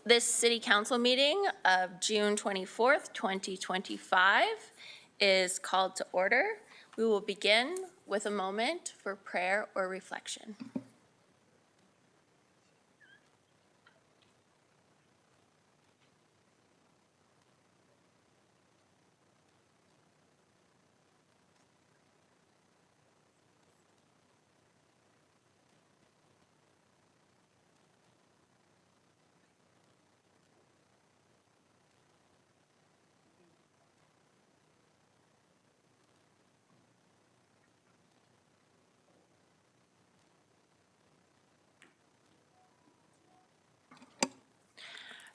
This City Council meeting of June 24th, 2025 is called to order. We will begin with a moment for prayer or reflection.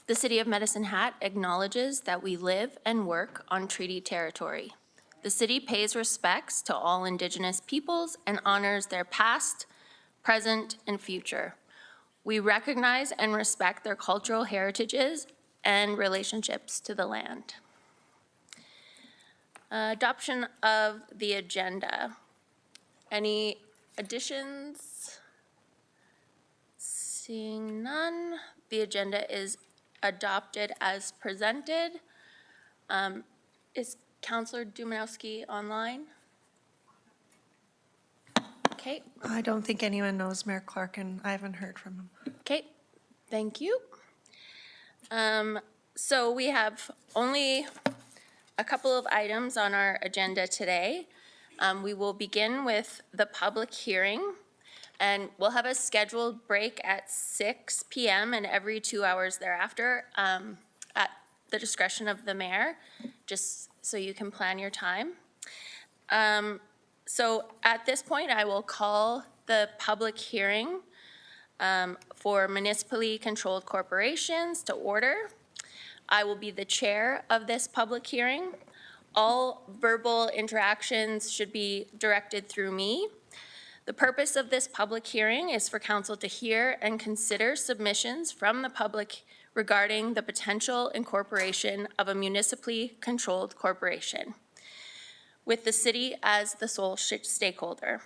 The City of Medicine Hat acknowledges that we live and work on treaty territory. The city pays respects to all Indigenous peoples and honors their past, present, and future. We recognize and respect their cultural heritages and relationships to the land. Adoption of the agenda. Any additions? Seeing none, the agenda is adopted as presented. Is Councillor Dumanowski online? Okay. I don't think anyone knows Mayor Clark, and I haven't heard from him. Okay, thank you. So we have only a couple of items on our agenda today. We will begin with the public hearing, and we'll have a scheduled break at 6 p.m. and every 2 hours thereafter at the discretion of the mayor, just so you can plan your time. So at this point, I will call the public hearing for municipally controlled corporations to order. I will be the chair of this public hearing. All verbal interactions should be directed through me. The purpose of this public hearing is for council to hear and consider submissions from the public regarding the potential incorporation of a municipally controlled corporation with the city as the sole stakeholder.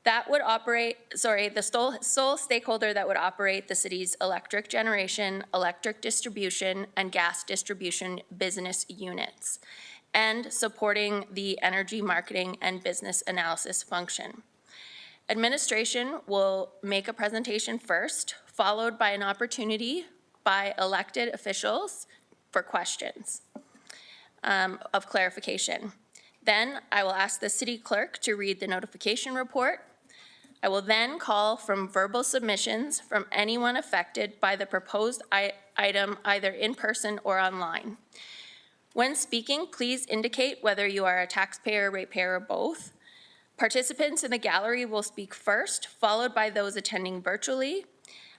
That would operate, the sole stakeholder that would operate the city's electric generation, electric distribution, and gas distribution business units, and supporting the energy marketing and business analysis function. Administration will make a presentation first, followed by an opportunity by elected officials for questions of clarification. Then I will ask the city clerk to read the notification report. I will then call from verbal submissions from anyone affected by the proposed item, either in person or online. When speaking, please indicate whether you are a taxpayer, ratepayer, or both. Participants in the gallery will speak first, followed by those attending virtually.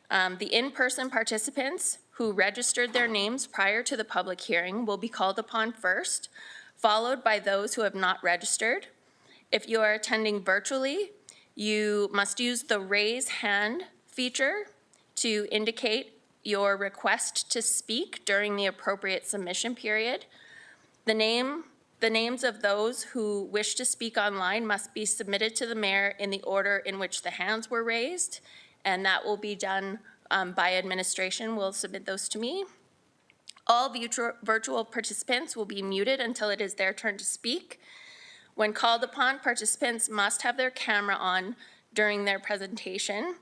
The in-person participants who registered their names prior to the public hearing will be called upon first, followed by those who have not registered. If you are attending virtually, you must use the raise hand feature to indicate your request to speak during the appropriate submission period. The names of those who wish to speak online must be submitted to the mayor in the order in which the hands were raised, and that will be done by administration. Will submit those to me. All virtual participants will be muted until it is their turn to speak. When called upon, participants must have their camera on during their presentation.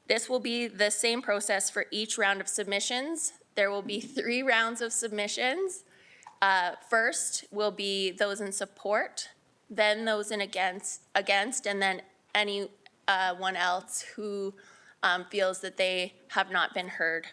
This will be the same process for each round of submissions. There will be 3 rounds of submissions. First will be those in support, then those in against, and then anyone else who feels that they have not been heard.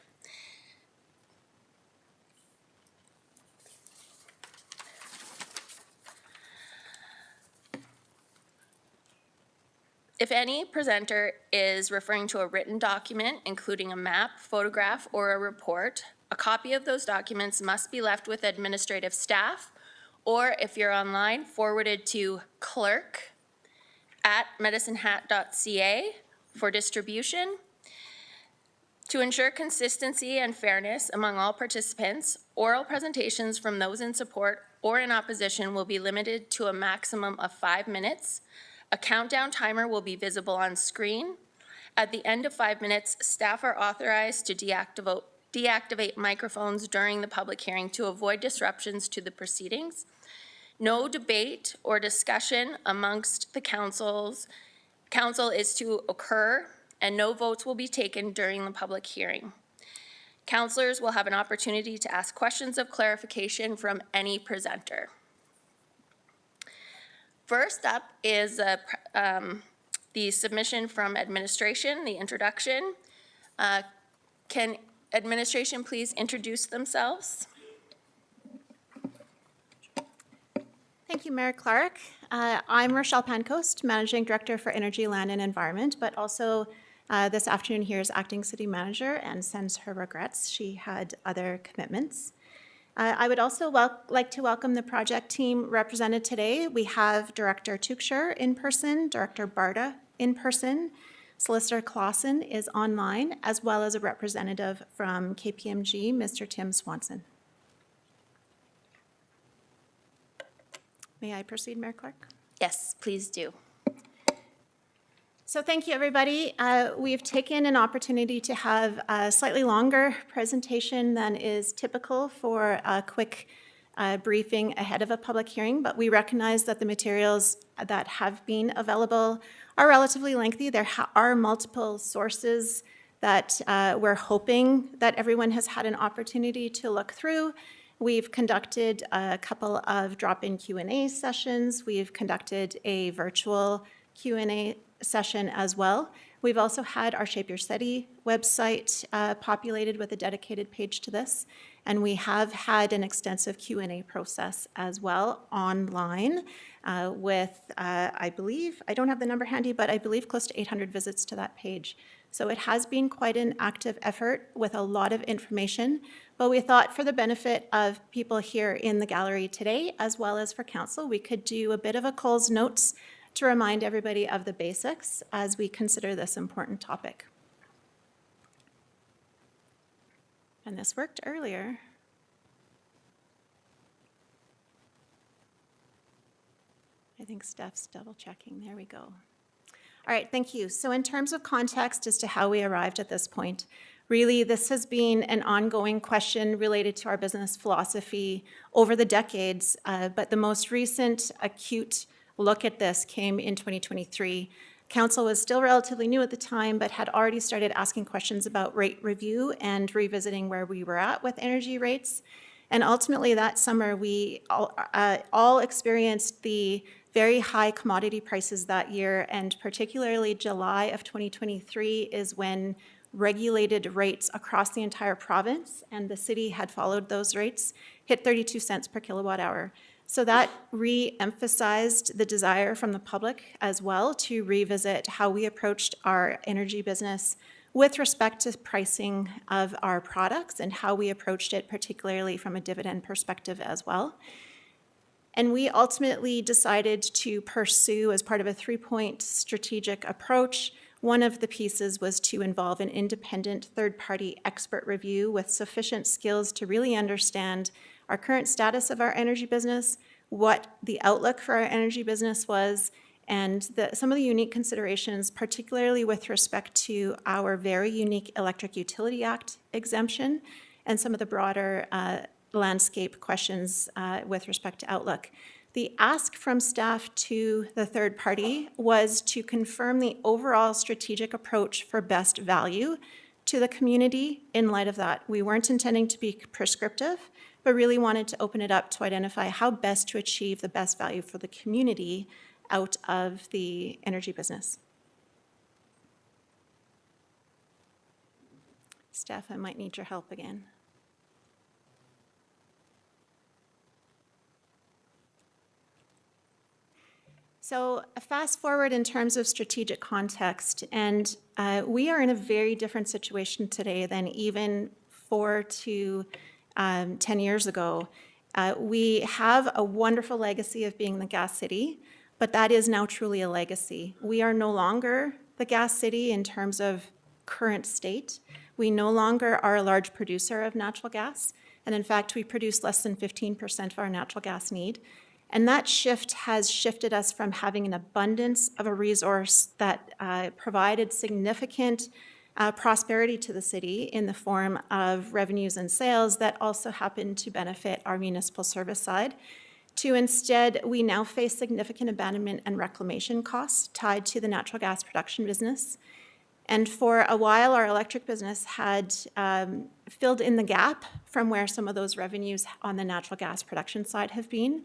If any presenter is referring to a written document, including a map, photograph, or a report, a copy of those documents must be left with administrative staff, or if you're online, forwarded to clerk@medicinehat.ca for distribution. To ensure consistency and fairness among all participants, oral presentations from those in support or in opposition will be limited to a maximum of 5 minutes. A countdown timer will be visible on screen. At the end of 5 minutes, staff are authorized to deactivate deactivate microphones during the public hearing to avoid disruptions to the proceedings. No debate or discussion amongst the council is to occur, and no votes will be taken during the public hearing. Councillors will have an opportunity to ask questions of clarification from any presenter. First up is the submission from administration, the introduction. Can administration please introduce themselves? Thank you, Mayor Clark. I'm Rochelle Pancoast, Managing Director for Energy, Land and Environment, but also this afternoon here is Acting City Manager and sends her regrets. She had other commitments. I would also like to welcome the project team represented today. We have Director Tukshar in person, Director Barta in person, Solicitor Clausen is online, as well as a representative from KPMG, Mr. Tim Swanson. May I proceed, Mayor Clark? Yes, please do. So thank you, everybody. We've taken an opportunity to have a slightly longer presentation than is typical for a quick briefing ahead of a public hearing, but we recognize that the materials that have been available are relatively lengthy. There are multiple sources that we're hoping that everyone has had an opportunity to look through. We've conducted a couple of drop-in Q&A sessions. We've conducted a virtual Q&A session as well. We've also had our Shape Your City website populated with a dedicated page to this, and we have had an extensive Q&A process as well online with, I believe, I don't have the number handy, but I believe close to 800 visits to that page. So it has been quite an active effort with a lot of information, but we thought for the benefit of people here in the gallery today, as well as for council, we could do a bit of a Coles Notes to remind everybody of the basics as we consider this important topic. And this worked earlier. I think Steph's double checking. There we go. All right, thank you. So in terms of context as to how we arrived at this point, really this has been an ongoing question related to our business philosophy over the decades, but the most recent acute look at this came in 2023. Council was still relatively new at the time, but had already started asking questions about rate review and revisiting where we were at with energy rates. And ultimately that summer, we all experienced the very high commodity prices that year, and particularly July of 2023 is when regulated rates across the entire province, and the city had followed those rates, hit 32 cents per kilowatt hour. So that re-emphasized the desire from the public as well to revisit how we approached our energy business with respect to pricing of our products and how we approached it, particularly from a dividend perspective as well. And we ultimately decided to pursue, as part of a three-point strategic approach, one of the pieces was to involve an independent third-party expert review with sufficient skills to really understand our current status of our energy business, what the outlook for our energy business was, and some of the unique considerations, particularly with respect to our very unique Electric Utility Act exemption and some of the broader landscape questions with respect to outlook. The ask from staff to the third party was to confirm the overall strategic approach for best value to the community in light of that. We weren't intending to be prescriptive, but really wanted to open it up to identify how best to achieve the best value for the community out of the energy business. Steph, I might need your help again. So fast forward in terms of strategic context, and we are in a very different situation today than even 4 to 10 years ago. We have a wonderful legacy of being the gas city, but that is now truly a legacy. We are no longer the gas city in terms of current state. We no longer are a large producer of natural gas, and in fact, we produce less than 15% of our natural gas need. And that shift has shifted us from having an abundance of a resource that provided significant prosperity to the city in the form of revenues and sales that also happen to benefit our municipal service side, to instead, we now face significant abandonment and reclamation costs tied to the natural gas production business. And for a while, our electric business had filled in the gap from where some of those revenues on the natural gas production side have been.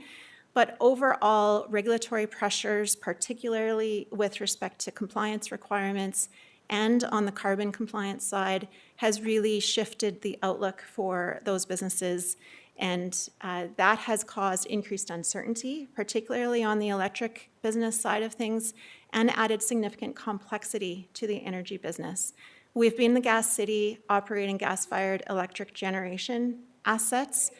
But overall, regulatory pressures, particularly with respect to compliance requirements and on the carbon compliance side, has really shifted the outlook for those businesses. And that has caused increased uncertainty, particularly on the electric business side of things, and added significant complexity to the energy business. We've been the gas city operating gas-fired electric generation assets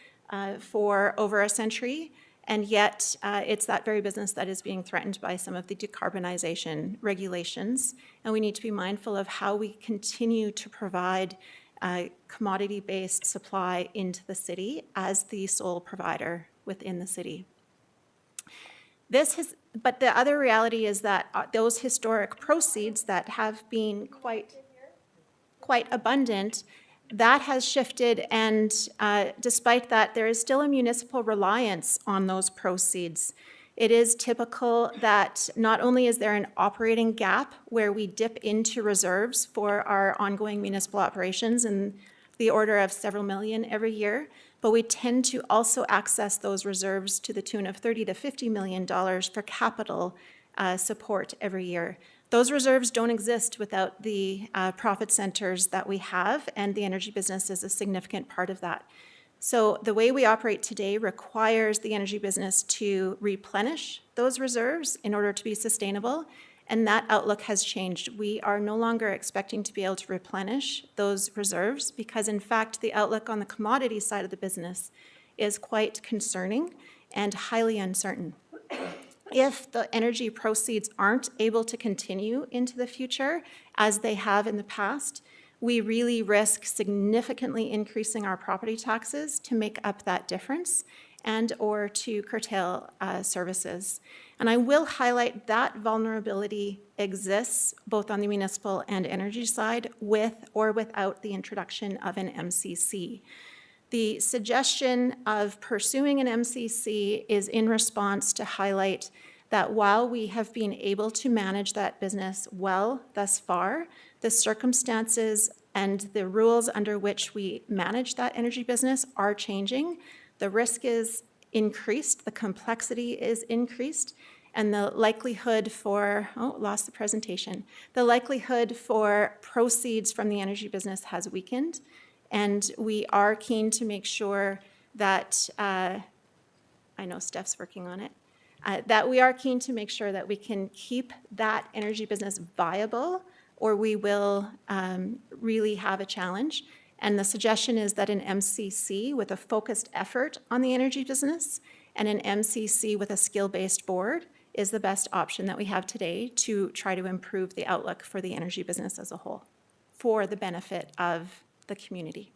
for over a century, and yet it's that very business that is being threatened by some of the decarbonization regulations. And we need to be mindful of how we continue to provide commodity-based supply into the city as the sole provider within the city. But the other reality is that those historic proceeds that have been quite abundant, that has shifted, and despite that, there is still a municipal reliance on those proceeds. It is typical that not only is there an operating gap where we dip into reserves for our ongoing municipal operations in the order of several million every year, but we tend to also access those reserves to the tune of $30 to $50 million for capital support every year. Those reserves don't exist without the profit centers that we have, and the energy business is a significant part of that. So the way we operate today requires the energy business to replenish those reserves in order to be sustainable, and that outlook has changed. We are no longer expecting to be able to replenish those reserves because, in fact, the outlook on the commodity side of the business is quite concerning and highly uncertain. If the energy proceeds aren't able to continue into the future as they have in the past, we really risk significantly increasing our property taxes to make up that difference and or to curtail services. And I will highlight that vulnerability exists both on the municipal and energy side with or without the introduction of an MCC. The suggestion of pursuing an MCC is in response to highlight that while we have been able to manage that business well thus far, the circumstances and the rules under which we manage that energy business are changing. The risk is increased, the complexity is increased, and the likelihood for, the likelihood for proceeds from the energy business has weakened. And we are keen to make sure that, I know Steph's working on it, that we are keen to make sure that we can keep that energy business viable, or we will really have a challenge. And the suggestion is that an MCC with a focused effort on the energy business and an MCC with a skill-based board is the best option that we have today to try to improve the outlook for the energy business as a whole for the benefit of the community.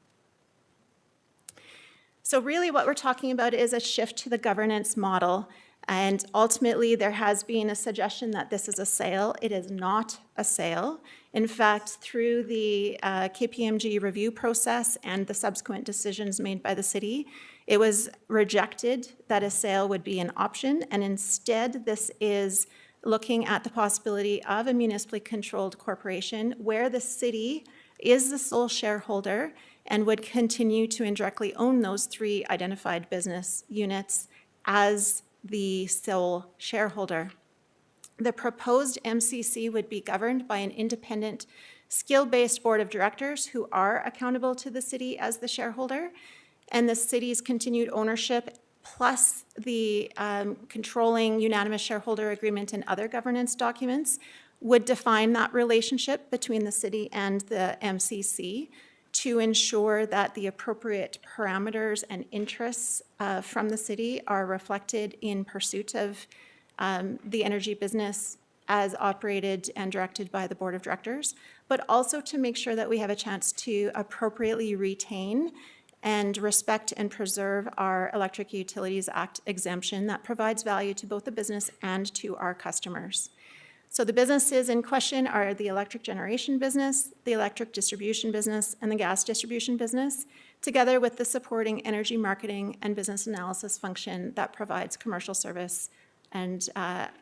So really what we're talking about is a shift to the governance model. And ultimately, there has been a suggestion that this is a sale. It is not a sale. In fact, through the KPMG review process and the subsequent decisions made by the city, it was rejected that a sale would be an option. And instead, this is looking at the possibility of a municipally controlled corporation where the city is the sole shareholder and would continue to indirectly own those three identified business units as the sole shareholder. The proposed MCC would be governed by an independent, skill-based board of directors who are accountable to the city as the shareholder, and the city's continued ownership plus the controlling unanimous shareholder agreement and other governance documents would define that relationship between the city and the MCC to ensure that the appropriate parameters and interests from the city are reflected in pursuit of the energy business as operated and directed by the board of directors, but also to make sure that we have a chance to appropriately retain and respect and preserve our Electric Utilities Act exemption that provides value to both the business and to our customers. So the businesses in question are the electric generation business, the electric distribution business, and the gas distribution business, together with the supporting energy marketing and business analysis function that provides commercial service and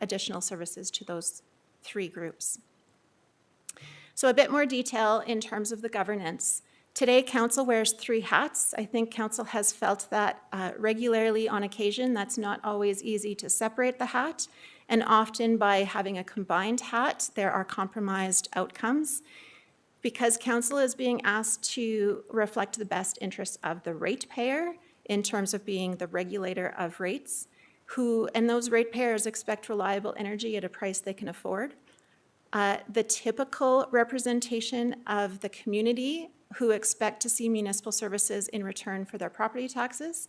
additional services to those three groups. So a bit more detail in terms of the governance. Today, council wears 3 hats. I think council has felt that regularly on occasion. That's not always easy to separate the hat. And often by having a combined hat, there are compromised outcomes. Because council is being asked to reflect the best interests of the ratepayer in terms of being the regulator of rates, and those ratepayers expect reliable energy at a price they can afford. The typical representation of the community who expect to see municipal services in return for their property taxes,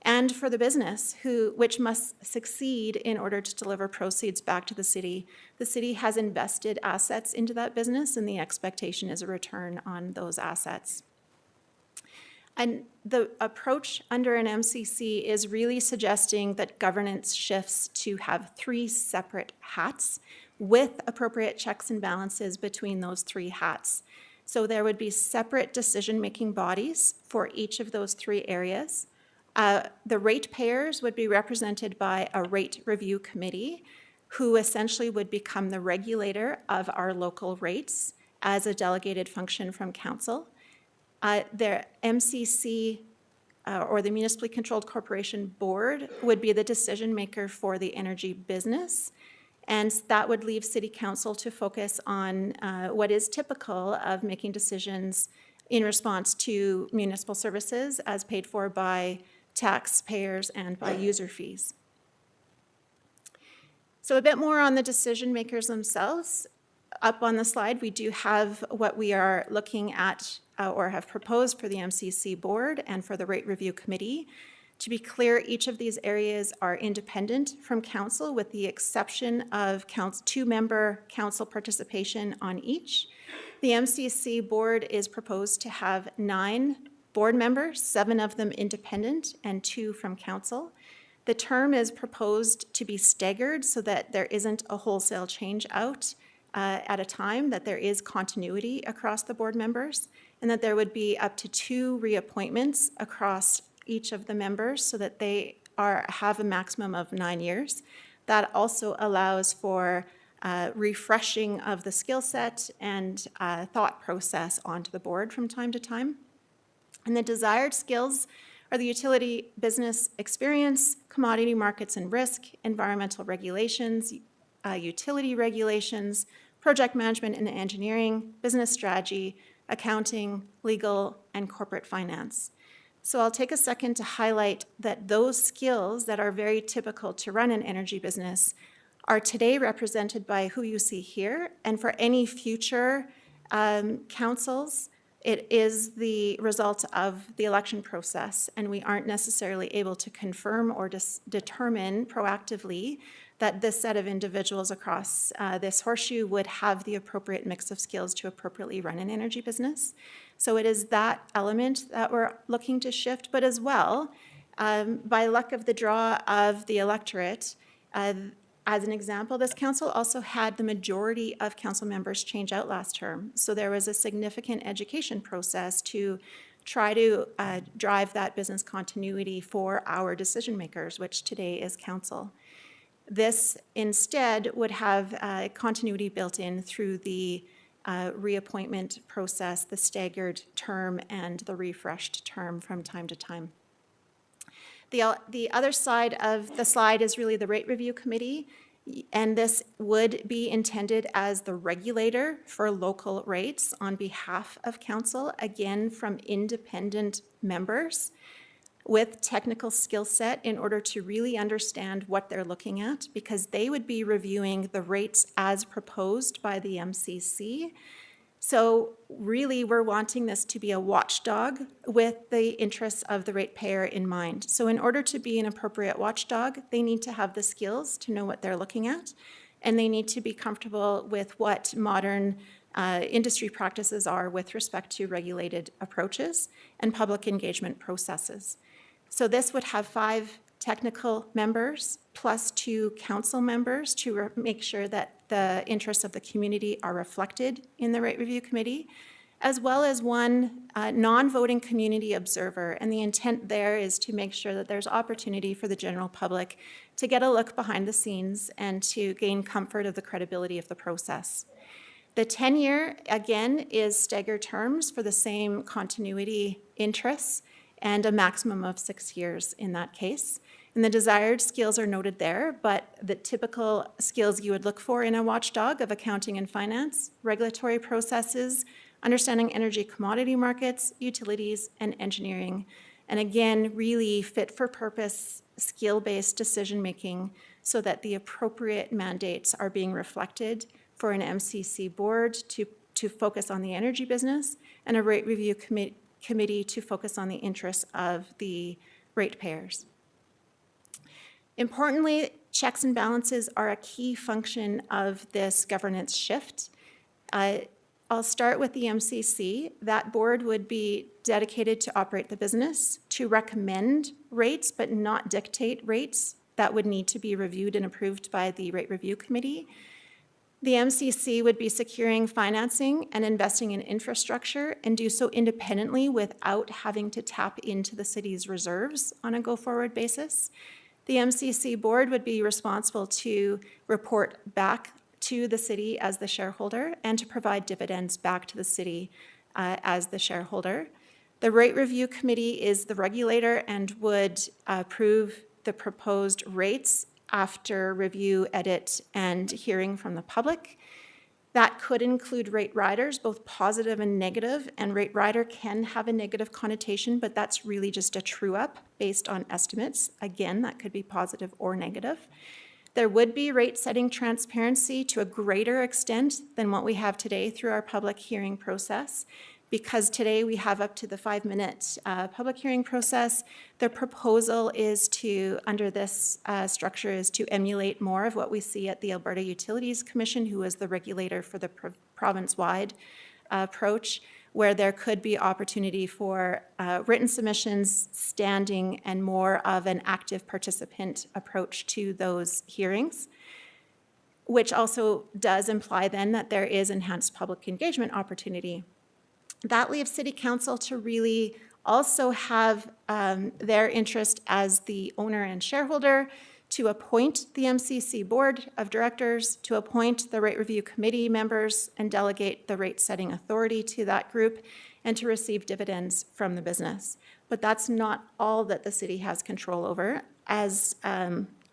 and for the business which must succeed in order to deliver proceeds back to the city. The city has invested assets into that business, and the expectation is a return on those assets. And the approach under an MCC is really suggesting that governance shifts to have 3 separate hats with appropriate checks and balances between those 3 hats. So there would be separate decision-making bodies for each of those 3 areas. The ratepayers would be represented by a rate review committee who essentially would become the regulator of our local rates as a delegated function from council. Their MCC or the Municipally Controlled Corporation Board would be the decision maker for the energy business. And that would leave City Council to focus on what is typical of making decisions in response to municipal services as paid for by taxpayers and by user fees. So a bit more on the decision makers themselves. Up on the slide, we do have what we are looking at or have proposed for the MCC board and for the rate review committee. To be clear, each of these areas are independent from council with the exception of 2-member council participation on each. The MCC board is proposed to have 9 board members, 7 of them independent and 2 from council. The term is proposed to be staggered so that there isn't a wholesale change out at a time, that there is continuity across the board members, and that there would be up to 2 reappointments across each of the members so that they have a maximum of 9 years. That also allows for refreshing of the skill set and thought process onto the board from time to time. And the desired skills are the utility business experience, commodity markets and risk, environmental regulations, utility regulations, project management and engineering, business strategy, accounting, legal, and corporate finance. So I'll take a second to highlight that those skills that are very typical to run an energy business are today represented by who you see here, and for any future councils, it is the result of the election process, and we aren't necessarily able to confirm or determine proactively that this set of individuals across this horseshoe would have the appropriate mix of skills to appropriately run an energy business. So it is that element that we're looking to shift, but as well, by luck of the draw of the electorate, as an example, this council also had the majority of council members change out last term. So there was a significant education process to try to drive that business continuity for our decision makers, which today is council. This instead would have continuity built in through the reappointment process, the staggered term, and the refreshed term from time to time. The other side of the slide is really the rate review committee, and this would be intended as the regulator for local rates on behalf of council, again from independent members with technical skill set in order to really understand what they're looking at, because they would be reviewing the rates as proposed by the MCC. So really, we're wanting this to be a watchdog with the interests of the ratepayer in mind. So in order to be an appropriate watchdog, they need to have the skills to know what they're looking at, and they need to be comfortable with what modern industry practices are with respect to regulated approaches and public engagement processes. So this would have 5 technical members plus 2 council members to make sure that the interests of the community are reflected in the rate review committee, as well as 1 non-voting community observer. And the intent there is to make sure that there's opportunity for the general public to get a look behind the scenes and to gain comfort of the credibility of the process. The tenure, again, is staggered terms for the same continuity interests and a maximum of 6 years in that case. And the desired skills are noted there, but the typical skills you would look for in a watchdog of accounting and finance, regulatory processes, understanding energy commodity markets, utilities, and engineering. And again, really fit for purpose, skill-based decision-making so that the appropriate mandates are being reflected for an MCC board to focus on the energy business and a rate review committee to focus on the interests of the ratepayers. Importantly, checks and balances are a key function of this governance shift. I'll start with the MCC. That board would be dedicated to operate the business, to recommend rates but not dictate rates that would need to be reviewed and approved by the rate review committee. The MCC would be securing financing and investing in infrastructure and do so independently without having to tap into the city's reserves on a go-forward basis. The MCC board would be responsible to report back to the city as the shareholder and to provide dividends back to the city as the shareholder. The rate review committee is the regulator and would approve the proposed rates after review, edit, and hearing from the public. That could include rate riders, both positive and negative, and rate rider can have a negative connotation, but that's really just a true-up based on estimates. Again, that could be positive or negative. There would be rate-setting transparency to a greater extent than what we have today through our public hearing process. Because today we have up to the 5-minute public hearing process, the proposal is to, under this structure, is to emulate more of what we see at the Alberta Utilities Commission, who is the regulator for the province-wide approach, where there could be opportunity for written submissions, standing, and more of an active participant approach to those hearings, which also does imply then that there is enhanced public engagement opportunity. That leaves City Council to really also have their interest as the owner and shareholder to appoint the MCC Board of Directors, to appoint the Rate Review Committee members and delegate the rate-setting authority to that group, and to receive dividends from the business. But that's not all that the city has control over, as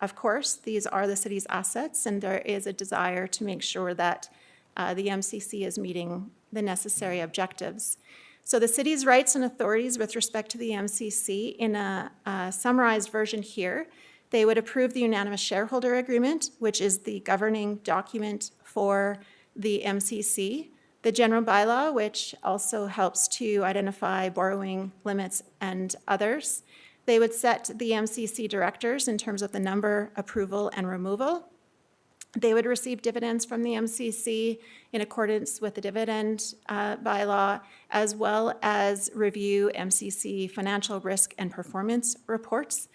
of course, these are the city's assets, and there is a desire to make sure that the MCC is meeting the necessary objectives. So the city's rights and authorities with respect to the MCC, in a summarized version here, they would approve the unanimous shareholder agreement, which is the governing document for the MCC, the general bylaw, which also helps to identify borrowing limits and others. They would set the MCC directors in terms of the number, approval, and removal. They would receive dividends from the MCC in accordance with the dividend bylaw, as well as review MCC financial risk and performance reports.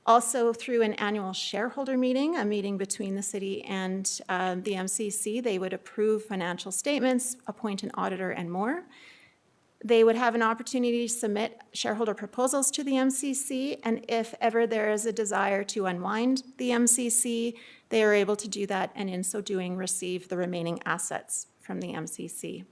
Also, through an annual shareholder meeting, a meeting between the city and the MCC, they would approve financial statements, appoint an auditor, and more. They would have an opportunity to submit shareholder proposals to the MCC, and if ever there is a desire to unwind the MCC, they are able to do that, and in so doing, receive the remaining assets from the MCC.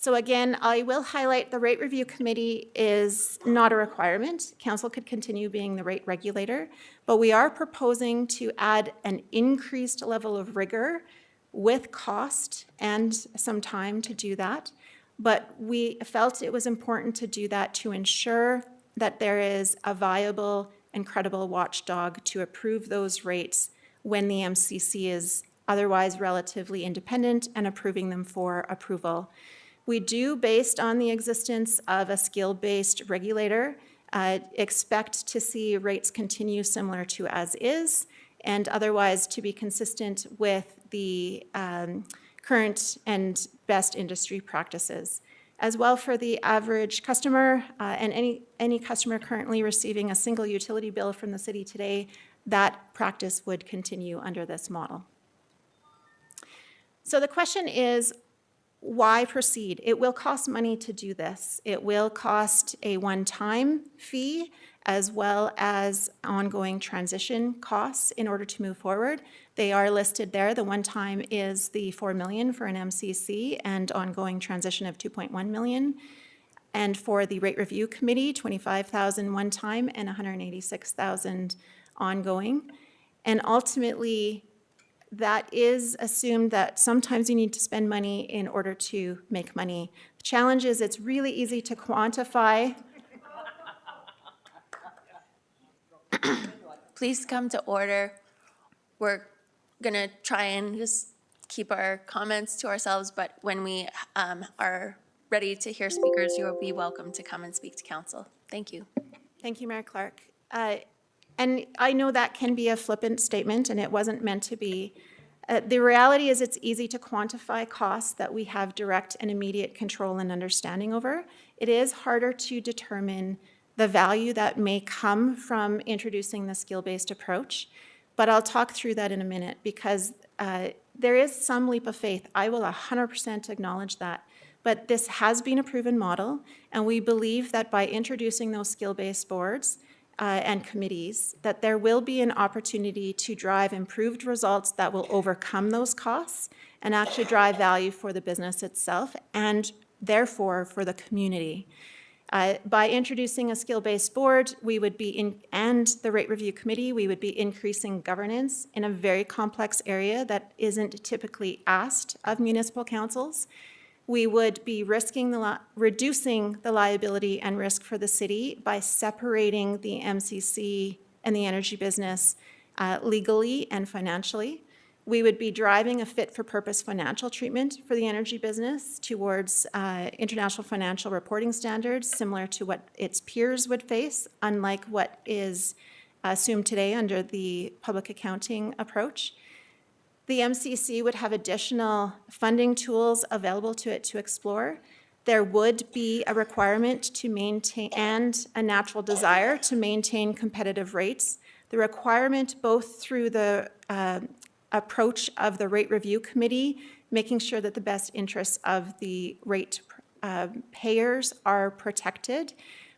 So again, I will highlight the Rate Review Committee is not a requirement. Council could continue being the rate regulator, but we are proposing to add an increased level of rigor with cost and some time to do that. But we felt it was important to do that to ensure that there is a viable and credible watchdog to approve those rates when the MCC is otherwise relatively independent and approving them for approval. We do, based on the existence of a skill-based regulator, expect to see rates continue similar to as is, and otherwise to be consistent with the current and best industry practices. As well for the average customer and any customer currently receiving a single utility bill from the city today, that practice would continue under this model. So the question is, why proceed? It will cost money to do this. It will cost a one-time fee as well as ongoing transition costs in order to move forward. They are listed there. The one-time is the $4 million for an MCC and ongoing transition of $2.1 million. And for the rate review committee, $25,000 one-time and $186,000 ongoing. And ultimately, that is assumed that sometimes you need to spend money in order to make money. The challenge is it's really easy to quantify. Please come to order. We're going to try and just keep our comments to ourselves, but when we are ready to hear speakers, you will be welcome to come and speak to council. Thank you. Thank you, Mayor Clark. And I know that can be a flippant statement, and it wasn't meant to be. The reality is it's easy to quantify costs that we have direct and immediate control and understanding over. It is harder to determine the value that may come from introducing the skill-based approach, but I'll talk through that in a minute because there is some leap of faith. I will 100% acknowledge that. But this has been a proven model, and we believe that by introducing those skill-based boards and committees, that there will be an opportunity to drive improved results that will overcome those costs and actually drive value for the business itself and therefore for the community. By introducing a skill-based board, we would be and the rate review committee, we would be increasing governance in a very complex area that isn't typically asked of municipal councils. We would be reducing the liability and risk for the city by separating the MCC and the energy business legally and financially. We would be driving a fit-for-purpose financial treatment for the energy business towards international financial reporting standards, similar to what its peers would face, unlike what is assumed today under the public accounting approach. The MCC would have additional funding tools available to it to explore. There would be a requirement to maintain and a natural desire to maintain competitive rates. The requirement both through the approach of the rate review committee, making sure that the best interests of the rate payers are protected,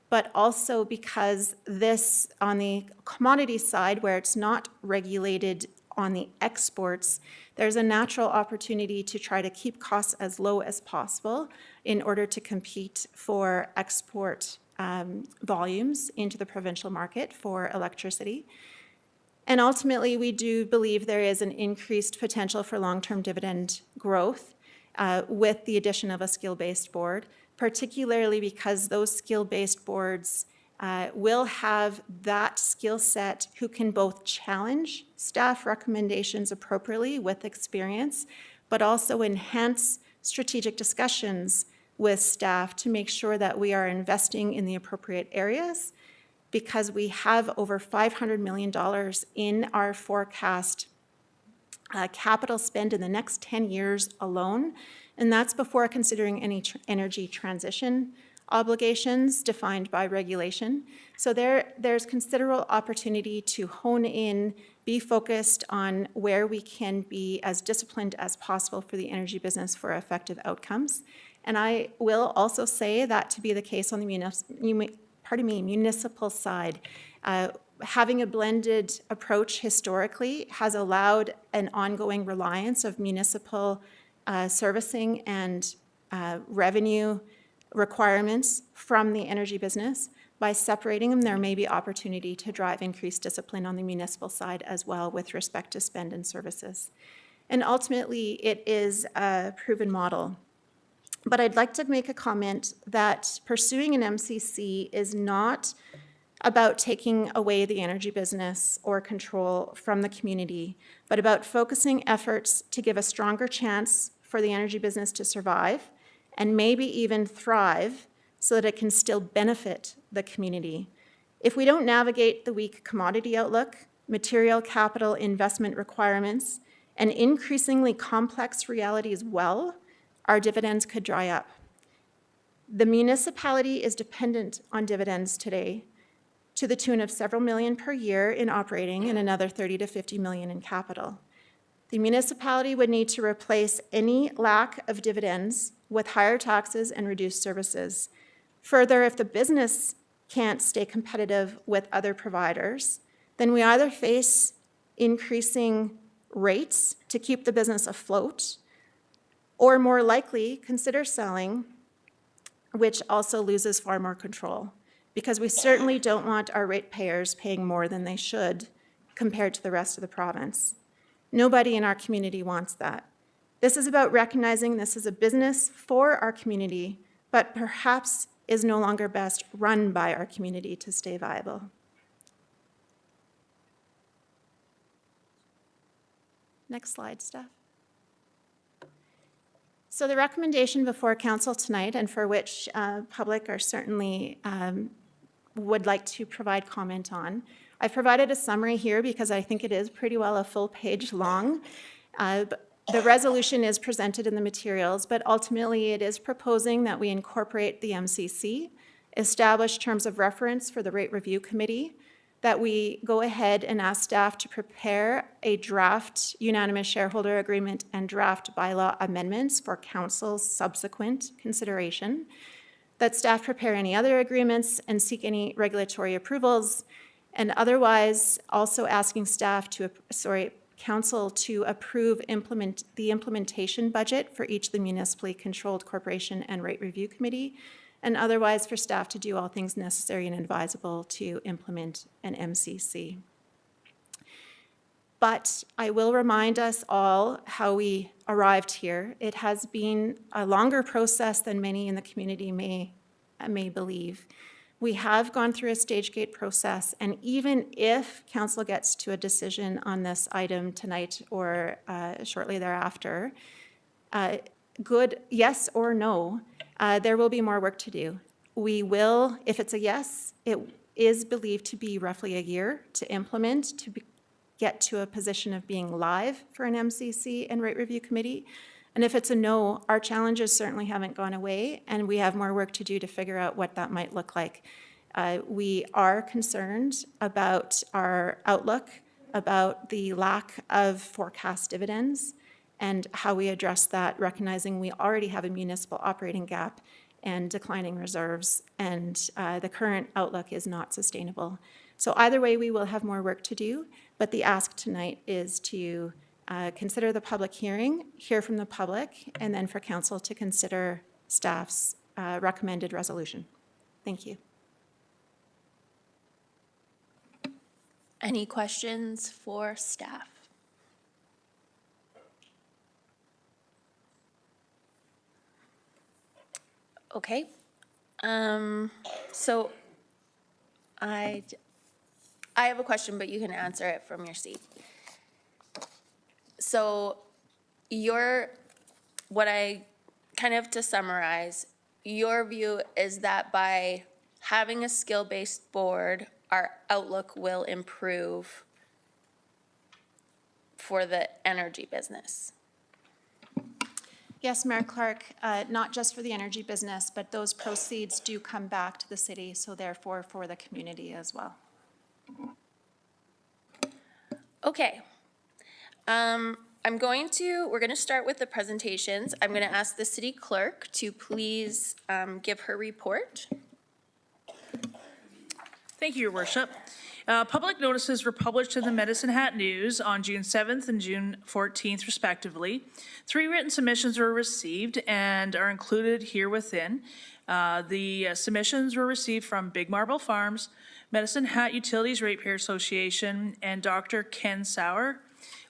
but also because this, on the commodity side, where it's not regulated on the exports, there's a natural opportunity to try to keep costs as low as possible in order to compete for export volumes into the provincial market for electricity. And ultimately, we do believe there is an increased potential for long-term dividend growth with the addition of a skill-based board, particularly because those skill-based boards will have that skill set who can both challenge staff recommendations appropriately with experience, but also enhance strategic discussions with staff to make sure that we are investing in the appropriate areas, because we have over $500 million in our forecast capital spend in the next 10 years alone, and that's before considering any energy transition obligations defined by regulation. So there's considerable opportunity to hone in, be focused on where we can be as disciplined as possible for the energy business for effective outcomes. And I will also say that to be the case on the municipal side. Having a blended approach historically has allowed an ongoing reliance of municipal servicing and revenue requirements from the energy business. By separating them, there may be opportunity to drive increased discipline on the municipal side as well with respect to spend and services. And ultimately, it is a proven model. But I'd like to make a comment that pursuing an MCC is not about taking away the energy business or control from the community, but about focusing efforts to give a stronger chance for the energy business to survive and maybe even thrive so that it can still benefit the community. If we don't navigate the weak commodity outlook, material capital investment requirements, and increasingly complex realities well, our dividends could dry up. The municipality is dependent on dividends today to the tune of several million per year in operating and another 30 to 50 million in capital. The municipality would need to replace any lack of dividends with higher taxes and reduced services. Further, if the business can't stay competitive with other providers, then we either face increasing rates to keep the business afloat, or more likely, consider selling, which also loses far more control, because we certainly don't want our ratepayers paying more than they should compared to the rest of the province. Nobody in our community wants that. This is about recognizing this is a business for our community, but perhaps is no longer best run by our community to stay viable. Next slide, Steph. So the recommendation before council tonight, and for which public are certainly would like to provide comment on, I've provided a summary here because I think it is pretty well a full page long. The resolution is presented in the materials, but ultimately it is proposing that we incorporate the MCC, establish terms of reference for the rate review committee, that we go ahead and ask staff to prepare a draft unanimous shareholder agreement and draft bylaw amendments for council's subsequent consideration, that staff prepare any other agreements and seek any regulatory approvals, and otherwise also asking council to approve the implementation budget for each of the municipally controlled corporation and rate review committee, and otherwise for staff to do all things necessary and advisable to implement an MCC. But I will remind us all how we arrived here. It has been a longer process than many in the community may believe. We have gone through a stage gate process, and even if council gets to a decision on this item tonight or shortly thereafter, good yes or no, there will be more work to do. We will, if it's a yes, it is believed to be roughly a year to implement, get to a position of being live for an MCC and rate review committee. And if it's a no, our challenges certainly haven't gone away, and we have more work to do to figure out what that might look like. We are concerned about our outlook, about the lack of forecast dividends, and how we address that, recognizing we already have a municipal operating gap and declining reserves, and the current outlook is not sustainable. So either way, we will have more work to do, but the ask tonight is to consider the public hearing, hear from the public, and then for council to consider staff's recommended resolution. Thank you. Any questions for staff? Okay. So I have a question, but you can answer it from your seat. So to summarize, your view is that by having a skill-based board, our outlook will improve for the energy business. Yes, Mayor Clark, not just for the energy business, but those proceeds do come back to the city, so therefore for the community as well. Okay. We're going to start with the presentations. I'm going to ask the city clerk to please give her report. Thank you, Your Worship. Public notices were published in the Medicine Hat News on June 7th and June 14th, respectively. 3 written submissions were received and are included here within. The submissions were received from Big Marble Farms, Medicine Hat Utilities Ratepayer Association, and Dr. Ken Sauer.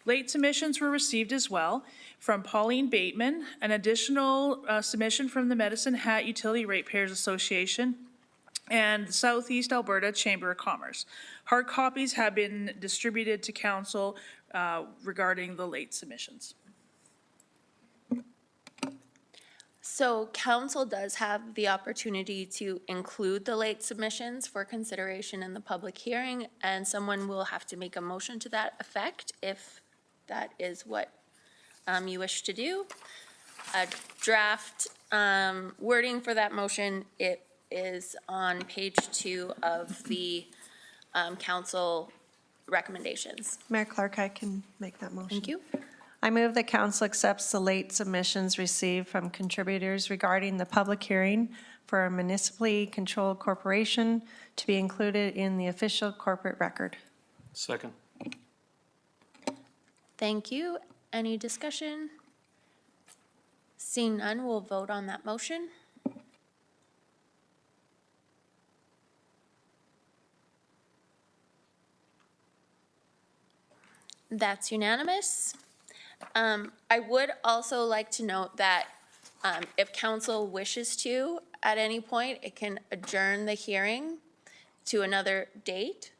Late submissions were received as well from Pauline Bateman, an additional submission from the Medicine Hat Utility Ratepayers Association, and the Southeast Alberta Chamber of Commerce. Hard copies have been distributed to council regarding the late submissions. So council does have the opportunity to include the late submissions for consideration in the public hearing, and someone will have to make a motion to that effect if that is what you wish to do. A draft wording for that motion, it is on page 2 of the council recommendations. Mayor Clark, I can make that motion. Thank you. I move the council accepts the late submissions received from contributors regarding the public hearing for a municipally controlled corporation to be included in the official corporate record. Second. Thank you. Any discussion? Seeing none, we'll vote on that motion. That's unanimous. I would also like to note that if council wishes to, at any point, it can adjourn the hearing to another date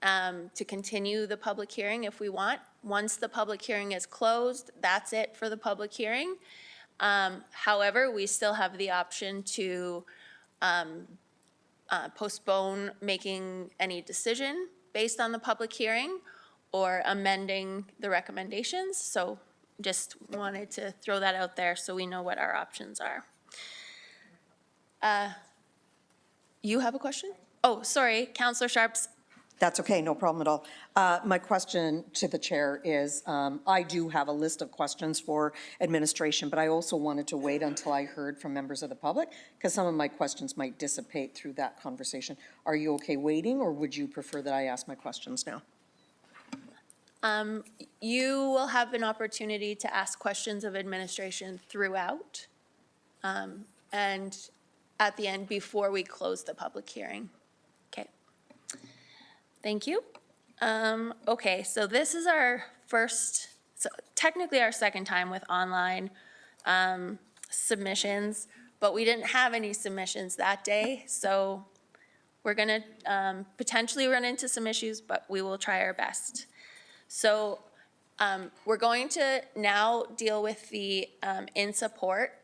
to continue the public hearing if we want. Once the public hearing is closed, that's it for the public hearing. However, we still have the option to postpone making any decision based on the public hearing or amending the recommendations. So just wanted to throw that out there so we know what our options are. You have a question? Oh, sorry, Councillor Sharps. That's okay, no problem at all. My question to the chair is, I do have a list of questions for administration, but I also wanted to wait until I heard from members of the public, because some of my questions might dissipate through that conversation. Are you okay waiting, or would you prefer that I ask my questions now? You will have an opportunity to ask questions of administration throughout, and at the end before we close the public hearing. Okay. Thank you. Okay, so this is our first, so technically our second time with online submissions, but we didn't have any submissions that day, so we're gonna potentially run into some issues, but we will try our best. So we're going to now deal with the in support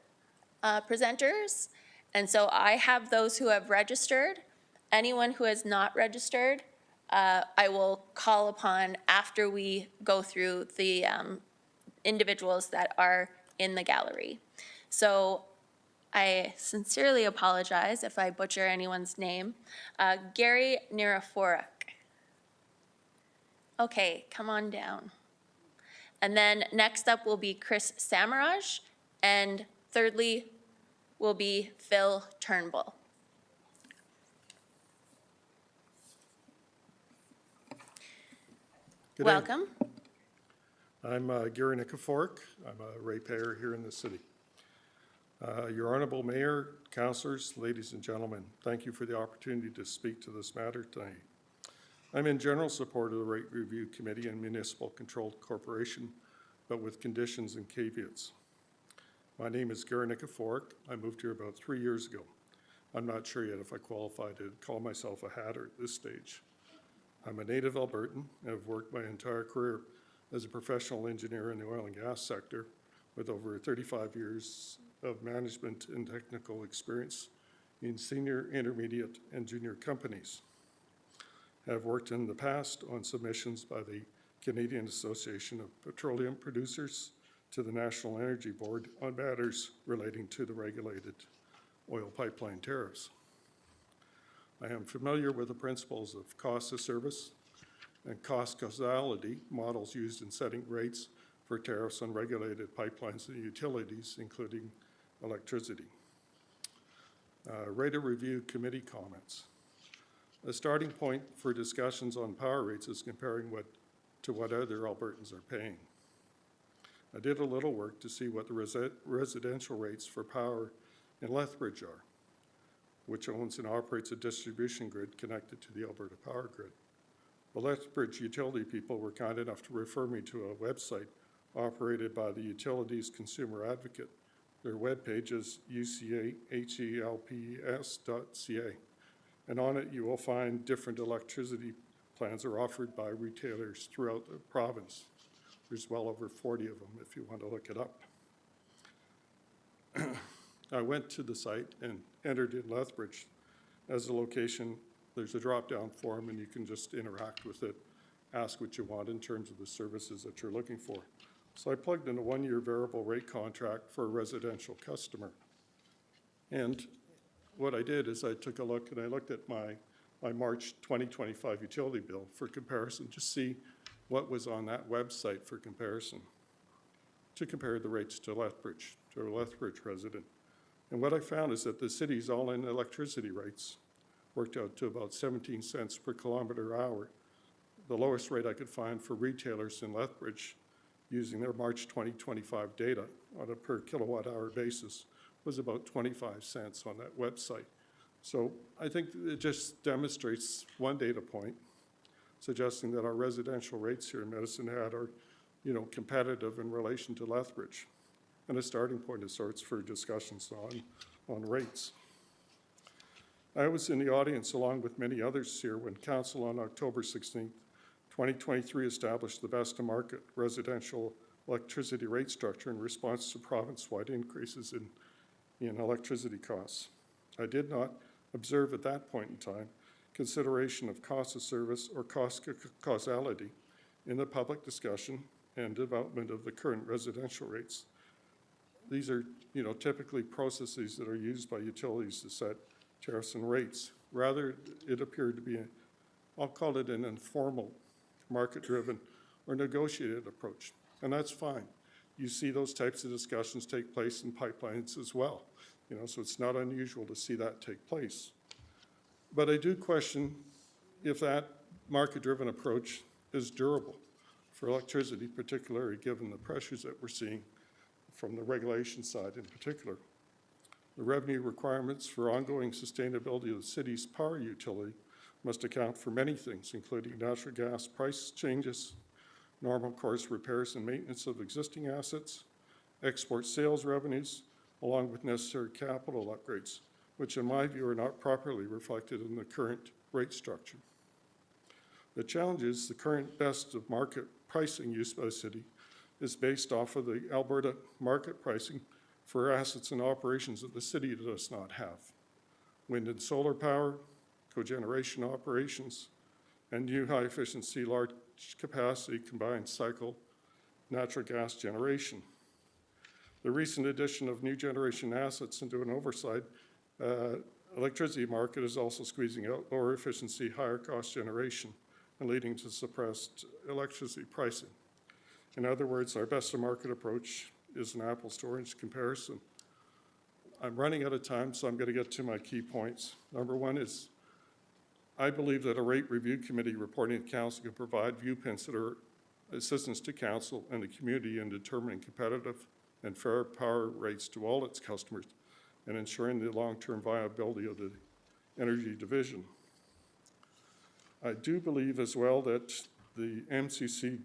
presenters. And so I have those who have registered. Anyone who has not registered, I will call upon after we go through the individuals that are in the gallery. So I sincerely apologize if I butcher anyone's name. Gary Niraforuk. Okay, come on down. And then next up will be Chris Samaraj, and thirdly will be Phil Turnbull. Good day. Welcome. I'm Gary Nikifork. I'm a ratepayer here in the city. Your Honorable Mayor, Councillors, ladies and gentlemen, thank you for the opportunity to speak to this matter tonight. I'm in general support of the Rate Review Committee and Municipal Controlled Corporation, but with conditions and caveats. My name is Gary Nikifork. I moved here about 3 years ago. I'm not sure yet if I qualify to call myself a hatter at this stage. I'm a native Albertan and have worked my entire career as a professional engineer in the oil and gas sector with over 35 years of management and technical experience in senior, intermediate, and junior companies. I have worked in the past on submissions by the Canadian Association of Petroleum Producers to the National Energy Board on matters relating to the regulated oil pipeline tariffs. I am familiar with the principles of cost of service and cost causality models used in setting rates for tariffs on regulated pipelines and utilities, including electricity. Rate of Review Committee comments. A starting point for discussions on power rates is comparing what other Albertans are paying. I did a little work to see what the residential rates for power in Lethbridge are, which owns and operates a distribution grid connected to the Alberta Power Grid. The Lethbridge utility people were kind enough to refer me to a website operated by the Utilities Consumer Advocate. Their webpage is ucahelps.ca. And on it, you will find different electricity plans are offered by retailers throughout the province. There's well over 40 of them if you want to look it up. I went to the site and entered in Lethbridge as a location. There's a drop-down form and you can just interact with it, ask what you want in terms of the services that you're looking for. So I plugged in a one-year variable rate contract for a residential customer. And what I did is I took a look and I looked at my March 2025 utility bill for comparison to see what was on that website for comparison, to compare the rates to Lethbridge, to a Lethbridge resident. And what I found is that the city's all-in electricity rates worked out to about 17 cents per kilometer hour. The lowest rate I could find for retailers in Lethbridge using their March 2025 data on a per kilowatt hour basis was about 25 cents on that website. So I think it just demonstrates one data point suggesting that our residential rates here in Medicine Hat are, competitive in relation to Lethbridge, and a starting point of sorts for discussions on rates. I was in the audience along with many others here when Council on October 16th, 2023 established the best of market residential electricity rate structure in response to province-wide increases in electricity costs. I did not observe at that point in time consideration of cost of service or causality in the public discussion and development of the current residential rates. These are, typically processes that are used by utilities to set tariffs and rates. Rather, it appeared to be, I'll call it an informal, market-driven or negotiated approach, and that's fine. You see those types of discussions take place in pipelines as well, so it's not unusual to see that take place. But I do question if that market-driven approach is durable for electricity, particularly given the pressures that we're seeing from the regulation side in particular. The revenue requirements for ongoing sustainability of the city's power utility must account for many things, including natural gas price changes, normal course repairs and maintenance of existing assets, export sales revenues, along with necessary capital upgrades, which in my view are not properly reflected in the current rate structure. The challenge is the current best of market pricing used by the city is based off of the Alberta market pricing for assets and operations that the city does not have. Wind and solar power, cogeneration operations, and new high-efficiency, large-capacity combined cycle natural gas generation. The recent addition of new generation assets into an oversized electricity market is also squeezing out lower efficiency, higher cost generation and leading to suppressed electricity pricing. In other words, our best of market approach is an apples to orange comparison. I'm running out of time, so I'm going to get to my key points. Number one is, I believe that a rate review committee reporting to council can provide viewpoints that are assistance to council and the community in determining competitive and fair power rates to all its customers and ensuring the long-term viability of the energy division. I do believe as well that the MCC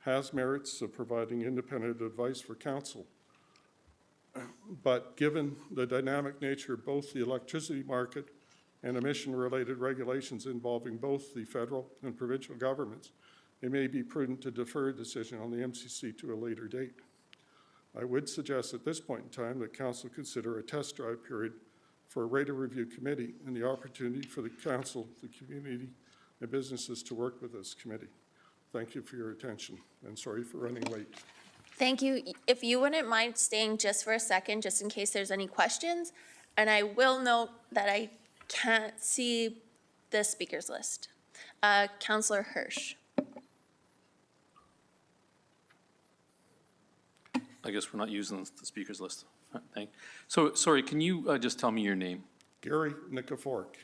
has merits of providing independent advice for council. But given the dynamic nature of both the electricity market and emission-related regulations involving both the federal and provincial governments, it may be prudent to defer a decision on the MCC to a later date. I would suggest at this point in time that council consider a test drive period for a rate of review committee and the opportunity for the council, the community, and businesses to work with this committee. Thank you for your attention, and sorry for running late. Thank you. If you wouldn't mind staying just for a second, just in case there's any questions. And I will note that I can't see the speakers list. Councillor Hirsch. I guess we're not using the speakers list. So, sorry, can you just tell me your name? Gary Nikifork,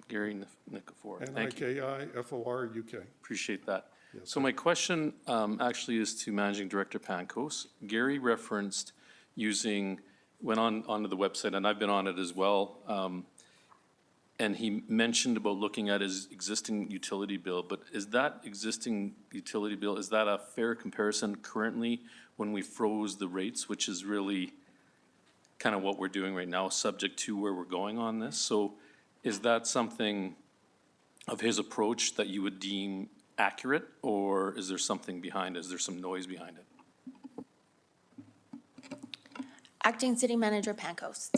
Gary Nikifor. Thank you. Nikiforuk. Appreciate that. Yes, So my question actually is to Managing Director Pankos. Gary referenced went onto the website, and I've been on it as well, and he mentioned about looking at his existing utility bill, but is that existing utility bill, is that a fair comparison currently when we froze the rates, which is really kind of what we're doing right now, subject to where we're going on this? So is that something of his approach that you would deem accurate, or is there something behind it? Is there some noise behind it? Acting City Manager Pankos.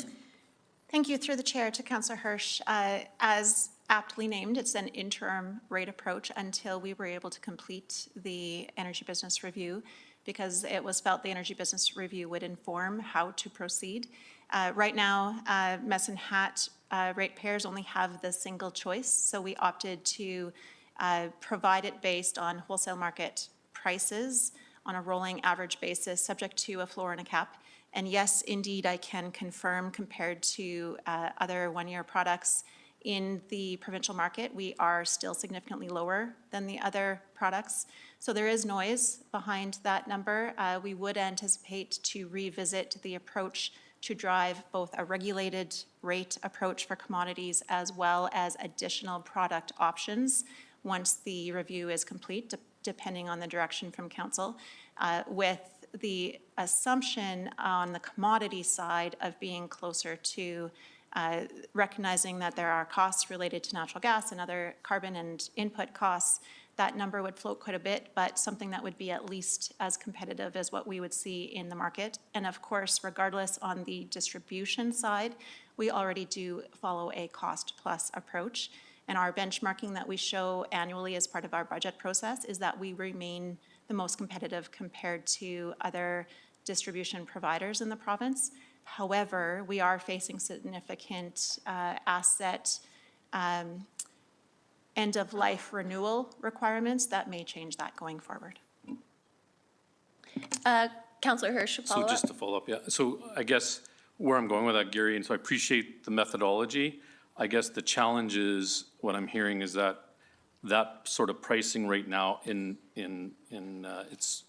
Thank you. Through the chair to Councillor Hirsch. As aptly named, it's an interim rate approach until we were able to complete the energy business review. because it was felt the Energy Business Review would inform how to proceed. Right now, Medicine Hat ratepayers only have the single choice, so we opted to provide it based on wholesale market prices on a rolling average basis, subject to a floor and a cap. And yes, indeed, I can confirm, compared to other one-year products in the provincial market, we are still significantly lower than the other products. So there is noise behind that number. We would anticipate to revisit the approach to drive both a regulated rate approach for commodities as well as additional product options once the review is complete, depending on the direction from council, with the assumption on the commodity side of being closer to recognizing that there are costs related to natural gas and other carbon and input costs. That number would float quite a bit, but something that would be at least as competitive as what we would see in the market. And of course, regardless, on the distribution side, we already do follow a cost-plus approach. And our benchmarking that we show annually as part of our budget process is that we remain the most competitive compared to other distribution providers in the province. However, we are facing significant asset end-of-life renewal requirements that may change that going forward. Councillor Hirsch, So follow-up? just to follow up, yeah. So I guess where I'm going with that, Gary, and so I appreciate the methodology. I guess the challenge is, what I'm hearing is that sort of pricing right now it's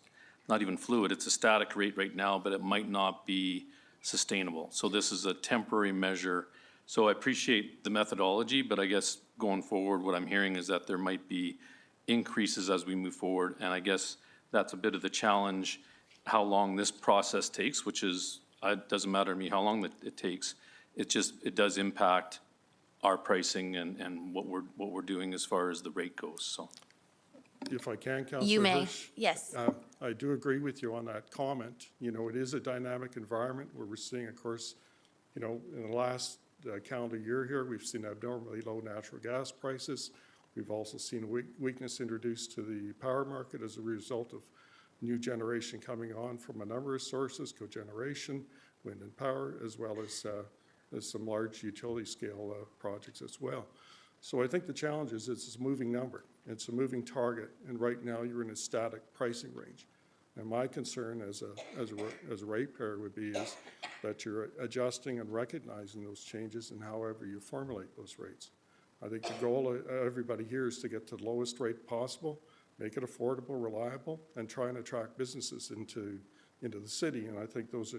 not even fluid, it's a static rate right now, but it might not be sustainable. So this is a temporary measure. So I appreciate the methodology, but I guess going forward, what I'm hearing is that there might be increases as we move forward. And I guess that's a bit of the challenge, how long this process takes, which is, it doesn't matter to me how long it takes. It does impact our pricing and what we're doing as far as the rate goes, so. If I can, Councillor You may, Hirsch, yes. I do agree with you on that comment. You know, it is a dynamic environment where we're seeing, of course, you know, in the last calendar year here, we've seen abnormally low natural gas prices. We've also seen a weakness introduced to the power market as a result of new generation coming on from a number of sources, cogeneration, wind and power, as well as some large utility scale projects as well. So I think the challenge is it's a moving number. It's a moving target, and right now you're in a static pricing range. And my concern as a ratepayer would be is that you're adjusting and recognizing those changes in however you formulate those rates. I think the goal of everybody here is to get to the lowest rate possible, make it affordable, reliable, and try and attract businesses into the city. And I think those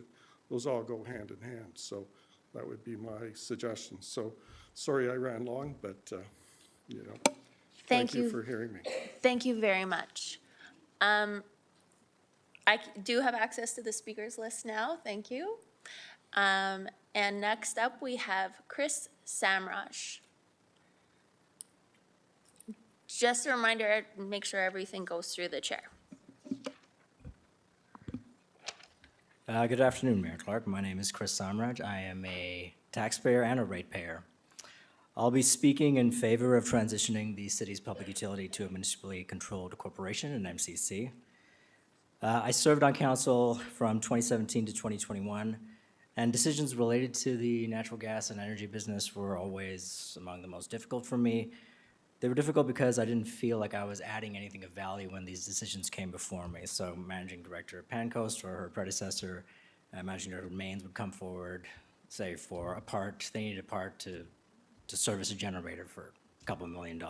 all go hand in hand. So that would be my suggestion. So sorry I ran long, but you know, thank you for hearing me. Thank you very much. I do have access to the speakers list now, thank you. And next up, we have Chris Samraj. Just a reminder, make sure everything goes through the chair. Good afternoon, Mayor Clark. My name is Chris Samraj. I am a taxpayer and a ratepayer. I'll be speaking in favor of transitioning the city's public utility to a municipally controlled corporation, an MCC. I served on council from 2017 to 2021, and decisions related to the natural gas and energy business were always among the most difficult for me. They were difficult because I didn't feel like I was adding anything of value when these decisions came before me. So Managing Director Pancoast or her predecessor, Managing Director Mains would come forward, say for a part, they needed a part to service a generator for a couple $1 million.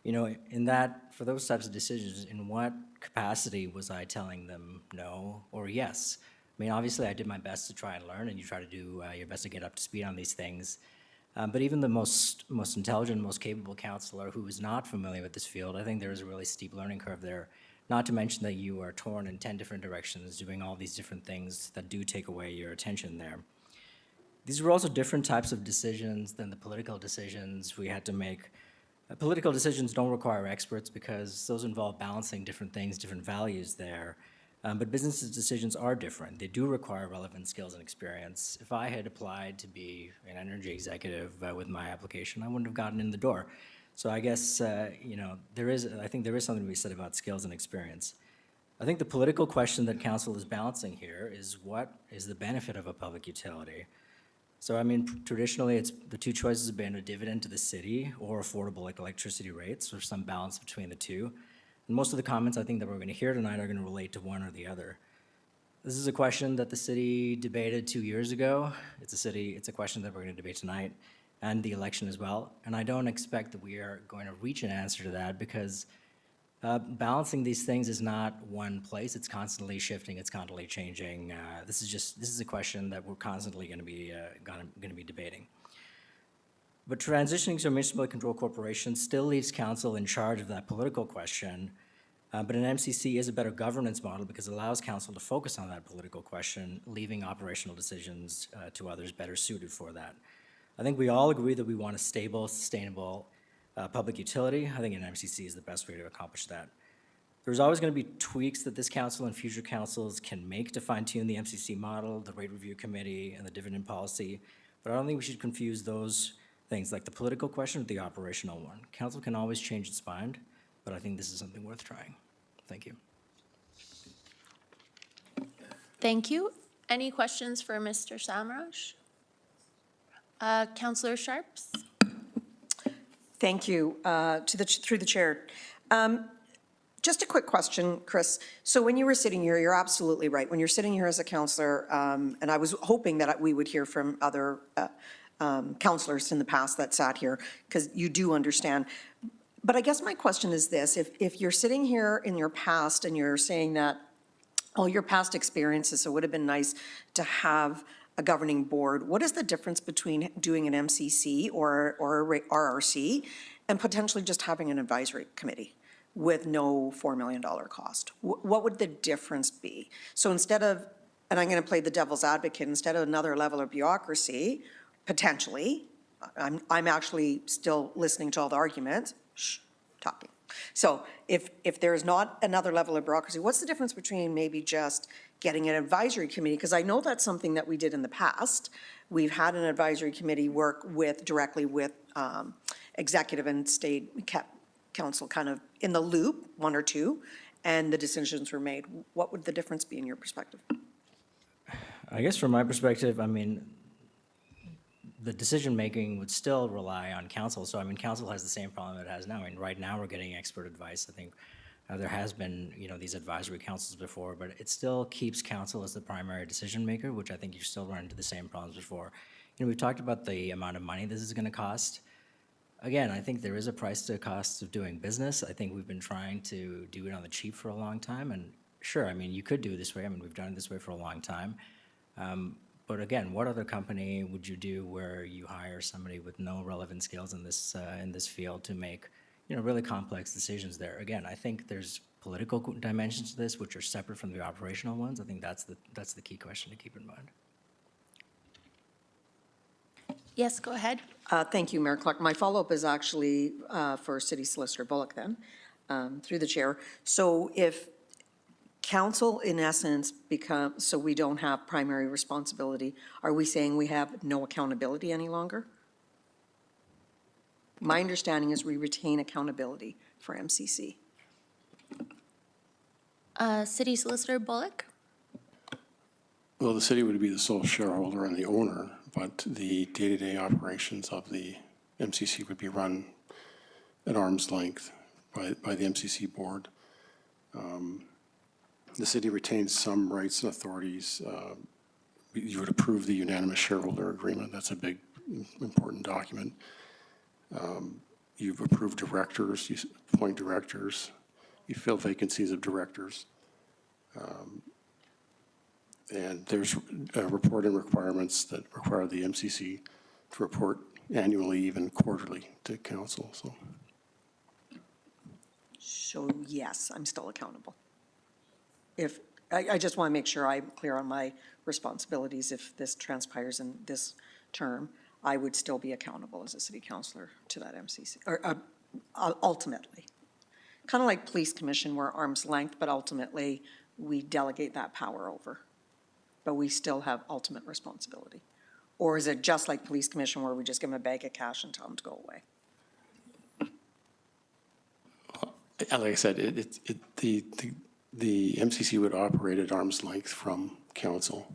You know, for those types of decisions, in what capacity was I telling them no or yes? I mean, obviously I did my best to try and learn, and you try to do your best to get up to speed on these things. But even the most intelligent, most capable counselor who is not familiar with this field, I think there is a really steep learning curve there. Not to mention that you are torn in 10 different directions, doing all these different things that do take away your attention there. These were also different types of decisions than the political decisions we had to make. Political decisions don't require experts because those involve balancing different things, different values there. But business decisions are different. They do require relevant skills and experience. If I had applied to be an energy executive with my application, I wouldn't have gotten in the door. So I guess, you know, I think there is something to be said about skills and experience. I think the political question that council is balancing here is what is the benefit of a public utility? So I mean, traditionally, it's, the two choices have been a dividend to the city or affordable like electricity rates, or some balance between the two. And most of the comments I think that we're gonna hear tonight are gonna relate to one or the other. This is a question that the city debated 2 years ago. It's a question that we're gonna debate tonight, and the election as well. And I don't expect that we are going to reach an answer to that, because balancing these things is not one place. It's constantly shifting, it's constantly changing. This is a question that we're constantly gonna be debating. But transitioning to a municipally controlled corporation still leaves council in charge of that political question. But an MCC is a better governance model because it allows council to focus on that political question, leaving operational decisions to others better suited for that. I think we all agree that we want a stable, sustainable public utility. I think an MCC is the best way to accomplish that. There's always going to be tweaks that this council and future councils can make to fine-tune the MCC model, the rate review committee, and the dividend policy. But I don't think we should confuse those things, like the political question with the operational one. Council can always change its mind, but I think this is something worth trying. Thank you. Thank you. Any questions for Mr. Samraj? Councillor Sharps? Thank you, through the chair. Just a quick question, Chris. So when you were sitting here, you're absolutely right. When you're sitting here as a councillor, and I was hoping that we would hear from other councillors in the past that sat here, because you do understand. But I guess my question is this: if you're sitting here in your past and you're saying that all your past experiences, it would have been nice to have a governing board, what is the difference between doing an MCC or a RRC and potentially just having an advisory committee with no $4 million cost? What would the difference be? So instead of, and I'm going to play the devil's advocate, instead of another level of bureaucracy, potentially, I'm actually still listening to all the arguments, talking. So if there is not another level of bureaucracy, what's the difference between maybe just getting an advisory committee? Because I know that's something that we did in the past. We've had an advisory committee work directly with executive and state council kind of in the loop, one or two, and the decisions were made. What would the difference be in your perspective? I guess from my perspective, I mean, the decision-making would still rely on council. So, I mean, council has the same problem it has now. I mean, right now, we're getting expert advice. I think there has been, these advisory councils before, but it still keeps council as the primary decision-maker, which I think you still run into the same problems before. We've talked about the amount of money this is going to cost. Again, I think there is a price to cost of doing business. I think we've been trying to do it on the cheap for a long time. And sure, I mean, you could do it this way. I mean, we've done it this way for a long time. But again, what other company would you do where you hire somebody with no relevant skills in this field to make, really complex decisions there? Again, I think there's political dimensions to this which are separate from the operational ones. I think that's the key question to keep in mind. Yes, go ahead. Thank you, Mayor Clark. My follow-up is actually for City Solicitor Bullock then, through the chair. So if council, in essence, so we don't have primary responsibility, are we saying we have no accountability any longer? My understanding is we retain accountability for MCC. City Solicitor Bullock? Well, the city would be the sole shareholder and the owner, but the day-to-day operations of the MCC would be run at arm's length by the MCC board. The city retains some rights and authorities. You would approve the unanimous shareholder agreement. That's a big, important document. You've approved directors, you appoint directors, you fill vacancies of directors. And there's reporting requirements that require the MCC to report annually, even quarterly, to council. So yes, I'm still accountable. I just want to make sure I'm clear on my responsibilities. If this transpires in this term, I would still be accountable as a city councillor to that MCC, or ultimately. Kind of like police commission, we're arm's length, but ultimately we delegate that power over. But we still have ultimate responsibility. Or is it just like police commission where we just give them a bag of cash and tell them to go away? Like I said, the MCC would operate at arm's length from council.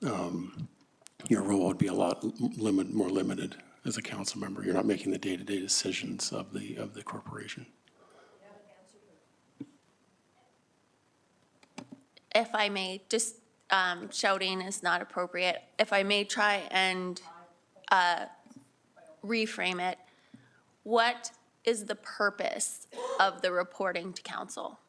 Your role would be a lot more limited as a council member. You're not making the day-to-day decisions of the corporation. If I may, just shouting is not appropriate. If I may try and reframe it, what is the purpose of the reporting to council?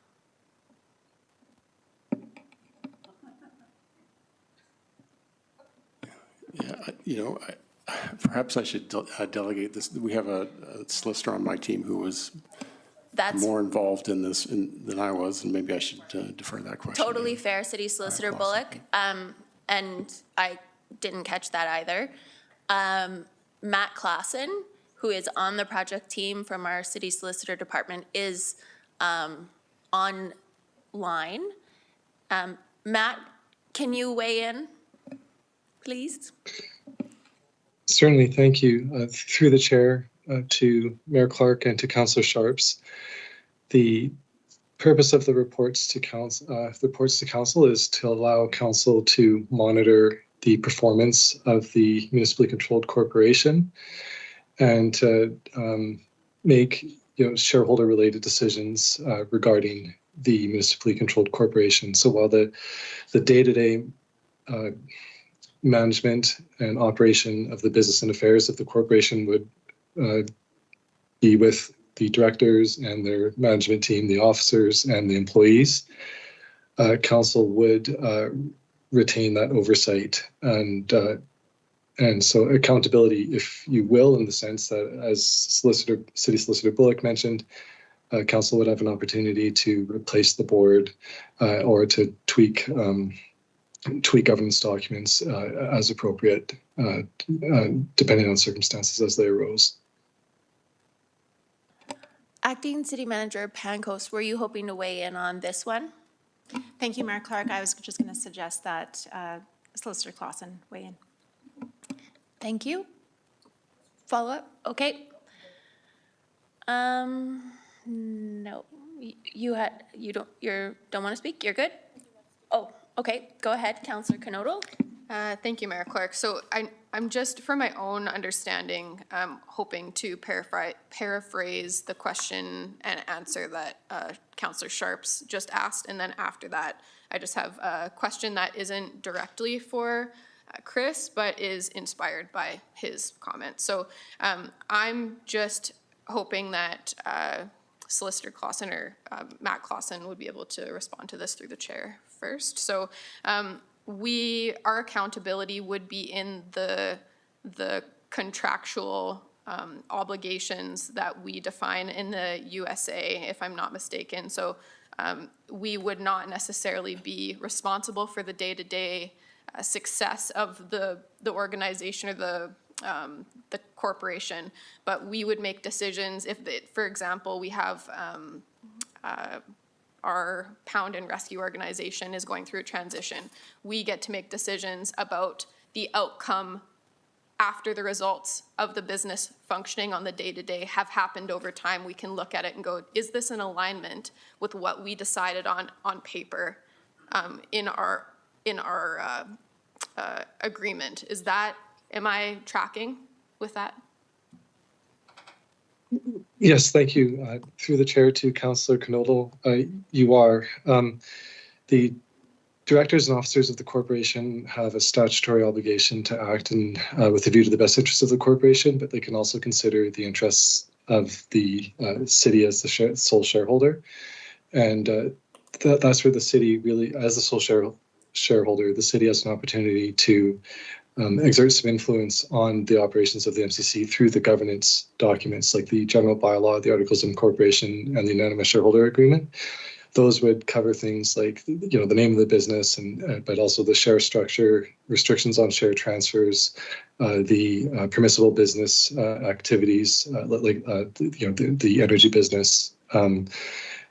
Yeah, perhaps I should delegate this. We have a solicitor on my team who was That's more involved in this than I was, and maybe I should defer that question. totally fair, City Solicitor Bullock. And I didn't catch that either. Matt Klassen, who is on the project team from our City Solicitor Department, is online. Matt, can you weigh in, please? Certainly, thank you. Through the chair to Mayor Clark and to Councillor Sharps, the purpose of the reports to council is to allow council to monitor the performance of the municipally controlled corporation and to make shareholder-related decisions regarding the municipally controlled corporation. So while the day-to-day management and operation of the business and affairs of the corporation would be with the directors and their management team, the officers and the employees, council would retain that oversight and so accountability, if you will, in the sense that, as City Solicitor Bullock mentioned, council would have an opportunity to replace the board or to tweak governance documents as appropriate, depending on circumstances as they arose. Acting City Manager Pankos, were you hoping to weigh in on this one? Thank you, Mayor Clark. I was just going to suggest that Solicitor Klassen weigh in. Thank you. Follow up? Okay. No, you don't want to speak? You're good? Oh, okay. Go ahead, Councillor Knodel. Thank you, Mayor Clark. So I'm just, for my own understanding, hoping to paraphrase the question and answer that Councillor Sharps just asked. And then after that, I just have a question that isn't directly for Chris, but is inspired by his comments. So I'm just hoping that Solicitor Klassen or Matt Klassen would be able to respond to this through the chair first. So our accountability would be in the contractual obligations that we define in the USA, if I'm not mistaken. So we would not necessarily be responsible for the day-to-day success of the organization or the corporation, but we would make decisions if, for example, we have our pound and rescue organization is going through a transition. We get to make decisions about the outcome after the results of the business functioning on the day-to-day have happened over time. We can look at it and go, is this in alignment with what we decided on paper in our agreement? Am I tracking with that? Yes, thank you. Through the chair to Councillor Knodel, you are. The directors and officers of the corporation have a statutory obligation to act with a view to the best interests of the corporation, but they can also consider the interests of the city as the sole shareholder. And that's where the city really, as the sole shareholder, the city has an opportunity to exert some influence on the operations of the MCC through the governance documents like the general bylaw, the articles of incorporation, and the unanimous shareholder agreement. Those would cover things like the name of the business, but also the share structure, restrictions on share transfers, the permissible business activities, like the energy business.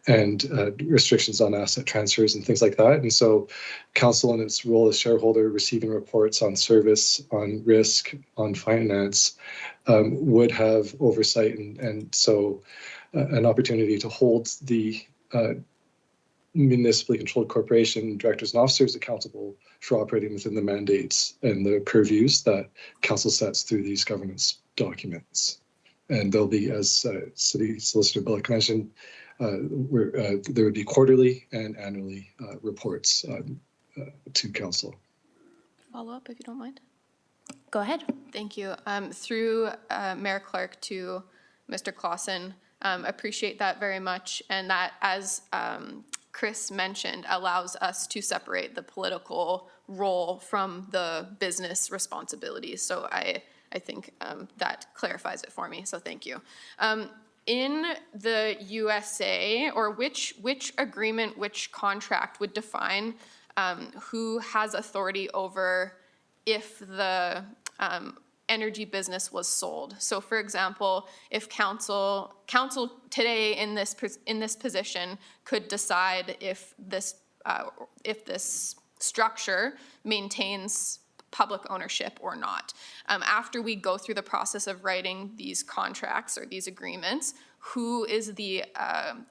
And restrictions on asset transfers and things like that. And so council in its role as shareholder receiving reports on service, on risk, on finance would have oversight and so an opportunity to hold the municipally controlled corporation directors and officers accountable for operating within the mandates and the purviews that council sets through these governance documents. And there'll be, as City Solicitor Bullock mentioned, there would be quarterly and annually reports to council. Follow up, if you don't mind. Go ahead. Thank you. Through Mayor Clark to Mr. Clausen, appreciate that very much. And that, as Chris mentioned, allows us to separate the political role from the business responsibilities. So I think that clarifies it for me, so thank you. In the USA, or which agreement, which contract would define who has authority over if the energy business was sold? So for example, if council today in this position could decide if this structure maintains public ownership or not. After we go through the process of writing these contracts or these agreements, who is the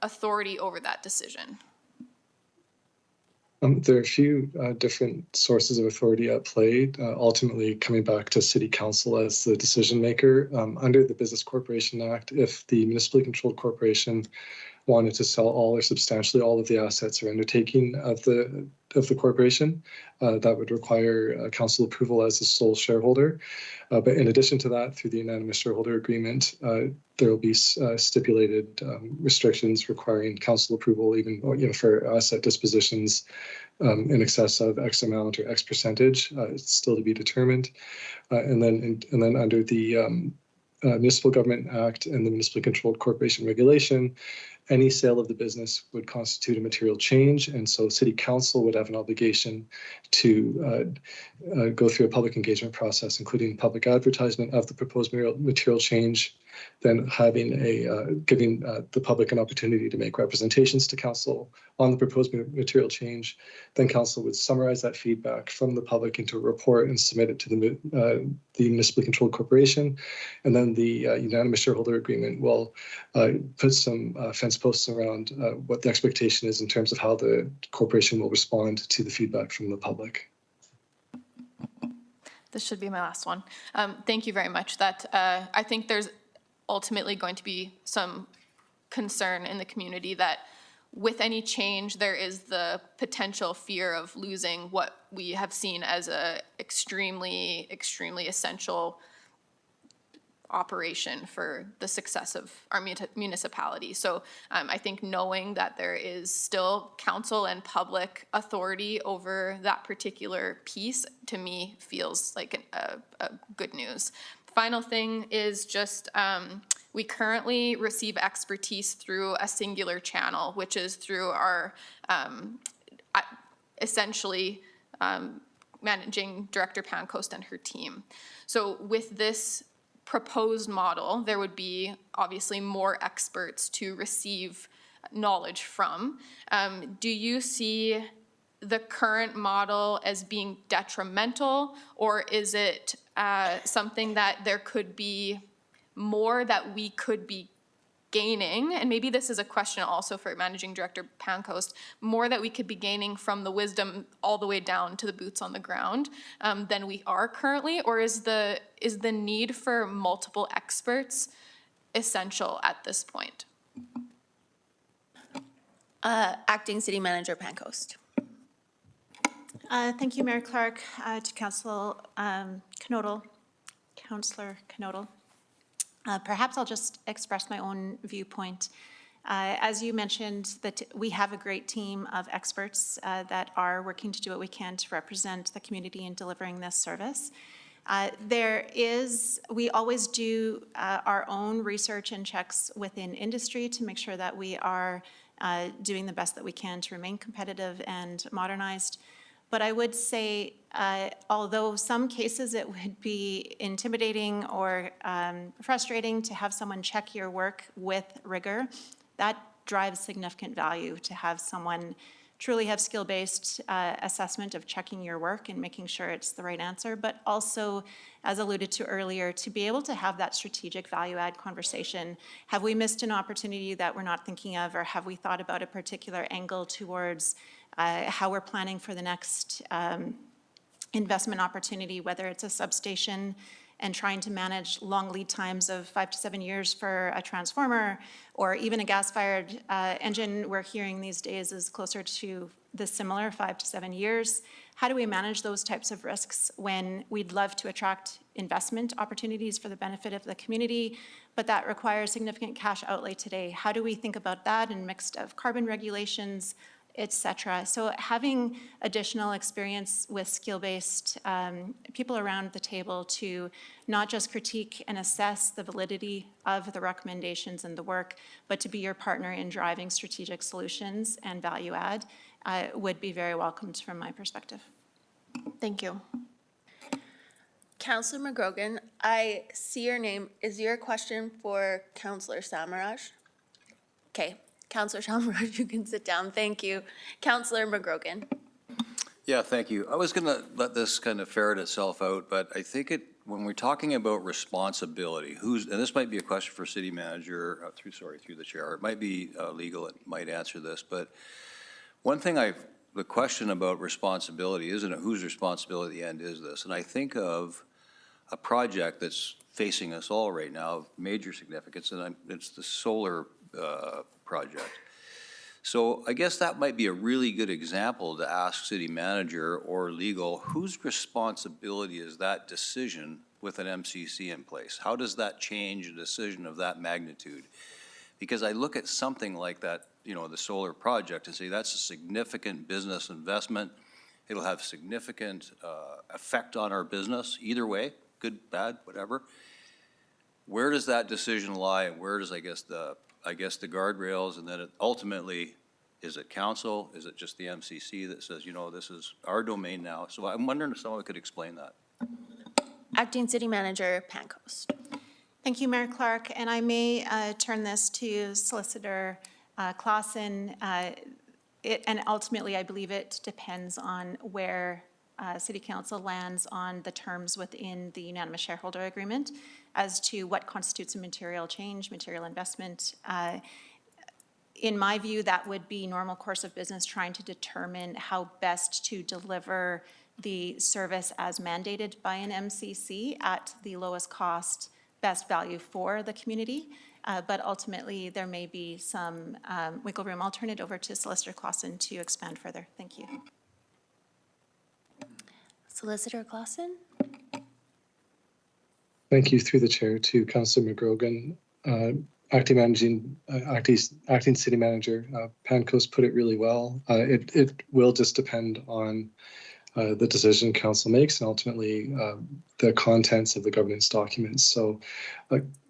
authority over that decision? There are a few different sources of authority at play, ultimately coming back to City Council as the decision maker. Under the Business Corporation Act, if the municipally controlled corporation wanted to sell all or substantially all of the assets or undertaking of the corporation, that would require council approval as the sole shareholder. But in addition to that, through the unanimous shareholder agreement, there will be stipulated restrictions requiring council approval, even for asset dispositions in excess of X amount or X percentage. It's still to be determined. And then under the Municipal Government Act and the Municipally Controlled Corporation Regulation, any sale of the business would constitute a material change, and so City Council would have an obligation to go through a public engagement process, including public advertisement of the proposed material change, then giving the public an opportunity to make representations to council on the proposed material change. Then council would summarize that feedback from the public into a report and submit it to the municipally controlled corporation. And then the unanimous shareholder agreement will put some fence posts around what the expectation is in terms of how the corporation will respond to the feedback from the public. This should be my last one. Thank you very much. That I think there's ultimately going to be some concern in the community that with any change, there is the potential fear of losing what we have seen as a extremely, extremely essential operation for the success of our municipality. So I think knowing that there is still council and public authority over that particular piece, to me, feels like a good news. Final thing is just we currently receive expertise through a singular channel, which is through our essentially Managing Director Pancoast and her team. So with this proposed model, there would be obviously more experts to receive knowledge from. Do you see the current model as being detrimental, or is it something that there could be more that we could be gaining? And maybe this is a question also for Managing Director Pancoast, more that we could be gaining from the wisdom all the way down to the boots on the ground than we are currently? Or is the need for multiple experts essential at this point? Acting City Manager Pancoast. Thank you, Mayor Clark, to Councillor Knodel. Perhaps I'll just express my own viewpoint. As you mentioned, that we have a great team of experts that are working to do what we can to represent the community in delivering this service. We always do our own research and checks within industry to make sure that we are doing the best that we can to remain competitive and modernized. But I would say, although some cases it would be intimidating or frustrating to have someone check your work with rigor, that drives significant value to have someone truly have skill-based assessment of checking your work and making sure it's the right answer, but also, as alluded to earlier, to be able to have that strategic value-add conversation. Have we missed an opportunity that we're not thinking of, or have we thought about a particular angle towards how we're planning for the next investment opportunity, whether it's a substation and trying to manage long lead times of 5 to 7 years for a transformer, or even a gas-fired engine we're hearing these days is closer to the similar 5 to 7 years. How do we manage those types of risks when we'd love to attract investment opportunities for the benefit of the community, but that requires significant cash outlay today? How do we think about that in mixed of carbon regulations, et cetera? So having additional experience with skill-based people around the table to not just critique and assess the validity of the recommendations and the work, but to be your partner in driving strategic solutions and value add would be very welcomed from my perspective. Thank you. Councillor McGrogan, I see your name. Is your question for Councillor Samaraj? Okay, Councillor Samaraj, you can sit down. Thank you. Councillor McGrogan. Yeah, thank you. I was going to let this kind of ferret itself out, but I think when we're talking about responsibility, and this might be a question for city manager, through the chair, it might be legal, it might answer this, but one thing the question about responsibility isn't whose responsibility at the end is this, and I think of a project that's facing us all right now of major significance, and it's the solar project. So I guess that might be a really good example to ask city manager or legal, whose responsibility is that decision with an MCC in place? How does that change a decision of that magnitude? Because I look at something like that, the solar project, and say that's a significant business investment. It'll have significant effect on our business either way, good, bad, whatever. Where does that decision lie, and where does, I guess the guardrails, and then ultimately, is it council? Is it just the MCC that says, this is our domain now? So I'm wondering if someone could explain that. Acting City Manager Pancoast. Thank you, Mayor Clark. And I may turn this to Solicitor Clausen. And ultimately, I believe it depends on where City Council lands on the terms within the unanimous shareholder agreement as to what constitutes a material change, material investment. In my view, that would be normal course of business, trying to determine how best to deliver the service as mandated by an MCC at the lowest cost, best value for the community. But ultimately, there may be some wiggle room. I'll turn it over to Solicitor Clausen to expand further. Thank you. Solicitor Clausen. Thank you, through the chair, to Councillor McGrogan. Acting City Manager Pancoast put it really well. It will just depend on the decision council makes and ultimately the contents of the governance documents. So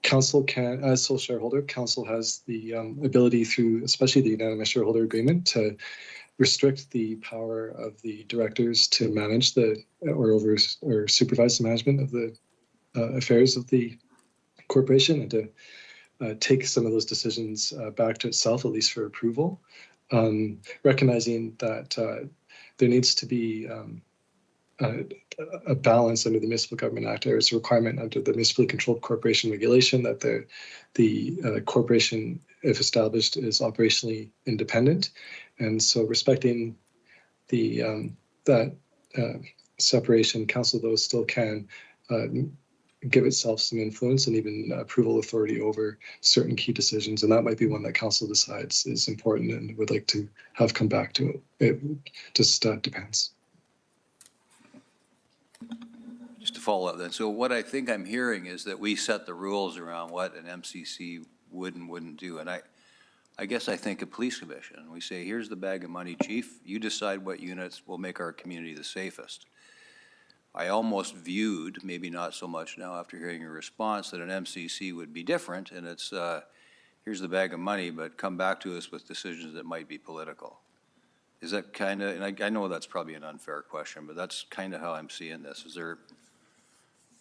council can, as sole shareholder, council has the ability through, especially the unanimous shareholder agreement, to restrict the power of the directors to manage or supervise the management of the affairs of the corporation, and to take some of those decisions back to itself, at least for approval, recognizing that there needs to be a balance under the Municipal Government Act. There is a requirement under the Municipally Controlled Corporation Regulation that the corporation, if established, is operationally independent. And so respecting that separation, council, though, still can give itself some influence and even approval authority over certain key decisions. And that might be one that council decides is important and would like to have come back to. It just depends. Just to follow up then, so what I think I'm hearing is that we set the rules around what an MCC would and wouldn't do. And I guess I think a police commission. We say, here's the bag of money, chief. You decide what units will make our community the safest. I almost viewed, maybe not so much now after hearing your response, that an MCC would be different, and it's, here's the bag of money, but come back to us with decisions that might be political. Is that kind of, and I know that's probably an unfair question, but that's kind of how I'm seeing this. Is there,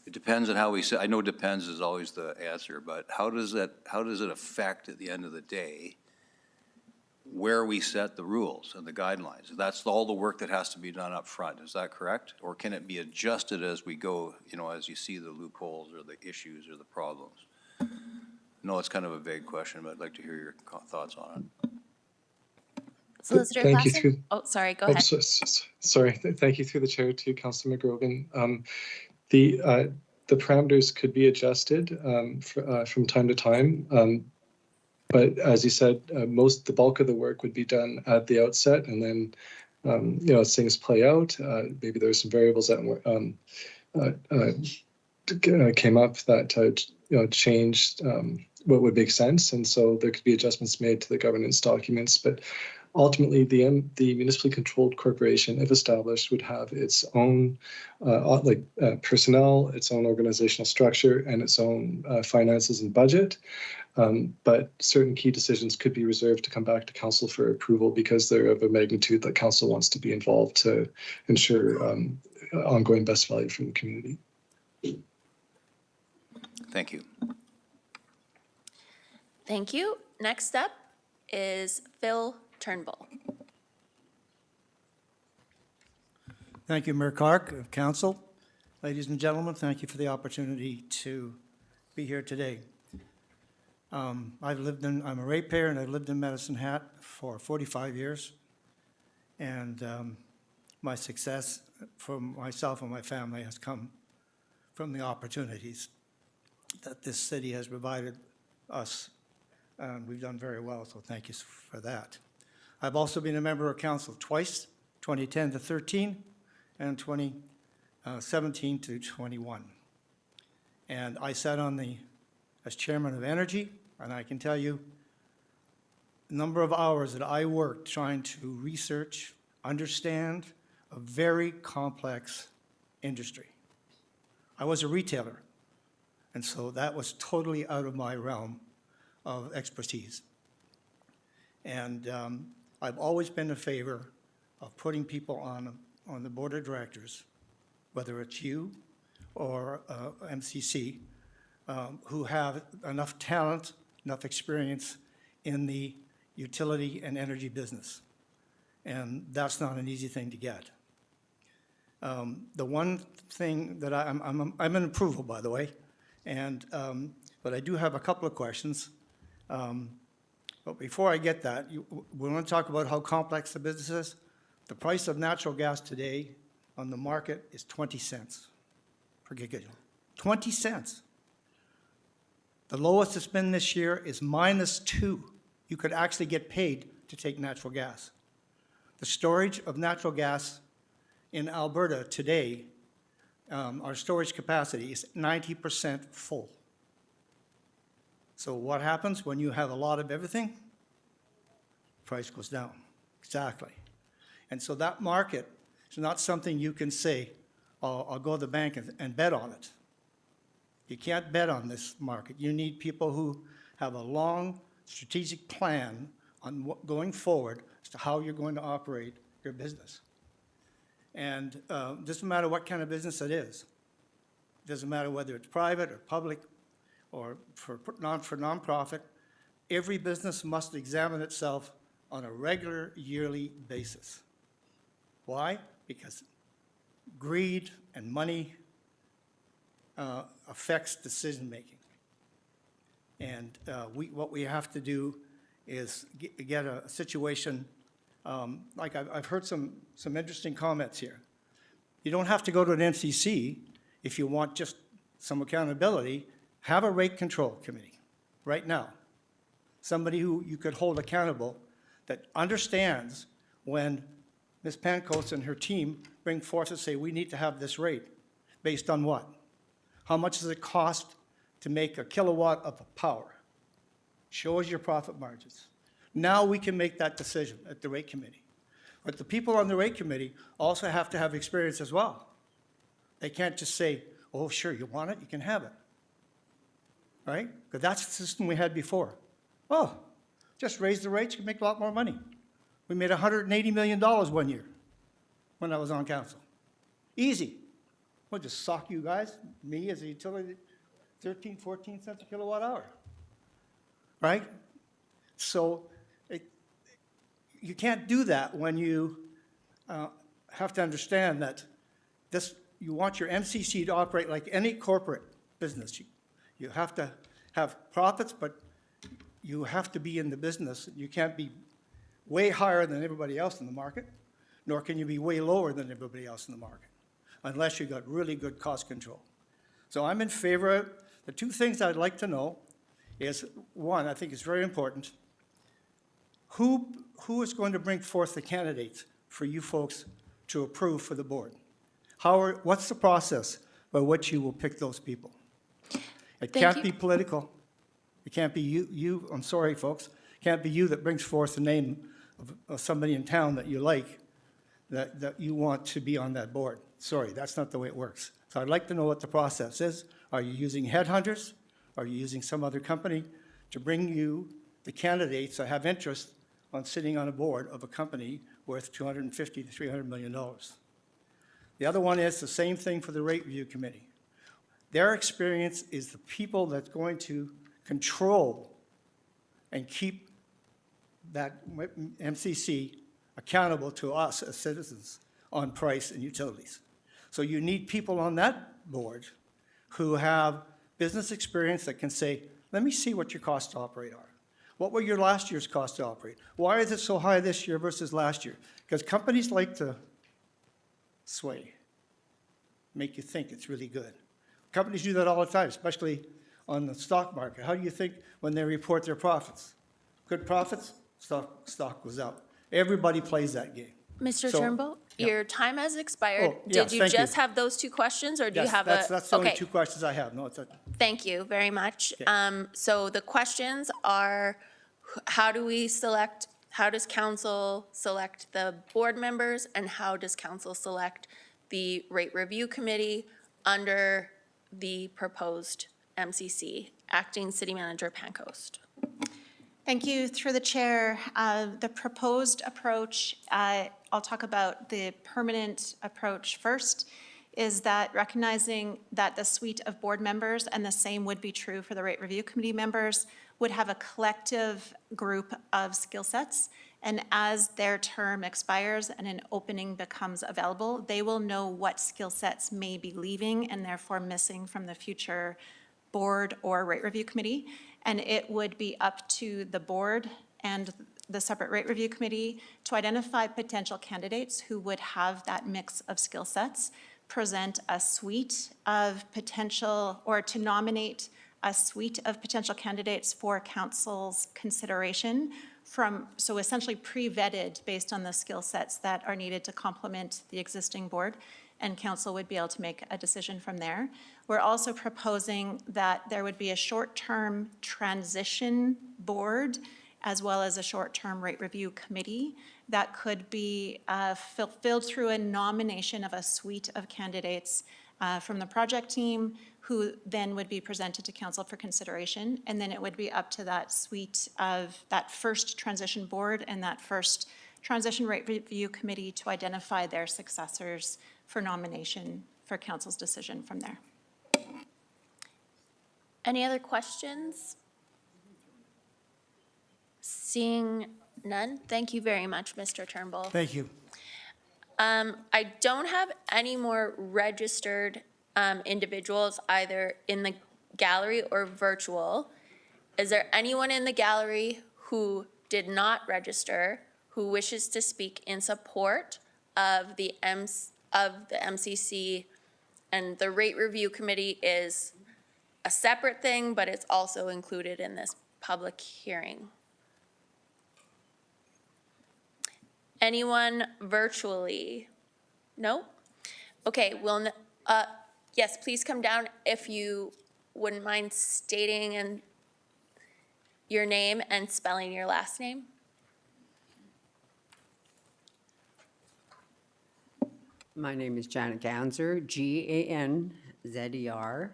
it depends on how we say, I know depends is always the answer, but how does it affect at the end of the day where we set the rules and the guidelines. That's all the work that has to be done up front. Is that correct? Or can it be adjusted as we go, you know, as you see the loopholes or the issues or the problems? No, it's kind of a vague question, but I'd like to hear your thoughts on it. Solicitor Thank you Klassen? through, Oh, sorry, go oh, ahead. sorry, thank you through the chair to Councillor McGrogan. The parameters could be adjusted from time to time. But as you said, the bulk of the work would be done at the outset, and then, you know, as things play out, maybe there's some variables that came up that you know, changed what would make sense, and so there could be adjustments made to the governance documents. But ultimately, the municipally controlled corporation, if established, would have its own personnel, its own organizational structure, and its own finances and budget. But certain key decisions could be reserved to come back to council for approval because they're of a magnitude that council wants to be involved to ensure ongoing best value for the community. Thank you. Thank you. Next up is Phil Turnbull. Thank you, Mayor Clark, Council. Ladies and gentlemen, thank you for the opportunity to be here today. I'm a ratepayer, and I've lived in Medicine Hat for 45 years. And my success for myself and my family has come from the opportunities that this city has provided us. We've done very well, so thank you for that. I've also been a member of council twice, 2010 to 13 and 2017 to 21. And I sat as chairman of energy, and I can tell you the number of hours that I worked trying to research, understand a very complex industry. I was a retailer, and so that was totally out of my realm of expertise. And I've always been in favor of putting people on the board of directors, whether it's you or MCC, who have enough talent, enough experience in the utility and energy business. And that's not an easy thing to get. The one thing that I'm in approval, by the way, and but I do have a couple of questions. But before I get that, we want to talk about how complex the business is. The price of natural gas today on the market is 20 cents per gigajoule. 20 cents. The lowest it's been this year is -2. You could actually get paid to take natural gas. The storage of natural gas in Alberta today, our storage capacity is 90% full. So what happens when you have a lot of everything? Price goes down. Exactly. And so that market is not something you can say, oh, I'll go to the bank and bet on it. You can't bet on this market. You need people who have a long strategic plan on going forward as to how you're going to operate your business. And it doesn't matter what kind of business it is. It doesn't matter whether it's private or public or for nonprofit. Every business must examine itself on a regular yearly basis. Why? Because greed and money affects decision-making. And what we have to do is get a situation, like I've heard some interesting comments here. You don't have to go to an MCC if you want just some accountability. Have a rate control committee right now. Somebody who you could hold accountable that understands when Ms. Pankos and her team bring forth and say, we need to have this rate. Based on what? How much does it cost to make a kilowatt of power? Show us your profit margins. Now we can make that decision at the rate committee. But the people on the rate committee also have to have experience as well. They can't just say, oh, sure, you want it, you can have it. Right? Because that's the system we had before. Oh, just raise the rates, you can make a lot more money. We made $180 million one year when I was on council. Easy. We'll just sock you guys, me as a utility, 13, 14 cents a kilowatt hour. Right? So you can't do that when you have to understand that you want your MCC to operate like any corporate business. You have to have profits, but you have to be in the business. You can't be way higher than everybody else in the market, nor can you be way lower than everybody else in the market, unless you've got really good cost control. So I'm in favor of, the two things I'd like to know is, one, I think it's very important, who is going to bring forth the candidates for you folks to approve for the board? What's the process by which you will pick those people? It can't be political. It can't be you, I'm sorry, folks, it can't be you that brings forth the name of somebody in town that you like, that you want to be on that board. Sorry, that's not the way it works. So I'd like to know what the process is. Are you using headhunters? Are you using some other company to bring you the candidates that have interest on sitting on a board of a company worth $250 to $300 million? The other one is the same thing for the rate review committee. Their experience is the people that's going to control and keep that MCC accountable to us as citizens on price and utilities. So you need people on that board who have business experience that can say, let me see what your costs to operate are. What were your last year's costs to operate? Why is it so high this year versus last year? Because companies like to sway, make you think it's really good. Companies do that all the time, especially on the stock market. How do you think when they report their profits? Good profits, stock goes up. Everybody plays that game. Mr. So- Turnbull, yeah. your time has expired. Oh, yes, Did you thank you. just have those two questions, or do you Yes, have a? that's the only Okay. two questions I have. No, it's a, Thank you very much. Okay. So the questions are, how does council select the board members, and how does council select the rate review committee under the proposed MCC? Acting City Manager Pancoast. Thank you. Through the chair, the proposed approach, I'll talk about the permanent approach first, is that recognizing that the suite of board members, and the same would be true for the rate review committee members, would have a collective group of skill sets. And as their term expires and an opening becomes available, they will know what skill sets may be leaving and therefore missing from the future board or rate review committee. And it would be up to the board and the separate rate review committee to identify potential candidates who would have that mix of skill sets, present a suite of potential, or to nominate a suite of potential candidates for council's consideration so essentially pre-vetted based on the skill sets that are needed to complement the existing board, and council would be able to make a decision from there. We're also proposing that there would be a short-term transition board as well as a short-term rate review committee that could be filled through a nomination of a suite of candidates from the project team, who then would be presented to council for consideration. And then it would be up to that suite of that first transition board and that first transition rate review committee to identify their successors for nomination for council's decision from there. Any other questions? Seeing none, thank you very much, Mr. Turnbull. thank you. I don't have any more registered individuals either in the gallery or virtual. Is there anyone in the gallery who did not register who wishes to speak in support of the MCC? And the rate review committee is a separate thing, but it's also included in this public hearing. Anyone virtually? No? Okay, yes, please come down if you wouldn't mind stating your name and spelling your last name. My name is Janet Ganzer, Ganzer.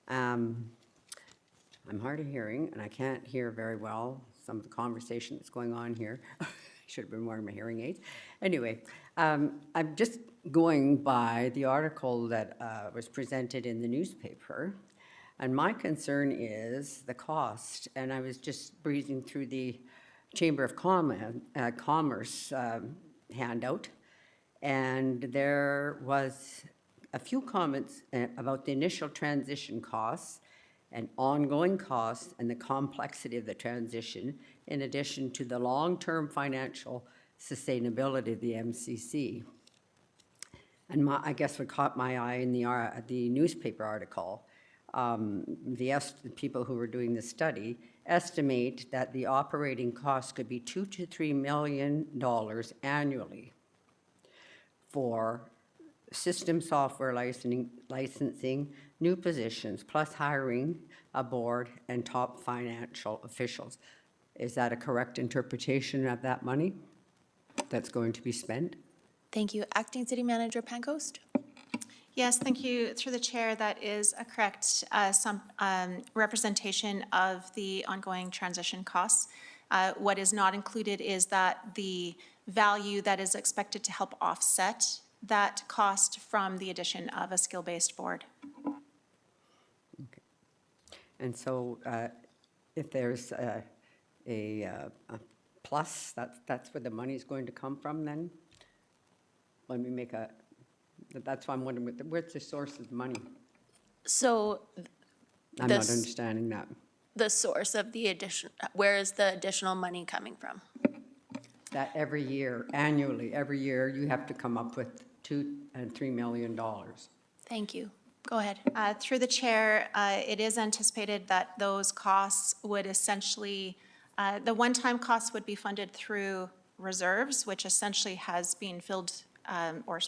I'm hard of hearing, and I can't hear very well some of the conversation that's going on here. I should have been wearing my hearing aids. Anyway, I'm just going by the article that was presented in the newspaper, and my concern is the cost. And I was just breezing through the Chamber of Commerce handout, and there was a few comments about the initial transition costs and ongoing costs and the complexity of the transition, in addition to the long-term financial sustainability of the MCC. And I guess what caught my eye in the newspaper article, the people who were doing the study estimate that the operating costs could be $2 to $3 million annually for system software licensing, new positions, plus hiring a board and top financial officials. Is that a correct interpretation of that money that's going to be spent? Thank you. Acting City Manager Pancoast? Yes, thank you. Through the chair, that is a correct representation of the ongoing transition costs. What is not included is that the value that is expected to help offset that cost from the addition of a skill-based board. Okay. And so if there's a plus, that's where the money's going to come from then? Let me make that's why I'm wondering, where's the source of the money? So I'm not understanding that. the source of the addition, where is the additional money coming from? That every year, annually, every year, you have to come up with $2 and $3 million. Thank you. Go ahead. Through the chair, it is anticipated that those costs would essentially, the one-time costs would be funded through reserves, which essentially has been filled or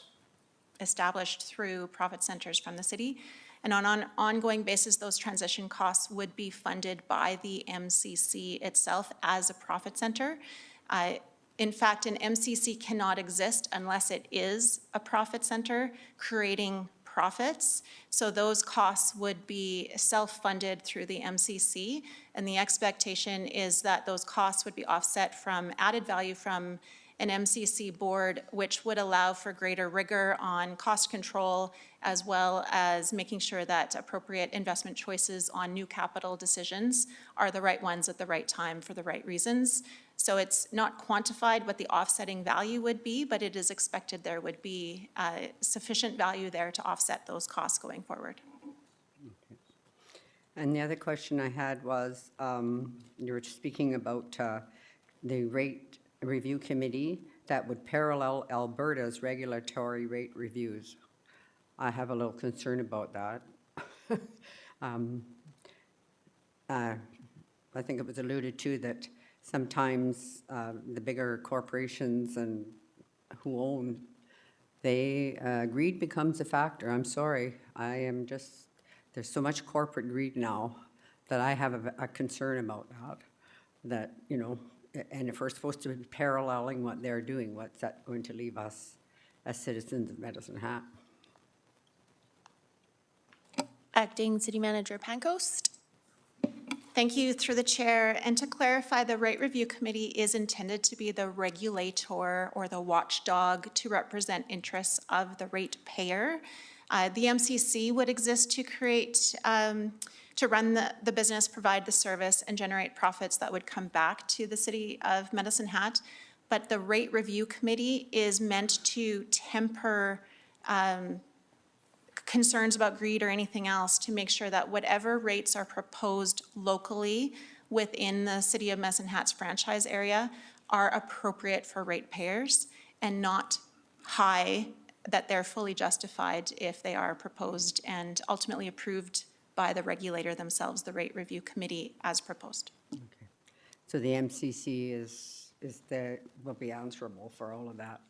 established through profit centers from the city. And on an ongoing basis, those transition costs would be funded by the MCC itself as a profit center. In fact, an MCC cannot exist unless it is a profit center creating profits. So those costs would be self-funded through the MCC. And the expectation is that those costs would be offset from added value from an MCC board, which would allow for greater rigor on cost control, as well as making sure that appropriate investment choices on new capital decisions are the right ones at the right time for the right reasons. So it's not quantified what the offsetting value would be, but it is expected there would be sufficient value there to offset those costs going forward. Okay. And the other question I had was, you were speaking about the rate review committee that would parallel Alberta's regulatory rate reviews. I have a little concern about that. I think it was alluded to that sometimes the bigger corporations and who own, greed becomes a factor. I'm sorry. I am just, there's so much corporate greed now that I have a concern about that, you know, and if we're supposed to be paralleling what they're doing, what's that going to leave us as citizens of Medicine Hat? Acting City Manager Pancoast? Thank you through the chair. And to clarify, the rate review committee is intended to be the regulator or the watchdog to represent interests of the ratepayer. The MCC would exist to create, to run the business, provide the service, and generate profits that would come back to the city of Medicine Hat. But the rate review committee is meant to temper concerns about greed or anything else, to make sure that whatever rates are proposed locally within the city of Medicine Hat's franchise area are appropriate for ratepayers and not high, that they're fully justified if they are proposed and ultimately approved by the regulator themselves, the rate review committee, as proposed. Okay. So the MCC will be answerable for all of that.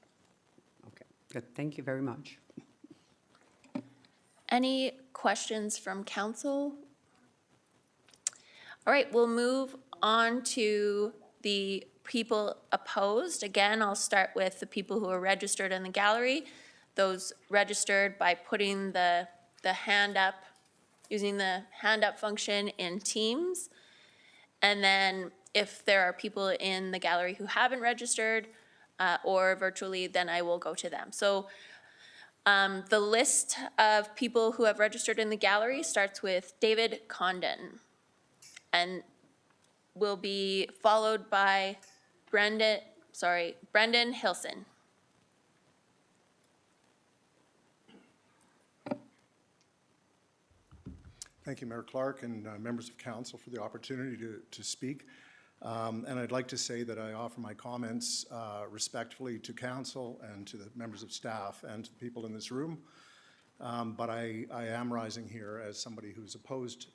Okay, good. Thank you very much. Any questions from council? All right, we'll move on to the people opposed. Again, I'll start with the people who are registered in the gallery. Those registered by putting the hand up, using the hand up function in Teams. And then if there are people in the gallery who haven't registered or virtually, then I will go to them. So the list of people who have registered in the gallery starts with David Condon and will be followed by Brendan Hilson. Thank you, Mayor Clark, and members of council for the opportunity to speak. And I'd like to say that I offer my comments respectfully to council and to the members of staff and to the people in this room. But I am rising here as somebody who's opposed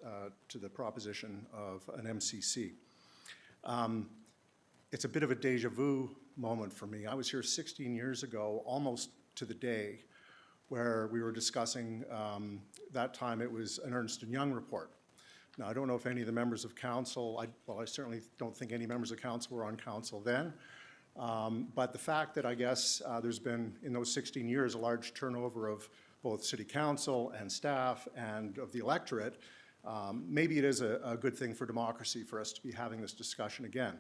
to the proposition of an MCC. It's a bit of a deja vu moment for me. I was here 16 years ago, almost to the day, where we were discussing, that time it was an Ernst & Young report. Now, I don't know if any of the members of council, I certainly don't think any members of council were on council then, but the fact that I guess there's been, in those 16 years, a large turnover of both city council and staff and of the electorate, maybe it is a good thing for democracy for us to be having this discussion again.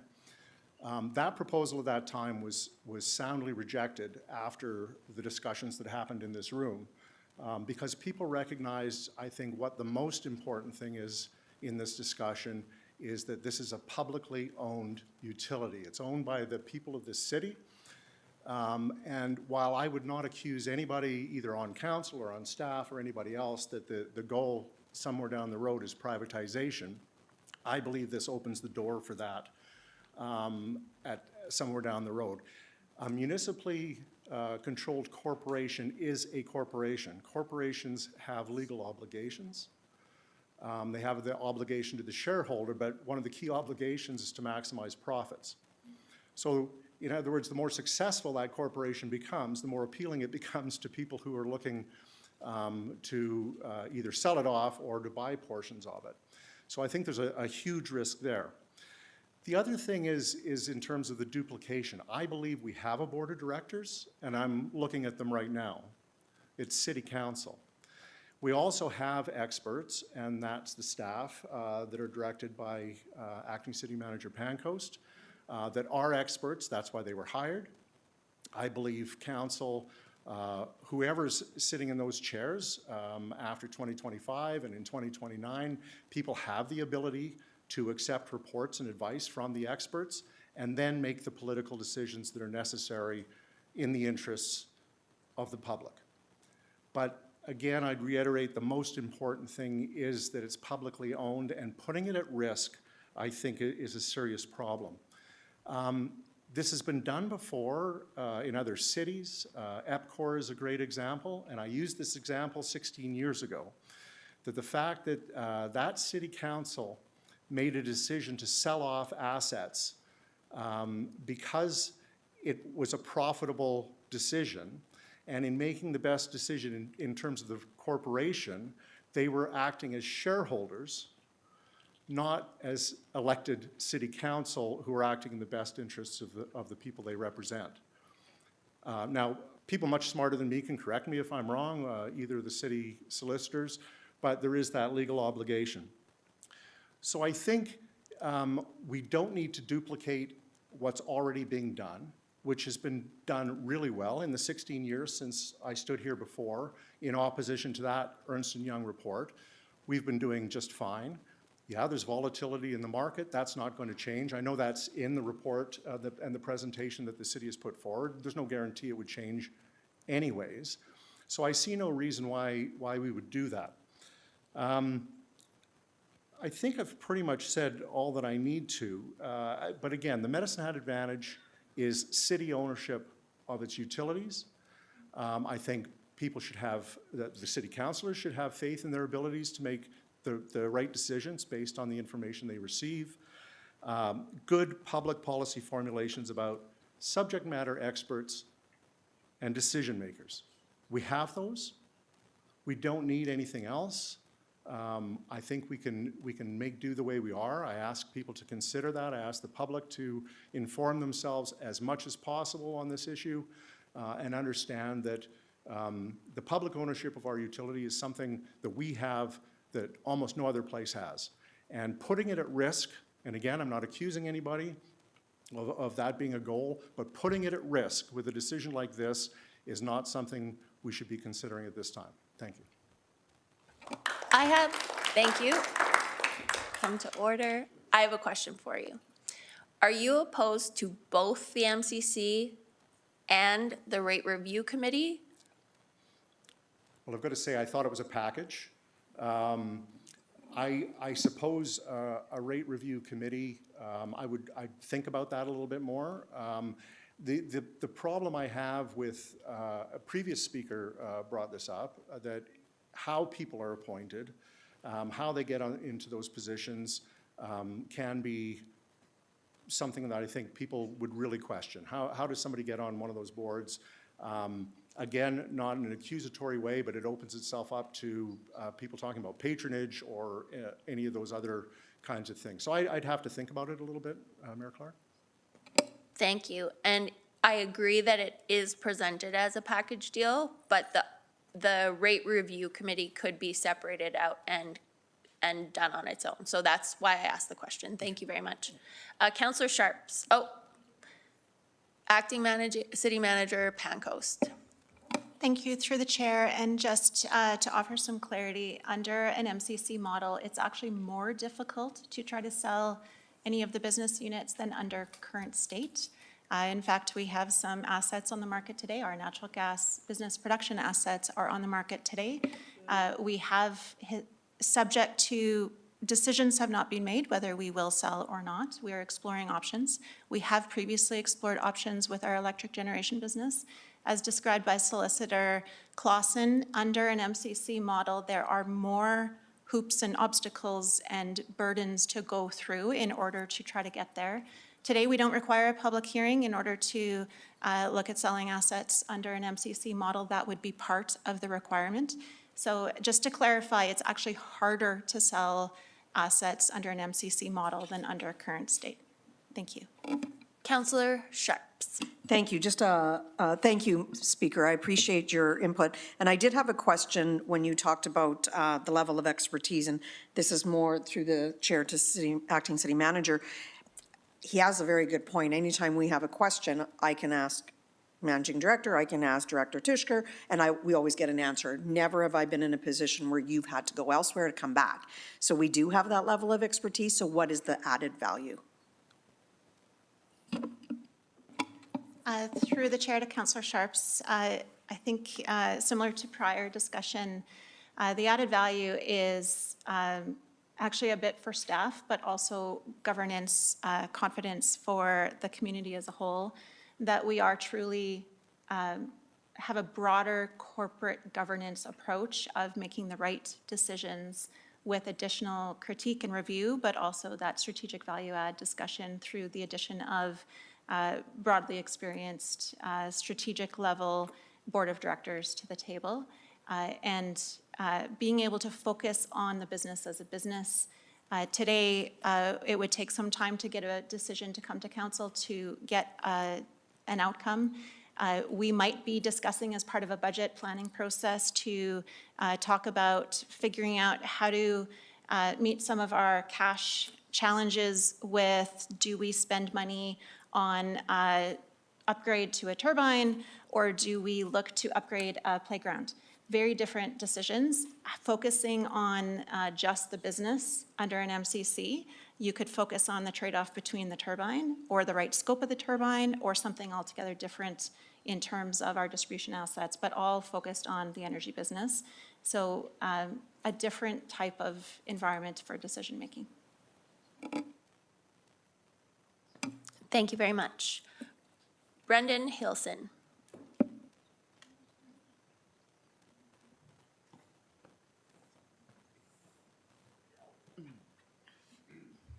That proposal at that time was soundly rejected after the discussions that happened in this room, because people recognized, I think, what the most important thing is in this discussion is that this is a publicly owned utility. It's owned by the people of this city. And while I would not accuse anybody, either on council or on staff or anybody else, that the goal somewhere down the road is privatization, I believe this opens the door for that at somewhere down the road. A municipally controlled corporation is a corporation. Corporations have legal obligations. They have the obligation to the shareholder, but one of the key obligations is to maximize profits. So, in other words, the more successful that corporation becomes, the more appealing it becomes to people who are looking to either sell it off or to buy portions of it. So I think there's a huge risk there. The other thing is in terms of the duplication. I believe we have a board of directors, and I'm looking at them right now. It's city council. We also have experts, and that's the staff that are directed by Acting City Manager Pancoast, that are experts. That's why they were hired. I believe council, whoever's sitting in those chairs after 2025 and in 2029, people have the ability to accept reports and advice from the experts and then make the political decisions that are necessary in the interests of the public. But again, I'd reiterate the most important thing is that it's publicly owned, and putting it at risk, I think, is a serious problem. This has been done before in other cities. EPCOR is a great example, and I used this example 16 years ago, that the fact that that city council made a decision to sell off assets because it was a profitable decision, and in making the best decision in terms of the corporation, they were acting as shareholders, not as elected city council who are acting in the best interests of the people they represent. Now, people much smarter than me can correct me if I'm wrong, either the city solicitors, but there is that legal obligation. So I think we don't need to duplicate what's already being done, which has been done really well in the 16 years since I stood here before in opposition to that Ernst & Young report. We've been doing just fine. Yeah, there's volatility in the market. That's not going to change. I know that's in the report and the presentation that the city has put forward. There's no guarantee it would change anyways. So I see no reason why we would do that. I think I've pretty much said all that I need to. But again, the Medicine Hat advantage is city ownership of its utilities. I think people should have, the city councilors should have faith in their abilities to make the right decisions based on the information they receive. Good public policy formulations about subject matter experts and decision makers. We have those. We don't need anything else. I think we can make do the way we are. I ask people to consider that. I ask the public to inform themselves as much as possible on this issue and understand that the public ownership of our utility is something that we have that almost no other place has. And putting it at risk, and again, I'm not accusing anybody of that being a goal, but putting it at risk with a decision like this is not something we should be considering at this time. Thank you. Thank you. Come to order. I have a question for you. Are you opposed to both the MCC and the rate review committee? Well, I've got to say, I thought it was a package. I suppose a rate review committee, I'd think about that a little bit more. The problem I have with, a previous speaker brought this up, that how people are appointed, how they get into those positions can be something that I think people would really question. How does somebody get on one of those boards? Again, not in an accusatory way, but it opens itself up to people talking about patronage or any of those other kinds of things. So I'd have to think about it a little bit, Mayor Clark. Thank you. And I agree that it is presented as a package deal, but the rate review committee could be separated out and done on its own. So that's why I asked the question. Thank you very much. Councillor Sharps. Acting City Manager Pancoast. Thank you, through the chair. And just to offer some clarity, under an MCC model, it's actually more difficult to try to sell any of the business units than under current state. In fact, we have some assets on the market today. Our natural gas business production assets are on the market today. We have, subject to decisions have not been made whether we will sell or not. We are exploring options. We have previously explored options with our electric generation business. As described by Solicitor Clausen, under an MCC model, there are more hoops and obstacles and burdens to go through in order to try to get there. Today, we don't require a public hearing in order to look at selling assets under an MCC model. That would be part of the requirement. So just to clarify, it's actually harder to sell assets under an MCC model than under current state. Thank you. Councillor Sharps. Thank you. Thank you, Speaker. I appreciate your input. And I did have a question when you talked about the level of expertise, and this is more through the chair to acting city manager. He has a very good point. Anytime we have a question, I can ask managing director, I can ask Director Tishker, and we always get an answer. Never have I been in a position where you've had to go elsewhere to come back. So we do have that level of expertise. So what is the added value? Through the chair to Councillor Sharps, I think similar to prior discussion, the added value is actually a bit for staff, but also governance, confidence for the community as a whole, that we are truly have a broader corporate governance approach of making the right decisions with additional critique and review, but also that strategic value add discussion through the addition of broadly experienced strategic level board of directors to the table, and being able to focus on the business as a business. Today, it would take some time to get a decision to come to council to get an outcome. We might be discussing as part of a budget planning process to talk about figuring out how to meet some of our cash challenges with, do we spend money on upgrade to a turbine, or do we look to upgrade a playground? Very different decisions. Focusing on just the business under an MCC, you could focus on the trade-off between the turbine or the right scope of the turbine or something altogether different in terms of our distribution assets, but all focused on the energy business. So a different type of environment for decision-making. Thank you very much. Brendan Hilson.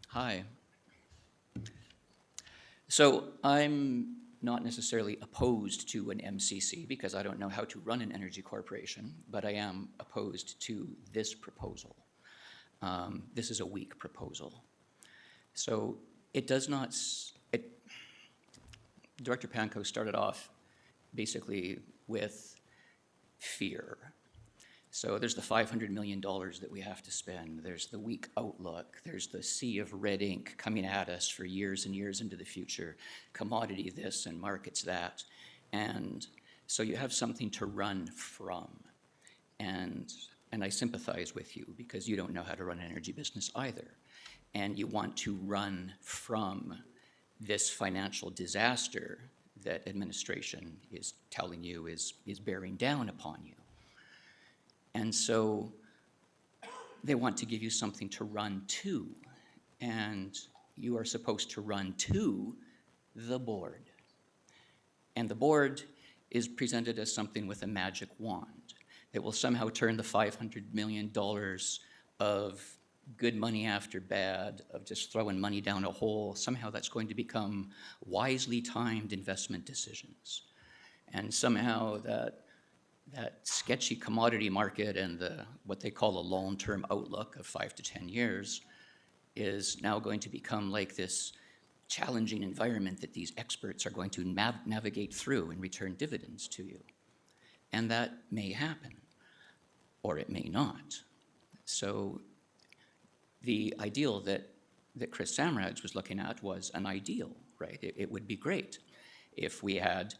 Hi. So I'm not necessarily opposed to an MCC because I don't know how to run an energy corporation, but I am opposed to this proposal. This is a weak proposal. So it does not, Director Panko started off basically with fear. So there's the $500 million that we have to spend. There's the weak outlook. There's the sea of red ink coming at us for years and years into the future. Commodity this and markets that. And so you have something to run from. And I sympathize with you because you don't know how to run an energy business either. And you want to run from this financial disaster that administration is telling you is bearing down upon you. And so they want to give you something to run to, and you are supposed to run to the board. And the board is presented as something with a magic wand that will somehow turn the $500 million of good money after bad, of just throwing money down a hole, somehow that's going to become wisely timed investment decisions. And somehow that sketchy commodity market and what they call a long-term outlook of 5 to 10 years is now going to become like this challenging environment that these experts are going to navigate through and return dividends to you. And that may happen, or it may not. So the ideal that Chris Samraj was looking at was an ideal, right? It would be great if we had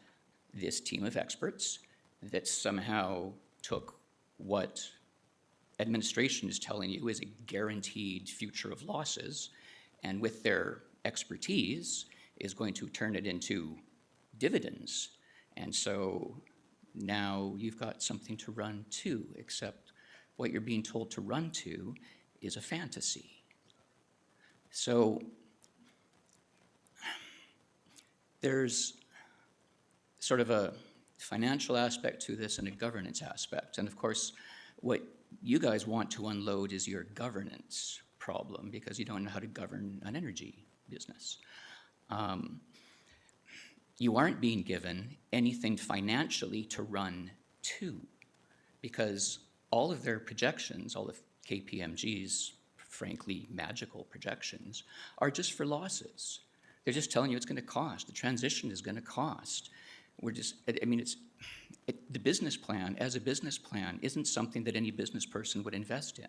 this team of experts that somehow took what administration is telling you is a guaranteed future of losses, and with their expertise is going to turn it into dividends. And so now you've got something to run to, except what you're being told to run to is a fantasy. So there's sort of a financial aspect to this and a governance aspect. And of course, what you guys want to unload is your governance problem, because you don't know how to govern an energy business. You aren't being given anything financially to run to, because all of their projections, all of KPMG's frankly magical projections, are just for losses. They're just telling you it's going to cost. The transition is going to cost. We're just, I mean, the business plan, as a business plan, isn't something that any business person would invest in.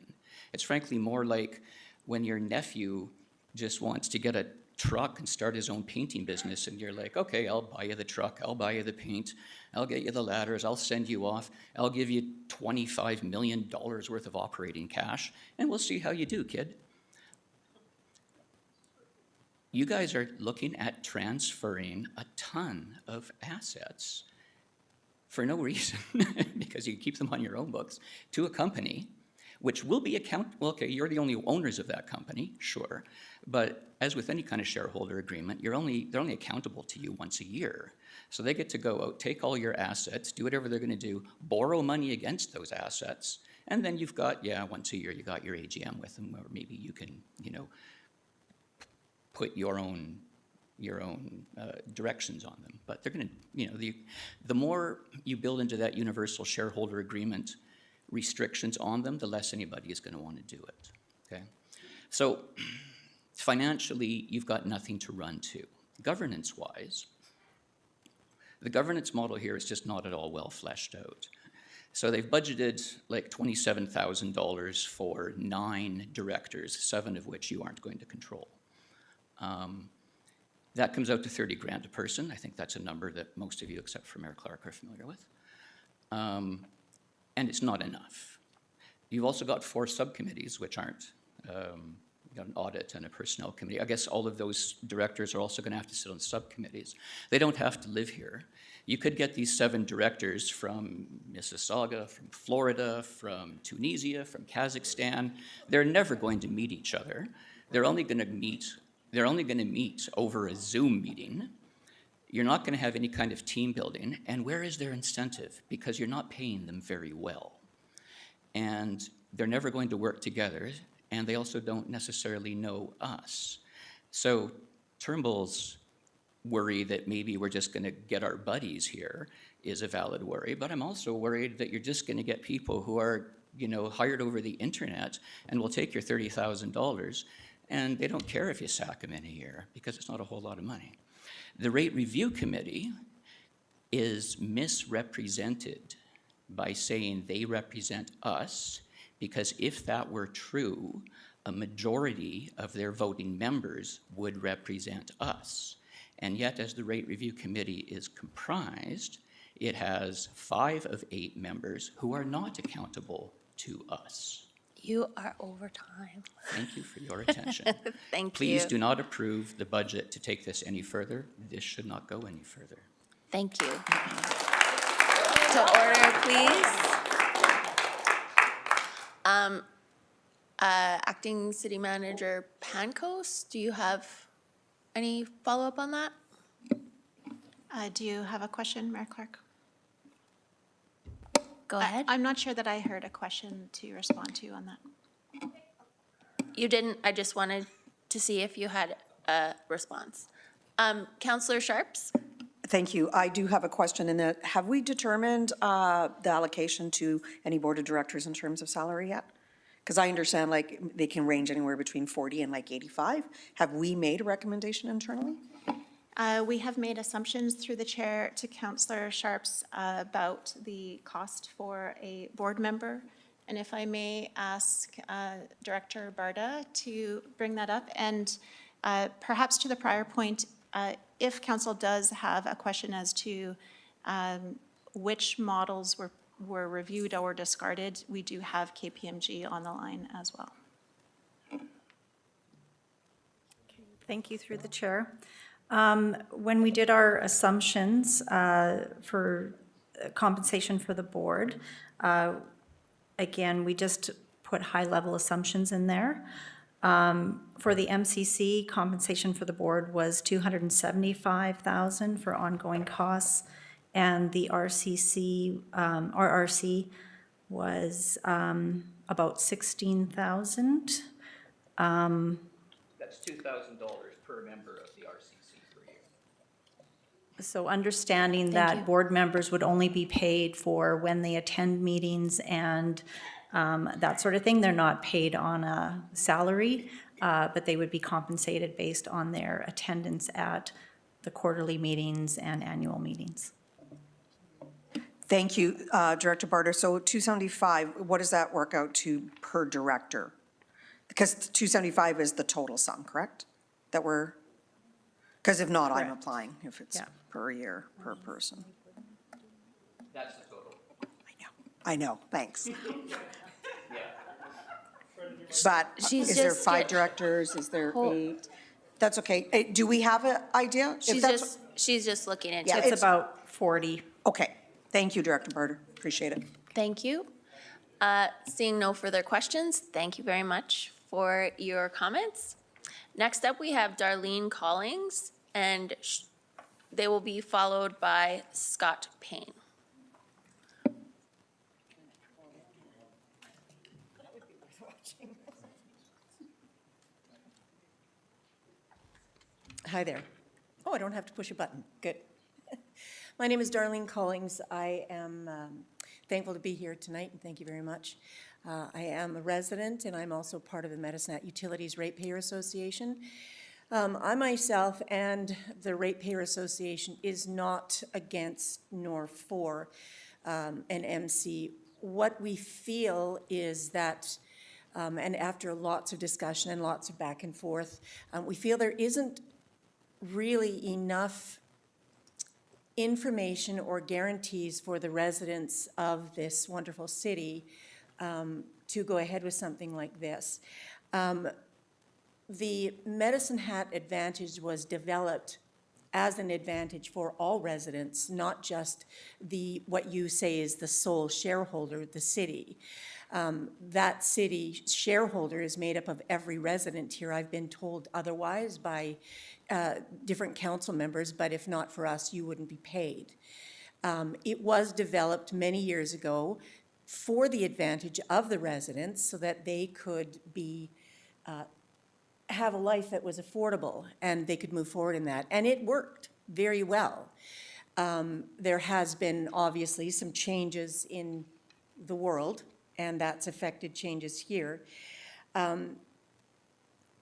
It's frankly more like when your nephew just wants to get a truck and start his own painting business, and you're like, okay, I'll buy you the truck, I'll buy you the paint, I'll get you the ladders, I'll send you off, I'll give you $25 million worth of operating cash, and we'll see how you do, kid. You guys are looking at transferring a ton of assets for no reason, because you keep them on your own books, to a company which will be well, okay, you're the only owners of that company, sure, but as with any kind of shareholder agreement, they're only accountable to you once a year. So they get to go out, take all your assets, do whatever they're gonna do, borrow money against those assets, and then you've got, once a year you got your AGM with them, where maybe you can, put your own directions on them. But they're gonna, the more you build into that universal shareholder agreement restrictions on them, the less anybody is going to want to do it, okay? So financially, you've got nothing to run to. Governance-wise, the governance model here is just not at all well fleshed out. So they've budgeted like $27,000 for 9 directors, 7 of which you aren't going to control. That comes out to 30 grand a person. I think that's a number that most of you, except for Mayor Clark, are familiar with. And it's not enough. You've also got 4 subcommittees, which aren't, you've got an audit and a personnel committee. I guess all of those directors are also gonna have to sit on subcommittees. They don't have to live here. You could get these 7 directors from Mississauga, from Florida, from Tunisia, from Kazakhstan. They're never going to meet each other. They're only gonna meet over a Zoom meeting. You're not going to have any kind of team building. And where is their incentive? Because you're not paying them very well. And they're never going to work together. And they also don't necessarily know us. So Turnbull's worry that maybe we're just going to get our buddies here is a valid worry. But I'm also worried that you're just going to get people who are, hired over the internet and will take your $30,000. And they don't care if you sack them in a year, because it's not a whole lot of money. The Rate Review Committee is misrepresented by saying they represent us, because if that were true, a majority of their voting members would represent us. And yet, as the Rate Review Committee is comprised, it has 5 of 8 members who are not accountable to us. You are over time. Thank you for your attention. Thank you. Please do not approve the budget to take this any further. This should not go any further. Thank you. To order, please. Acting City Manager Pancos, do you have any follow-up on that? Do you have a question, Mayor Clerk? Go ahead. I'm not sure that I heard a question to respond to on that. You didn't, I just wanted to see if you had a response. Counselor Sharps? Thank you. I do have a question in that, have we determined the allocation to any board of directors in terms of salary yet? Because I understand like they can range anywhere between 40 and like 85. Have we made a recommendation internally? We have made assumptions through the chair to Councillor Sharps about the cost for a board member. And if I may ask Director Barda to bring that up. And perhaps to the prior point, if council does have a question as to which models were reviewed or discarded, we do have KPMG on the line as well. Thank you through the chair. When we did our assumptions for compensation for the board, again, we just put high-level assumptions in there. For the MCC, compensation for the board was $275,000 for ongoing costs, and the RCC, RRC was about $16,000. That's $2,000 per member of the RCC per year. So understanding that board members would only be paid for when they attend meetings and that sort of thing. They're not paid on a salary, but they would be compensated based on their attendance at the quarterly meetings and annual meetings. Thank you, Director Barter. So 275, what does that work out to per director? Because 275 is the total sum, correct? That we're, because if not, I'm applying if it's per year, per person. That's the total. I know, thanks. But She's is there just 5 directors? Is there 8? That's okay. Do we have an idea? She's just looking into Yeah, it. It's about 40. Okay. Thank you, Director Barter. Appreciate it. Thank you. Seeing no further questions, thank you very much for your comments. Next up, we have Darlene Collings, and they will be followed by Scott Payne. Hi there. Oh, I don't have to push a button. Good. My name is Darlene Collings. I am thankful to be here tonight, and thank you very much. I am a resident, and I'm also part of the Medicine Hat Utilities Ratepayer Association. I myself and the Ratepayer Association is not against nor for an MC. What we feel is that, and after lots of discussion and lots of back and forth, we feel there isn't really enough information or guarantees for the residents of this wonderful city to go ahead with something like this. The Medicine Hat Advantage was developed as an advantage for all residents, not just what you say is the sole shareholder, the city. That city shareholder is made up of every resident here. I've been told otherwise by different council members, but if not for us, you wouldn't be paid. It was developed many years ago for the advantage of the residents so that they could have a life that was affordable and they could move forward in that. And it worked very well. There has been obviously some changes in the world, and that's affected changes here.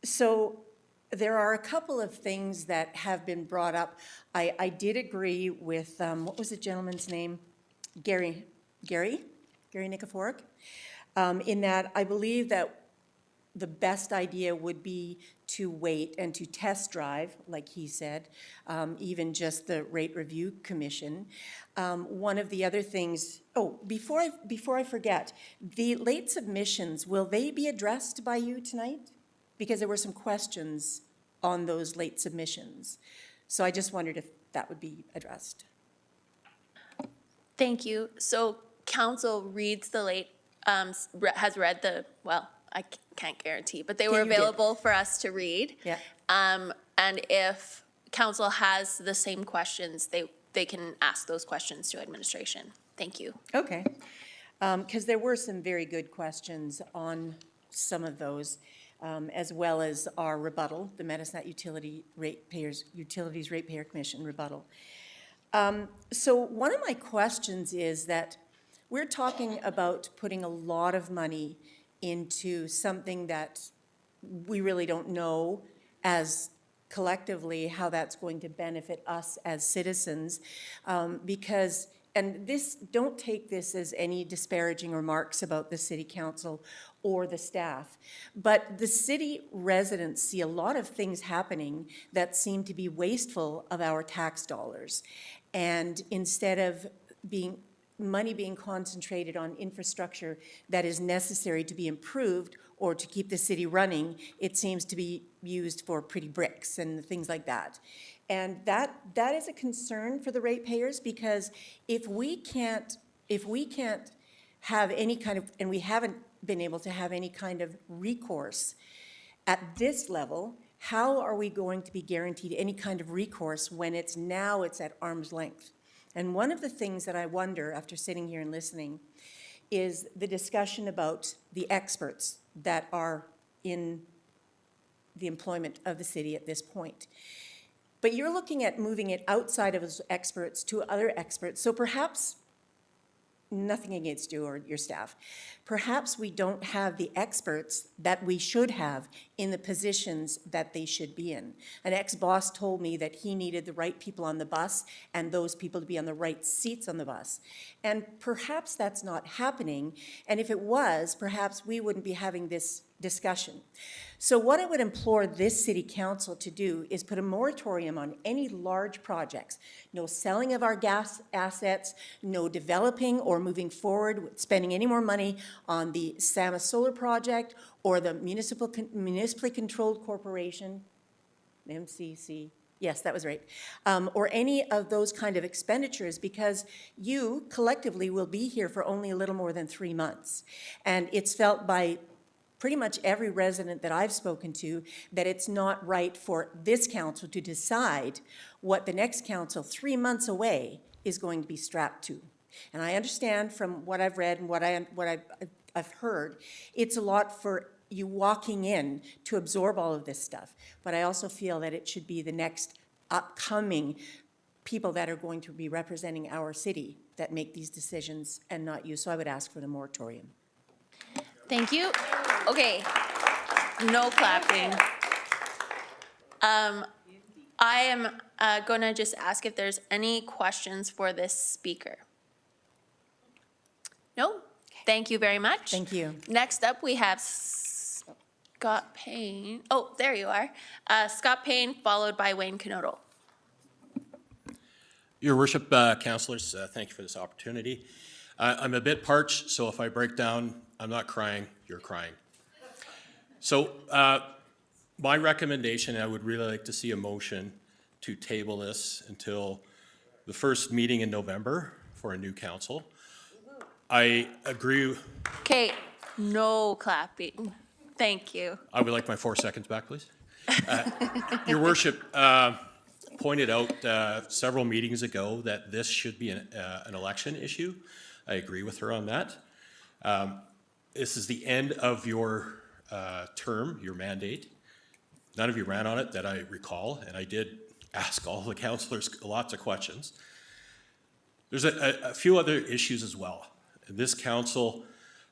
So there are a couple of things that have been brought up. I did agree with, what was the gentleman's name? Gary Nikiforuk, in that I believe that the best idea would be to wait and to test drive, like he said, even just the rate review commission. One of the other things, before I forget, the late submissions, will they be addressed by you tonight? Because there were some questions on those late submissions. So I just wondered if that would be addressed. Thank you. So council reads the late, has read the, well, I can't guarantee, but they were Yeah, you did. available for us to read. Yeah. And if council has the same questions, they can ask those questions to administration. Thank you. Okay. Because there were some very good questions on some of those, as well as our rebuttal, the Medicine Utilities Ratepayer Commission rebuttal. So one of my questions is that we're talking about putting a lot of money into something that we really don't know as collectively how that's going to benefit us as citizens, because, and this, don't take this as any disparaging remarks about the city council or the staff, but the city residents see a lot of things happening that seem to be wasteful of our tax dollars. And instead of money being concentrated on infrastructure that is necessary to be improved or to keep the city running, it seems to be used for pretty bricks and things like that. And that is a concern for the ratepayers, because if we can't have any kind of, and we haven't been able to have any kind of recourse at this level, how are we going to be guaranteed any kind of recourse when it's at arm's length? And one of the things that I wonder, after sitting here and listening, is the discussion about the experts that are in the employment of the city at this point. But you're looking at moving it outside of those experts to other experts. So perhaps, nothing against you or your staff, perhaps we don't have the experts that we should have in the positions that they should be in. An ex-boss told me that he needed the right people on the bus and those people to be on the right seats on the bus. And perhaps that's not happening. And if it was, perhaps we wouldn't be having this discussion. So what I would implore this city council to do is put a moratorium on any large projects. No selling of our gas assets, no developing or moving forward with spending any more money on the Sama Solar Project or the municipally controlled corporation, MCC. Yes, that was right. Or any of those kind of expenditures, because you collectively will be here for only a little more than 3 months. And it's felt by pretty much every resident that I've spoken to that it's not right for this council to decide what the next council 3 months away is going to be strapped to. And I understand from what I've read and what I've heard, it's a lot for you walking in to absorb all of this stuff. But I also feel that it should be the next upcoming people that are going to be representing our city that make these decisions and not you. So I would ask for the moratorium. Thank you. Okay, no clapping. I am going to just ask if there's any questions for this speaker. No? Thank you very much. Thank you. Next up, we have Scott Payne. Oh, there you are. Scott Payne, followed by Wayne Knodel. Your Worship, councillors, thank you for this opportunity. I'm a bit parched, so if I break down, I'm not crying, you're crying. So my recommendation, I would really like to see a motion to table this until the first meeting in November for a new council. I agree. Okay, no clapping. Thank you. I would like my 4 seconds back, please. Your Worship pointed out several meetings ago that this should be an election issue. I agree with her on that. This is the end of your term, your mandate. None of you ran on it that I recall, and I did ask all the councillors lots of questions. There's a few other issues as well. This council,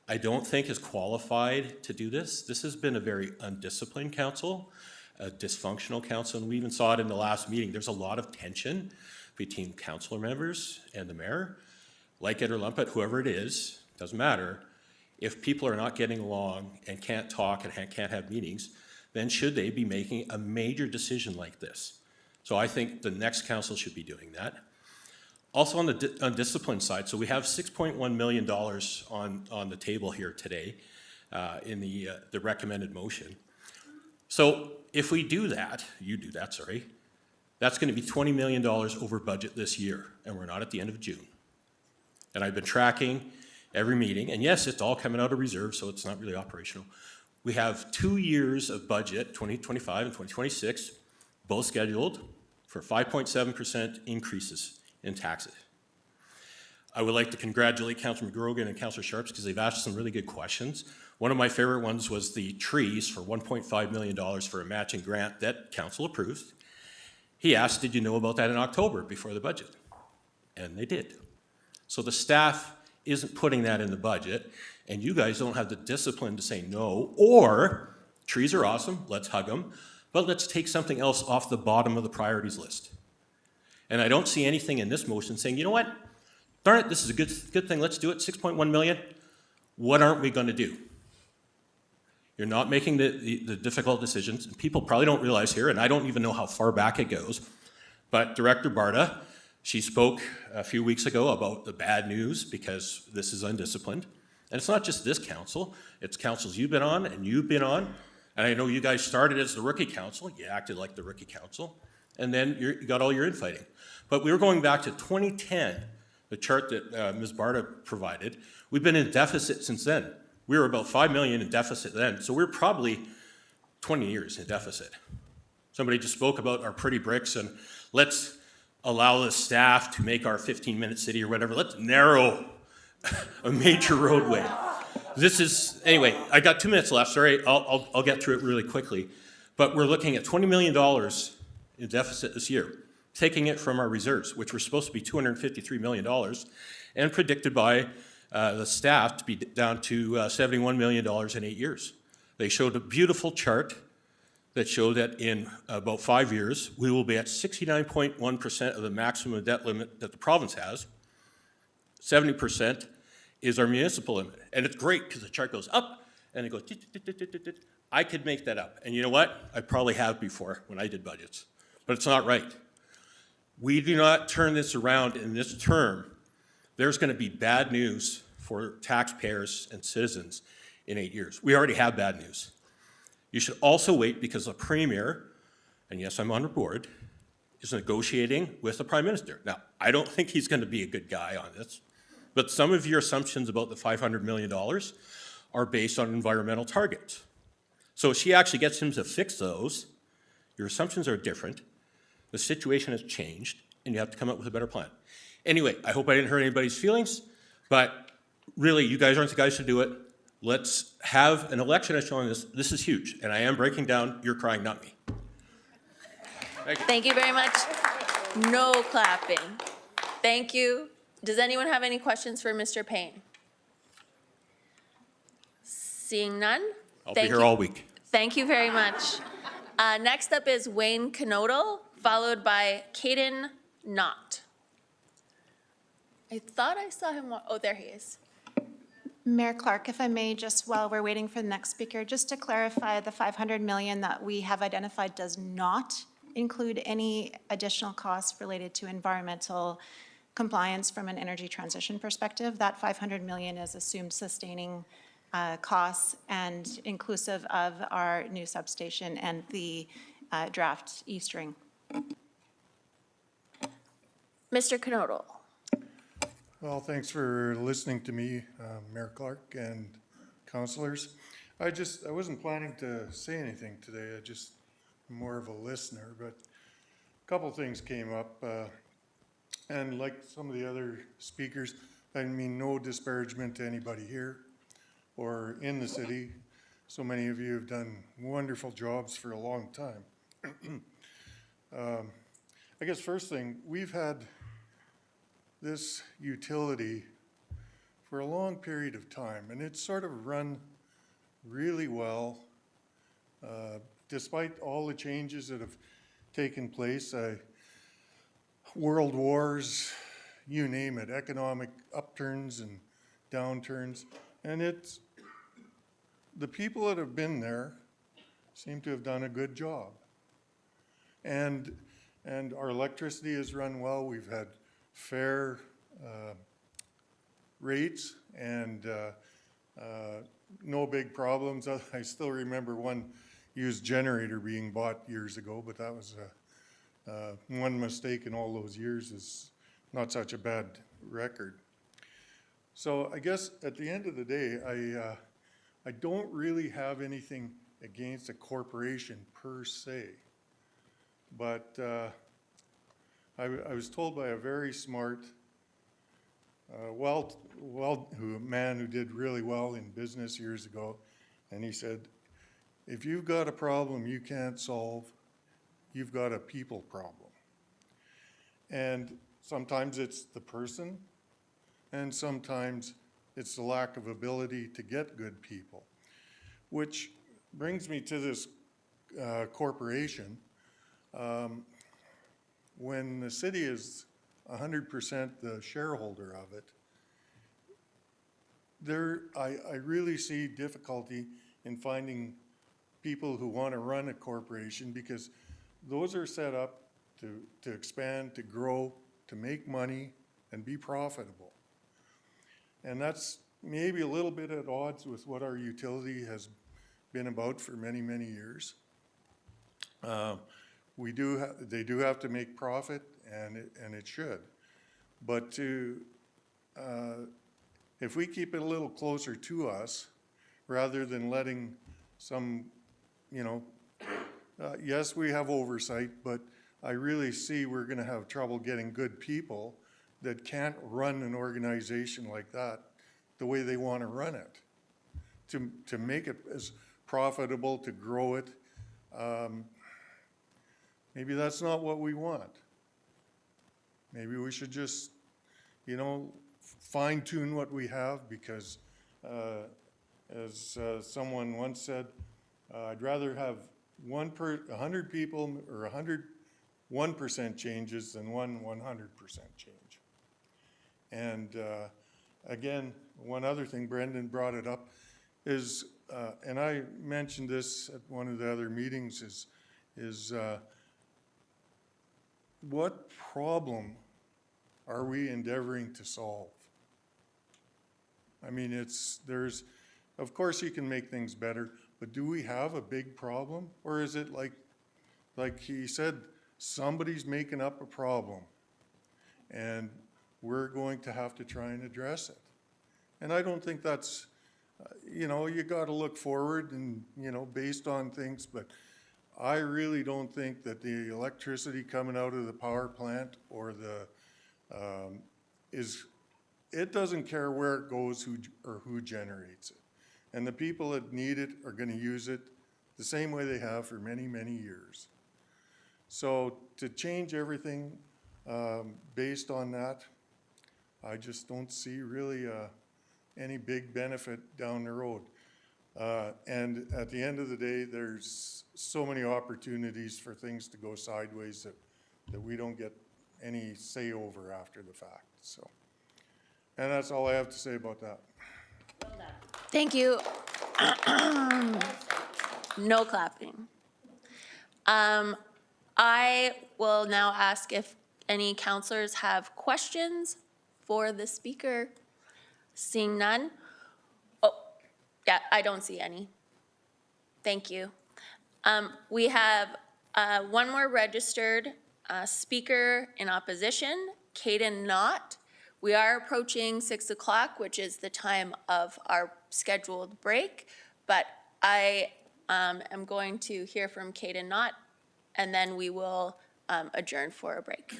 I don't think, is qualified to do this. This has been a very undisciplined council, a dysfunctional council, and we even saw it in the last meeting. There's a lot of tension between councillor members and the mayor. Like it or lump it, whoever it is, doesn't matter. if people are not getting along and can't talk and can't have meetings, then should they be making a major decision like this? So I think the next council should be doing that. Also on the discipline side, so we have $6.1 million on the table here today in the recommended motion. So if we do that, sorry, that's going to be $20 million over budget this year, and we're not at the end of June. And I've been tracking every meeting, and yes, it's all coming out of reserve, so it's not really operational. We have 2 years of budget, 2025 and 2026, both scheduled for 5.7% increases in taxes. I would like to congratulate Councillor McGrogan and Councillor Sharps because they've asked some really good questions. One of my favorite ones was the trees for $1.5 million for a matching grant that council approved. He asked, did you know about that in October before the budget? And they did. So the staff isn't putting that in the budget, and you guys don't have the discipline to say no, or trees are awesome, let's hug them, but let's take something else off the bottom of the priorities list. And I don't see anything in this motion saying, you know what, darn it, this is a good thing, let's do it, 6.1 million. What aren't we going to do? You're not making the difficult decisions, and people probably don't realize here, and I don't even know how far back it goes, but Director Barta, she spoke a few weeks ago about the bad news because this is undisciplined. And it's not just this council, it's councils you've been on and you've been on. And I know you guys started as the rookie council, you acted like the rookie council, and then you got all your infighting. But we were going back to 2010, the chart that Ms. Barta provided. We've been in deficit since then. We were about 5 million in deficit then, so we're probably 20 years in deficit. Somebody just spoke about our pretty bricks, and let's allow the staff to make our 15-minute city or whatever. Let's narrow a major roadway. This is, anyway, I got 2 minutes left, sorry, I'll get through it really quickly. But we're looking at $20 million in deficit this year, taking it from our reserves, which were supposed to be $253 million, and predicted by the staff to be down to $71 million in 8 years. They showed a beautiful chart that showed that in about 5 years, we will be at 69.1% of the maximum debt limit that the province has. 70% is our municipal limit. And it's great because the chart goes up and it goes, I could make that up. And you know what? I probably have before when I did budgets, but it's not right. We do not turn this around in this term. There's going to be bad news for taxpayers and citizens in 8 years. We already have bad news. You should also wait because the Premier, and yes, I'm on the board, is negotiating with the Prime Minister. Now, I don't think he's going to be a good guy on this, but some of your assumptions about the $500 million are based on environmental targets. So if she actually gets him to fix those, your assumptions are different, the situation has changed, and you have to come up with a better plan. Anyway, I hope I didn't hurt anybody's feelings, but really, you guys aren't the guys to do it. Let's have an election issue on this. This is huge, and I am breaking down. You're crying, not me. Thank you. Thank you very much. No clapping. Thank you. Does anyone have any questions for Mr. Payne? Seeing none? I'll be here all week. Thank you very much. Next up is Wayne Knodel, followed by Caden Knott. I thought I saw him. Oh, there he is. Mayor Clark, if I may, just while we're waiting for the next speaker, just to clarify, the 500 million that we have identified does not include any additional costs related to environmental compliance from an energy transition perspective. That 500 million is assumed sustaining costs and inclusive of our new substation and the draft East Ring. Mr. Knodel. Well, thanks for listening to me, Mayor Clark and councilors. I wasn't planning to say anything today. I just more of a listener, but a couple things came up. And like some of the other speakers, I mean, no disparagement to anybody here or in the city. So many of you have done wonderful jobs for a long time. I guess first thing, we've had this utility for a long period of time, and it's sort of run really well, despite all the changes that have taken place, world wars, you name it, economic upturns and downturns, and it's the people that have been there seem to have done a good job. And our electricity has run well. We've had fair rates and no big problems. I still remember one used generator being bought years ago, but that was one mistake in all those years is not such a bad record. So I guess at the end of the day, I don't really have anything against a corporation per se. But I was told by a very smart, man who did really well in business years ago, and he said, if you've got a problem you can't solve, you've got a people problem. And sometimes it's the person, and sometimes it's the lack of ability to get good people. Which brings me to this corporation. When the city is 100% the shareholder of it, I really see difficulty in finding people who want to run a corporation, because those are set up to expand, to grow, to make money, and be profitable. And that's maybe a little bit at odds with what our utility has been about for many, many years. They do have to make profit, and it should. But if we keep it a little closer to us, rather than letting some, yes, we have oversight, but I really see we're going to have trouble getting good people that can't run an organization like that the way they want to run it, to make it as profitable, to grow it. Maybe that's not what we want. Maybe we should just, fine tune what we have, because as someone once said, I'd rather have 100 people or 101% changes than 100% change. And again, one other thing, Brendan brought it up, is, and I mentioned this at one of the other meetings, is what problem are we endeavoring to solve? I mean, of course you can make things better, but do we have a big problem? Or is it like he said, somebody's making up a problem and we're going to have to try and address it? And I don't think that's, you got to look forward and, based on things, but I really don't think that the electricity coming out of the power plant or it doesn't care where it goes or who generates it. And the people that need it are going to use it the same way they have for many, many years. So to change everything based on that, I just don't see really any big benefit down the road. And at the end of the day, there's so many opportunities for things to go sideways that we don't get any say over after the fact. So, and that's all I have to say about that. Thank you. No clapping. I will now ask if any counselors have questions for the speaker. Seeing none. Oh, yeah, I don't see any. Thank you. We have one more registered speaker in opposition, Caden Knott. We are approaching 6 o'clock, which is the time of our scheduled break, but I am going to hear from Caden Knott, and then we will adjourn for a break.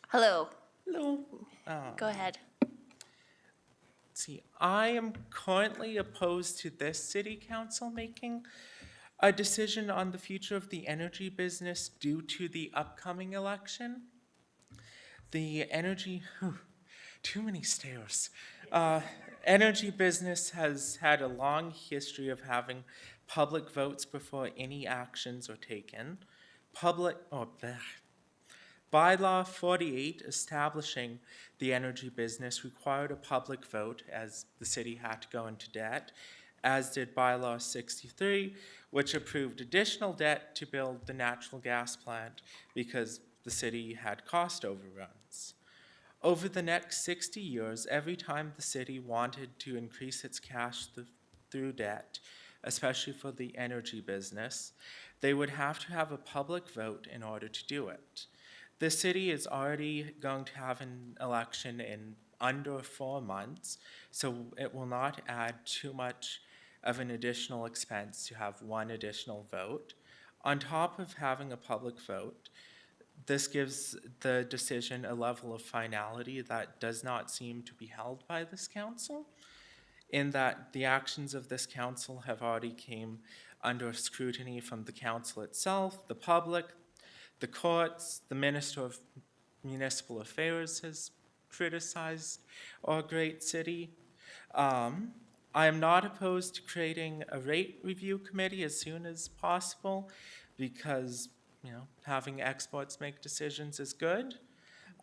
Hello. Hello. Go ahead. See, I am currently opposed to this city council making a decision on the future of the energy business due to the upcoming election. The energy, too many stairs. Energy business has had a long history of having public votes before any actions are taken. Bylaw 48 establishing the energy business required a public vote as the city had to go into debt, as did Bylaw 63, which approved additional debt to build the natural gas plant because the city had cost overruns. Over the next 60 years, every time the city wanted to increase its cash through debt, especially for the energy business, they would have to have a public vote in order to do it. The city is already going to have an election in under 4 months, so it will not add too much of an additional expense to have one additional vote. On top of having a public vote, this gives the decision a level of finality that does not seem to be held by this council, in that the actions of this council have already came under scrutiny from the council itself, the public, the courts, the Minister of Municipal Affairs has criticized our great city. I am not opposed to creating a rate review committee as soon as possible because having experts make decisions is good.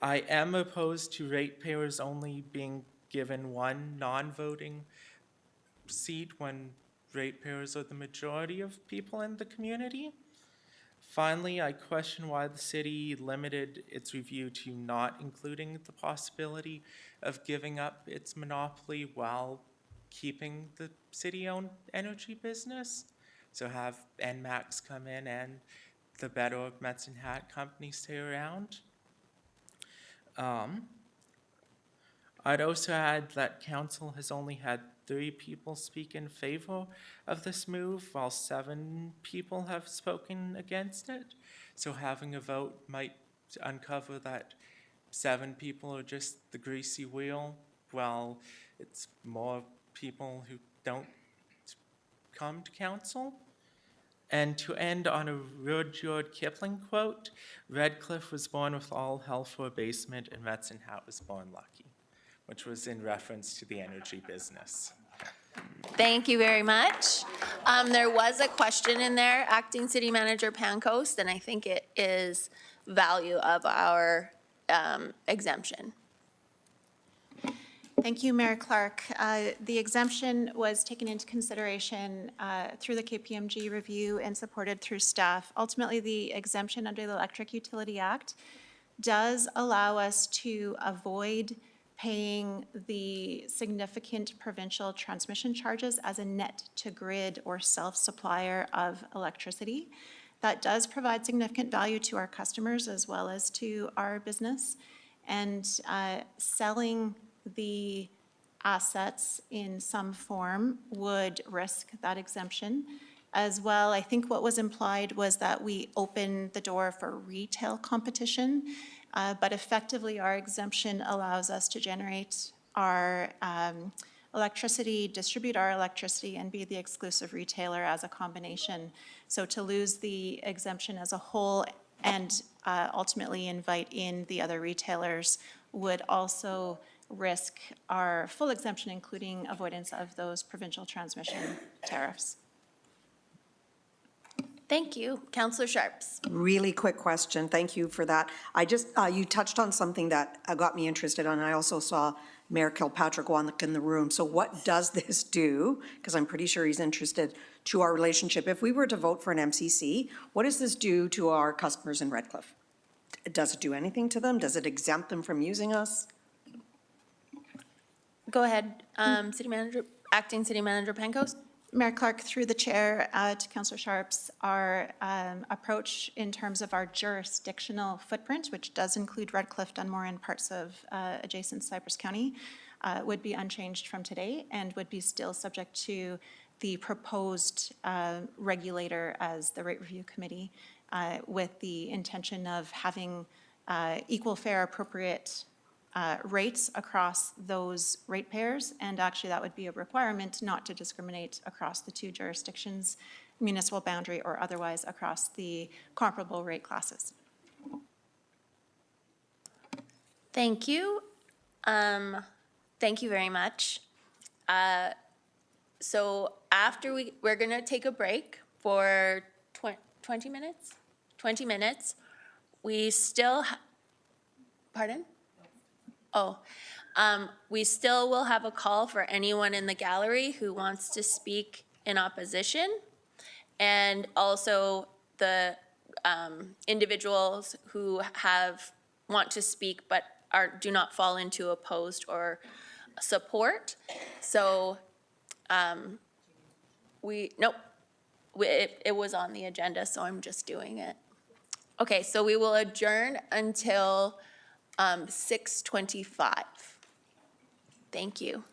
I am opposed to ratepayers only being given one non-voting seat when ratepayers are the majority of people in the community. Finally, I question why the city limited its review to not including the possibility of giving up its monopoly while keeping the city-owned energy business. So have NMAX come in and the better Medicine Hat company stay around. I'd also add that council has only had 3 people speak in favor of this move, while 7 people have spoken against it. So having a vote might uncover that 7 people are just the greasy wheel, while it's more people who don't come to council. And to end on a Rudyard Kipling quote, Redcliffe was born with all hell for a basement and Medicine Hat was born lucky, which was in reference to the energy business. Thank you very much. There was a question in there, Acting City Manager Pancoast, and I think it is value of our exemption. Thank you, Mayor Clark. The exemption was taken into consideration through the KPMG review and supported through staff. Ultimately, the exemption under the Electric Utility Act does allow us to avoid paying the significant provincial transmission charges as a net to grid or self-supplier of electricity. That does provide significant value to our customers as well as to our business. And selling the assets in some form would risk that exemption. As well, I think what was implied was that we open the door for retail competition, but effectively our exemption allows us to generate our electricity, distribute our electricity, and be the exclusive retailer as a combination. So to lose the exemption as a whole and ultimately invite in the other retailers would also risk our full exemption, including avoidance of those provincial transmission tariffs. Thank you. Councillor Sharps. Really quick question. Thank you for that. I just, you touched on something that got me interested in. I also saw Mayor Kilpatrick walk in the room. So what does this do? Because I'm pretty sure he's interested to our relationship. If we were to vote for an MCC, what does this do to our customers in Redcliffe? Does it do anything to them? Does it exempt them from using us? Go ahead, City Manager, Acting City Manager Pancoast. Mayor Clark, through the chair to Councillor Sharps, our approach in terms of our jurisdictional footprint, which does include Redcliffe, Dunmore, and parts of adjacent Cypress County, would be unchanged from today and would be still subject to the proposed regulator as the rate review committee, with the intention of having equal, fair, appropriate rates across those ratepayers, and actually that would be a requirement not to discriminate across the 2 jurisdictions, municipal boundary or otherwise across the comparable rate classes. Thank you. Thank you very much. So after we're going to take a break for 20 minutes? 20 minutes. We still, pardon? Oh, we still will have a call for anyone in the gallery who wants to speak in opposition. And also the individuals who want to speak but do not fall into opposed or support. So nope, it was on the agenda, so I'm just doing it. Okay, so we will adjourn until 6:25. Thank you.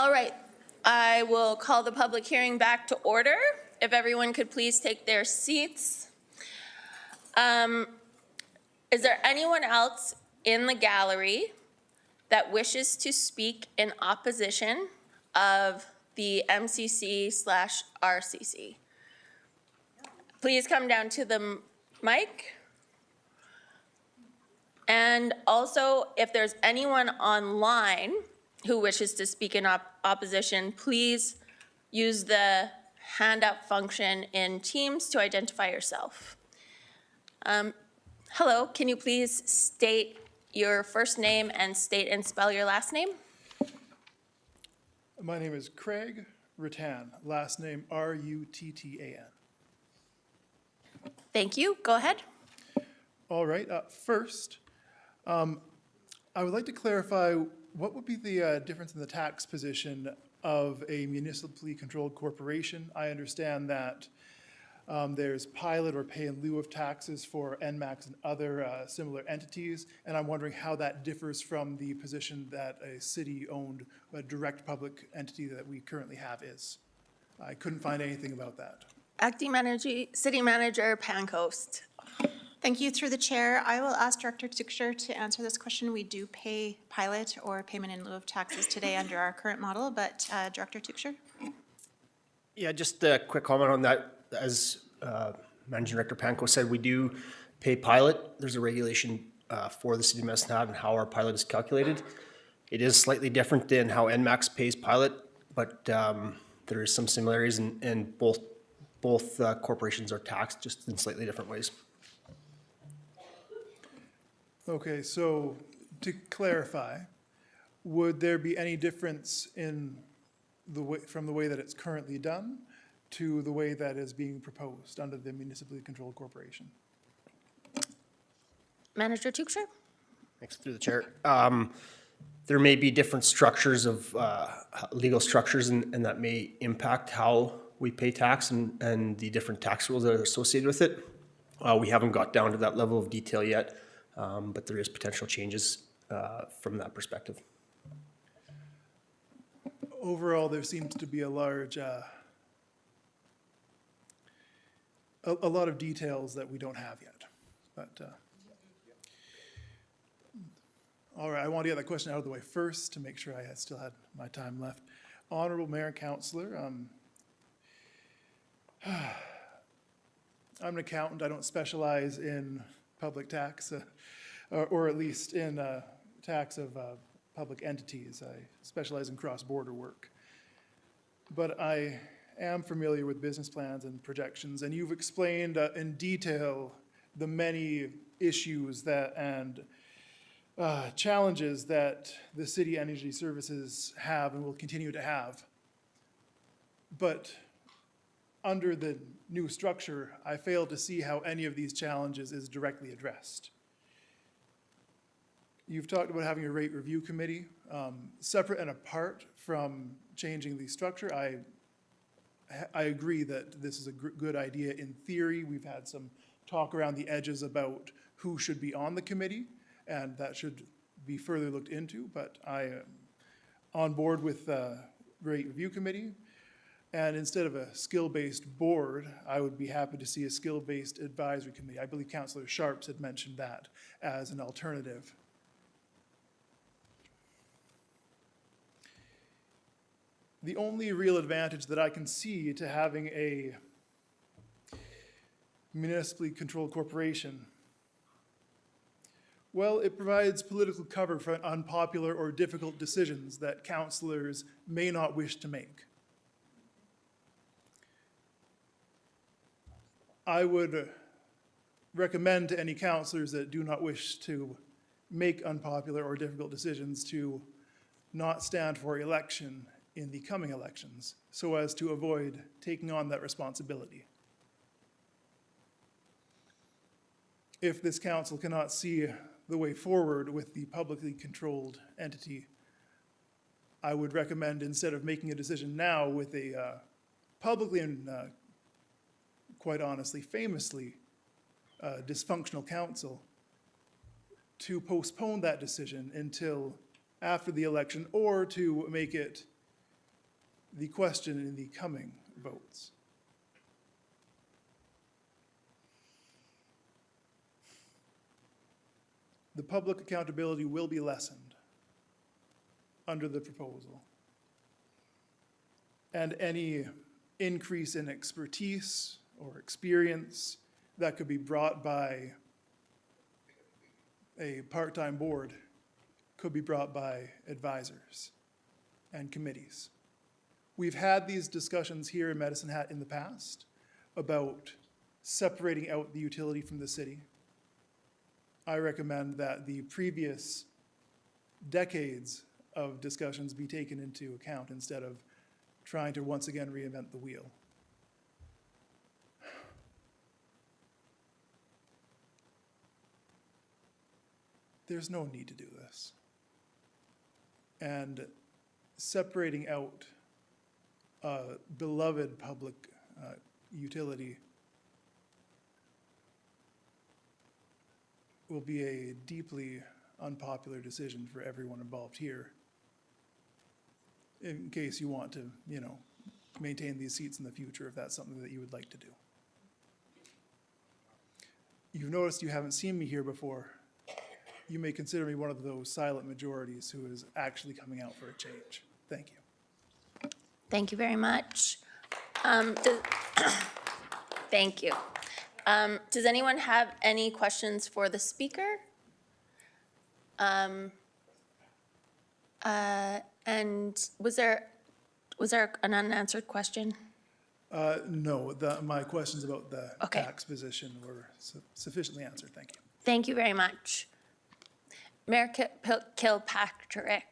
All right, I will call the public hearing back to order. If everyone could please take their seats. Is there anyone else in the gallery that wishes to speak in opposition of the MCC/RCC? Please come down to the mic. And also, if there's anyone online who wishes to speak in opposition, please use the hand up function in Teams to identify yourself. Hello, can you please state your first name and state and spell your last name? My name is Craig Rattan, last name Ruttan. Thank you. Go ahead. All right, first, I would like to clarify what would be the difference in the tax position of a municipally controlled corporation. I understand that there's pilot or pay in lieu of taxes for NMAX and other similar entities, and I'm wondering how that differs from the position that a city-owned direct public entity that we currently have is. I couldn't find anything about that. Acting City Manager Pancoast. Thank you. Through the chair, I will ask Director Tuksher to answer this question. We do pay pilot or payment in lieu of taxes today under our current model, but Director Tuksher? Yeah, just a quick comment on that. As Managing Director Panko said, we do pay pilot. There's a regulation for the City of Medicine Hat and how our pilot is calculated. It is slightly different than how NMAX pays pilot, but there is some similarities, and both corporations are taxed just in slightly different ways. Okay, so to clarify, would there be any difference in the way, from the way that it's currently done to the way that is being proposed under the municipally controlled corporation? Manager Tuksher? Thanks, through the chair. There may be different structures of legal structures, and that may impact how we pay tax and the different tax rules that are associated with it. We haven't got down to that level of detail yet, but there is potential changes from that perspective. Overall, there seems to be a large, a lot of details that we don't have yet, but all right, I want to get that question out of the way first to make sure I still had my time left. Honorable Mayor and Councillor, I'm an accountant. I don't specialize in public tax, or at least in tax of public entities. I specialize in cross-border work. But I am familiar with business plans and projections, and you've explained in detail the many issues that and challenges that the city energy services have and will continue to have. But under the new structure, I fail to see how any of these challenges is directly addressed. You've talked about having a rate review committee, separate and apart from changing the structure. I agree that this is a good idea in theory. We've had some talk around the edges about who should be on the committee, and that should be further looked into, but I am on board with the rate review committee. And instead of a skill-based board, I would be happy to see a skill-based advisory committee. I believe Councillor Sharps had mentioned that as an alternative. The only real advantage that I can see to having a municipally controlled corporation, well, it provides political cover for unpopular or difficult decisions that councillors may not wish to make. I would recommend to any councillors that do not wish to make unpopular or difficult decisions to not stand for election in the coming elections, so as to avoid taking on that responsibility. If this council cannot see the way forward with the publicly controlled entity, I would recommend, instead of making a decision now with a publicly and quite honestly, famously dysfunctional council, to postpone that decision until after the election, or to make it the question in the coming votes. The public accountability will be lessened under the proposal. And any increase in expertise or experience that could be brought by a part-time board could be brought by advisors and committees. We've had these discussions here in Medicine Hat in the past about separating out the utility from the city. I recommend that the previous decades of discussions be taken into account instead of trying to once again reinvent the wheel. There's no need to do this. And separating out a beloved public utility will be a deeply unpopular decision for everyone involved here, in case you want to, you know, maintain these seats in the future, if that's something that you would like to do. You've noticed you haven't seen me here before. You may consider me one of those silent majorities who is actually coming out for a change. Thank you. Thank you very much. Thank you. Does anyone have any questions for the speaker? And was there an unanswered question? No, my questions about the tax position were sufficiently answered. Thank you. Thank you very much. Mayor Kilpatrick.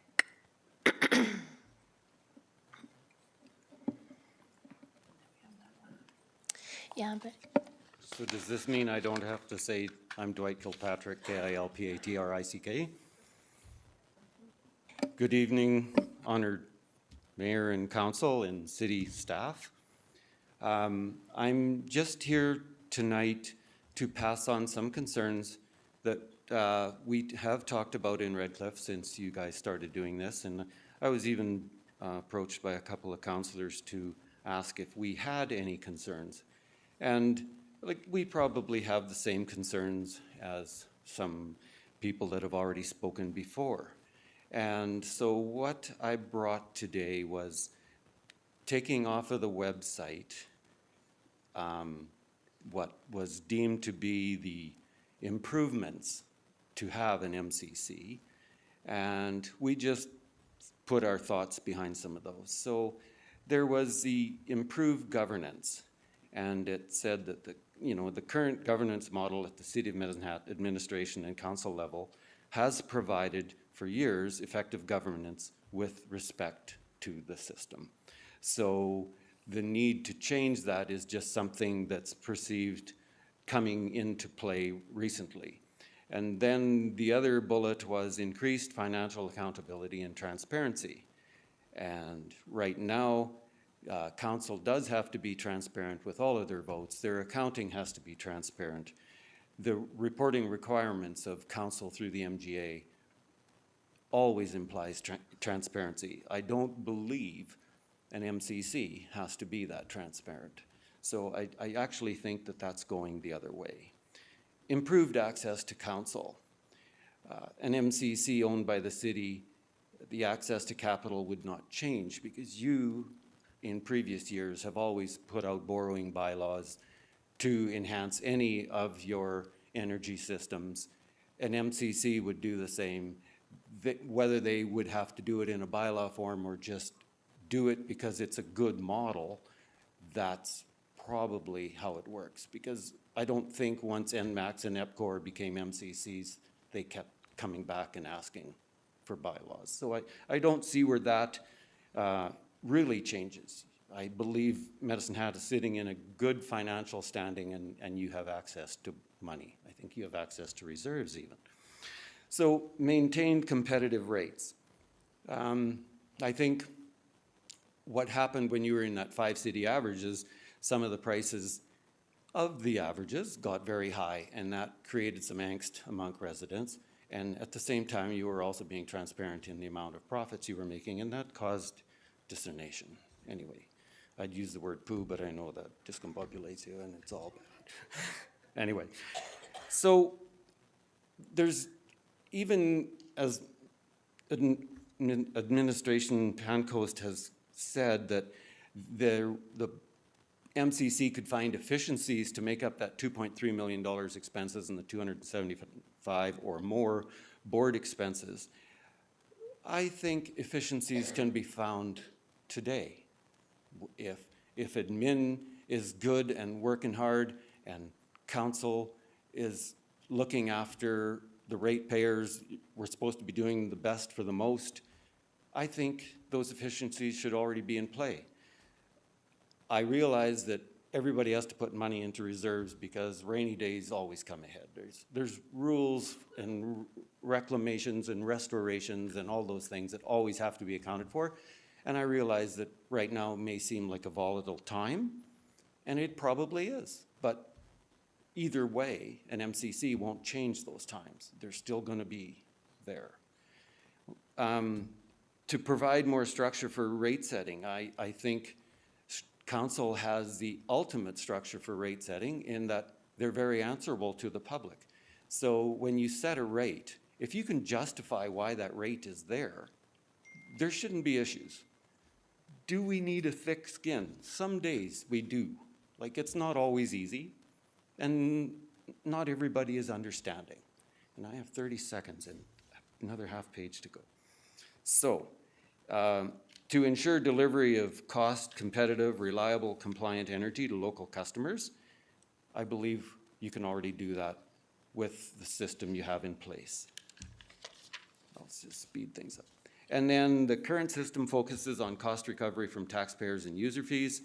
Yeah, but. So does this mean I don't have to say I'm Dwight Kilpatrick, K-I-L-P-A-T-R-I-C-K? Good evening, honored mayor and council and city staff. I'm just here tonight to pass on some concerns that we have talked about in Red Cliff since you guys started doing this, and I was even approached by a couple of councillors to ask if we had any concerns. And like, we probably have the same concerns as some people that have already spoken before. And so what I brought today was taking off of the website what was deemed to be the improvements to have an MCC, and we just put our thoughts behind some of those. So there was the improved governance, and it said that the current governance model at the City of Medicine Hat administration and council level has provided for years effective governance with respect to the system. So the need to change that is just something that's perceived coming into play recently. And then the other bullet was increased financial accountability and transparency. And right now, council does have to be transparent with all of their votes. Their accounting has to be transparent. The reporting requirements of council through the MGA always implies transparency. I don't believe an MCC has to be that transparent. So I actually think that that's going the other way. Improved access to council. An MCC owned by the city, the access to capital would not change because you, in previous years, have always put out borrowing bylaws to enhance any of your energy systems. An MCC would do the same. Whether they would have to do it in a bylaw form or just do it because it's a good model, that's probably how it works. Because I don't think once NMAX and EPCOR became MCCs, they kept coming back and asking for bylaws. So I don't see where that really changes. I believe Medicine Hat is sitting in a good financial standing and you have access to money. I think you have access to reserves even. So maintained competitive rates. I think what happened when you were in that 5-city averages, some of the prices of the averages got very high, and that created some angst among residents. And at the same time, you were also being transparent in the amount of profits you were making, and that caused dissemination. anyway, I'd use the word poo, but I know that discombobulates you and it's all bad. Anyway, so there's, even as Administration Pancoast has said that the MCC could find efficiencies to make up that $2.3 million expenses and the 275 or more board expenses. I think efficiencies can be found today. If admin is good and working hard and council is looking after the ratepayers, we're supposed to be doing the best for the most, I think those efficiencies should already be in play. I realize that everybody has to put money into reserves because rainy days always come ahead. There's rules and reclamations and restorations and all those things that always have to be accounted for. And I realize that right now it may seem like a volatile time, and it probably is. But either way, an MCC won't change those times. They're still going to be there. To provide more structure for rate setting, I think council has the ultimate structure for rate setting in that they're very answerable to the public. So when you set a rate, if you can justify why that rate is there, there shouldn't be issues. Do we need a thick skin? Some days we do. Like, it's not always easy, and not everybody is understanding. And I have 30 seconds and another half page to go. So, to ensure delivery of cost, competitive, reliable, compliant energy to local customers, I believe you can already do that with the system you have in place. I'll just speed things up. And then the current system focuses on cost recovery from taxpayers and user fees,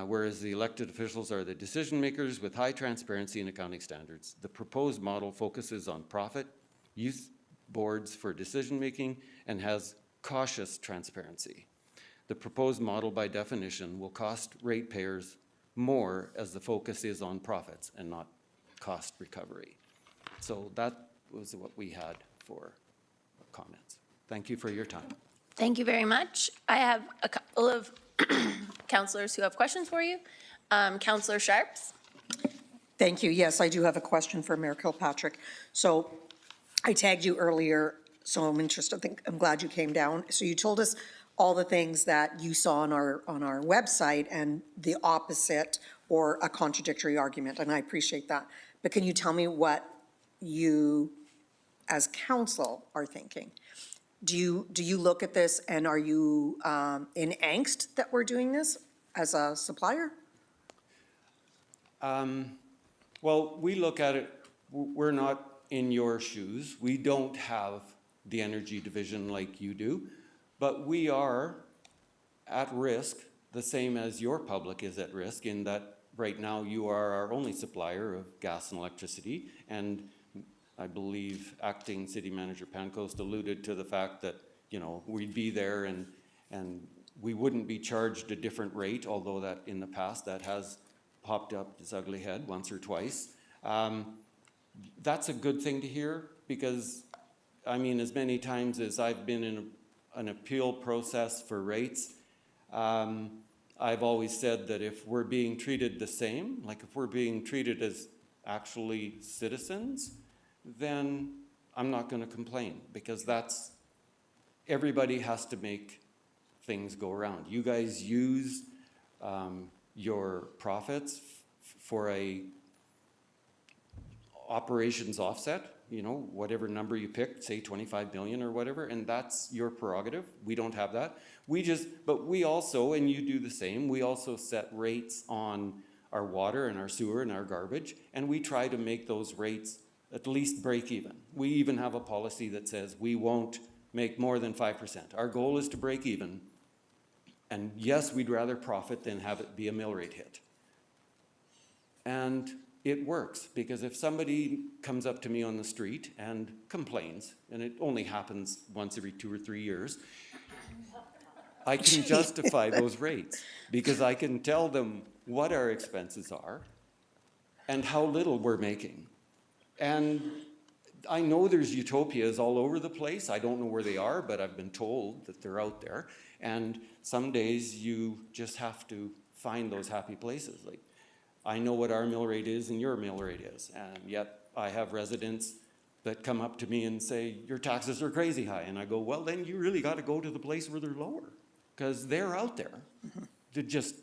whereas the elected officials are the decision makers with high transparency and accounting standards. The proposed model focuses on profit, use boards for decision making, and has cautious transparency. The proposed model, by definition, will cost ratepayers more as the focus is on profits and not cost recovery. So that was what we had for comments. Thank you for your time. Thank you very much. I have a couple of councillors who have questions for you. Councillor Sharps. Thank you. Yes, I do have a question for Mayor Kilpatrick. So I tagged you earlier, so I'm interested. I'm glad you came down. So you told us all the things that you saw on our website and the opposite or a contradictory argument, and I appreciate that. But can you tell me what you, as council, are thinking? Do you look at this and are you in angst that we're doing this as a supplier? Well, we look at it, we're not in your shoes. We don't have the energy division like you do, but we are at risk, the same as your public is at risk, in that right now you are our only supplier of gas and electricity, and I believe Acting City Manager Pancoast alluded to the fact that, you know, we'd be there and we wouldn't be charged a different rate, although that in the past that has popped up its ugly head once or twice. That's a good thing to hear because, I mean, as many times as I've been in an appeal process for rates, I've always said that if we're being treated the same, like if we're being treated as actually citizens, then I'm not going to complain because that's, everybody has to make things go around. You guys use your profits for a operations offset, you know, whatever number you pick, say 25 million or whatever, and that's your prerogative. We don't have that. But we also, and you do the same, we also set rates on our water and our sewer and our garbage, and we try to make those rates at least break even. We even have a policy that says we won't make more than 5%. Our goal is to break even. And yes, we'd rather profit than have it be a mill rate hit. And it works because if somebody comes up to me on the street and complains, and it only happens once every 2 or 3 years, I can justify those rates because I can tell them what our expenses are and how little we're making. And I know there's utopias all over the place. I don't know where they are, but I've been told that they're out there. And some days you just have to find those happy places. Like, I know what our mill rate is and your mill rate is, and yet I have residents that come up to me and say, your taxes are crazy high. And I go, well, then you really got to go to the place where they're lower, because they're out there. They're just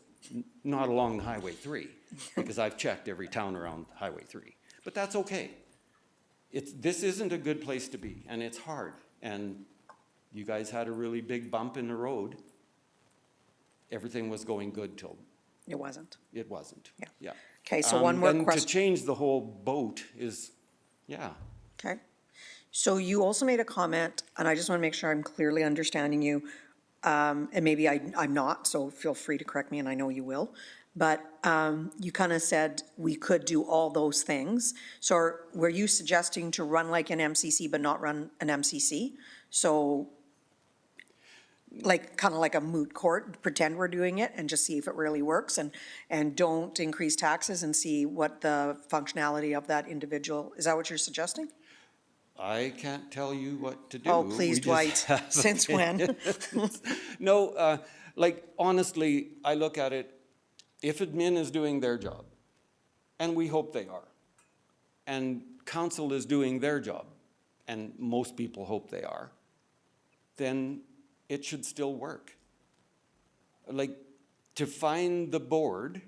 not along Highway 3, because I've checked every town around Highway 3. But that's okay. This isn't a good place to be, and it's hard. And you guys had a really big bump in the road. Everything was going good till It wasn't. it wasn't. Yeah. Okay, so one more then question. to change the whole boat is, yeah. Okay. So you also made a comment, and I just want to make sure I'm clearly understanding you. And maybe I'm not, so feel free to correct me, and I know you will. But you kind of said we could do all those things. So were you suggesting to run like an MCC but not run an MCC? So like, kind of like a moot court, pretend we're doing it and just see if it really works, and don't increase taxes and see what the functionality of that individual, is that what you're suggesting? I can't tell you what to do. Oh, please, We just Dwight. have Since when? opinions. No, like, honestly, I look at it, if admin is doing their job, and we hope they are, and council is doing their job, and most people hope they are, then it should still work. Like, to find the board,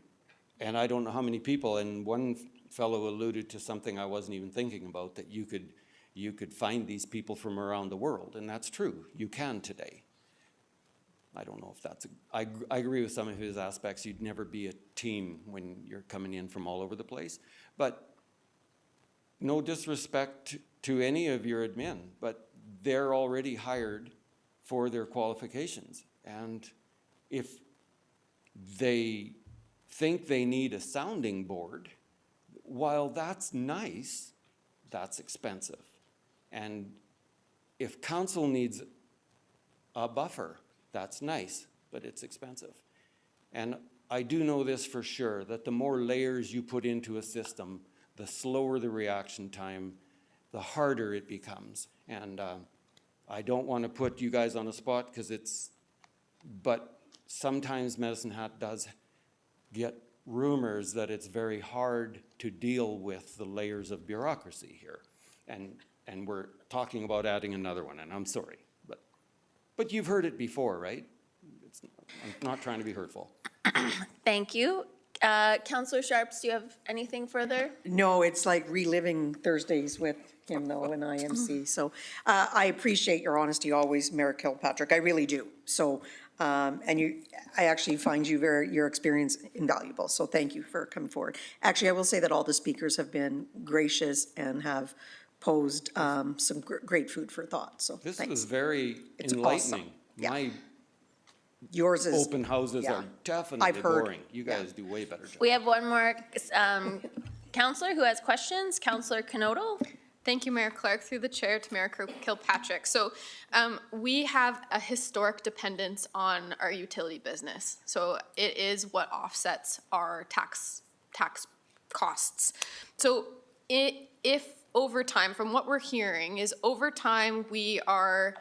and I don't know how many people, and one fellow alluded to something I wasn't even thinking about, that you could find these people from around the world, and that's true. You can today. I don't know if that's, I agree with some of his aspects. You'd never be a team when you're coming in from all over the place. But no disrespect to any of your admin, but they're already hired for their qualifications. And if they think they need a sounding board, while that's nice, that's expensive. And if council needs a buffer, that's nice, but it's expensive. And I do know this for sure, that the more layers you put into a system, the slower the reaction time, the harder it becomes. And I don't want to put you guys on the spot, because but sometimes Medicine Hat does get rumors that it's very hard to deal with the layers of bureaucracy here. And we're talking about adding another one, and I'm sorry. But you've heard it before, right? I'm not trying to be hurtful. Thank you. Councillor Sharps, do you have anything further? No, it's like reliving Thursdays with him though in IMC. So I appreciate your honesty always, Mayor Kilpatrick. I really do. So, and I actually find your experience invaluable. So thank you for coming forward. Actually, I will say that all the speakers have been gracious and have posed some great food for thought. So This thanks. was very It's enlightening. awesome. Yeah. My Yours is open houses yeah. are definitely I've heard. boring. You guys do way better job. We have one more counselor who has questions. Councillor Knodel. Thank you, Mayor Clark. Through the chair to Mayor Kilpatrick. So we have a historic dependence on our utility business. So it is what offsets our tax costs. So if over time, from what we're hearing, is over time we are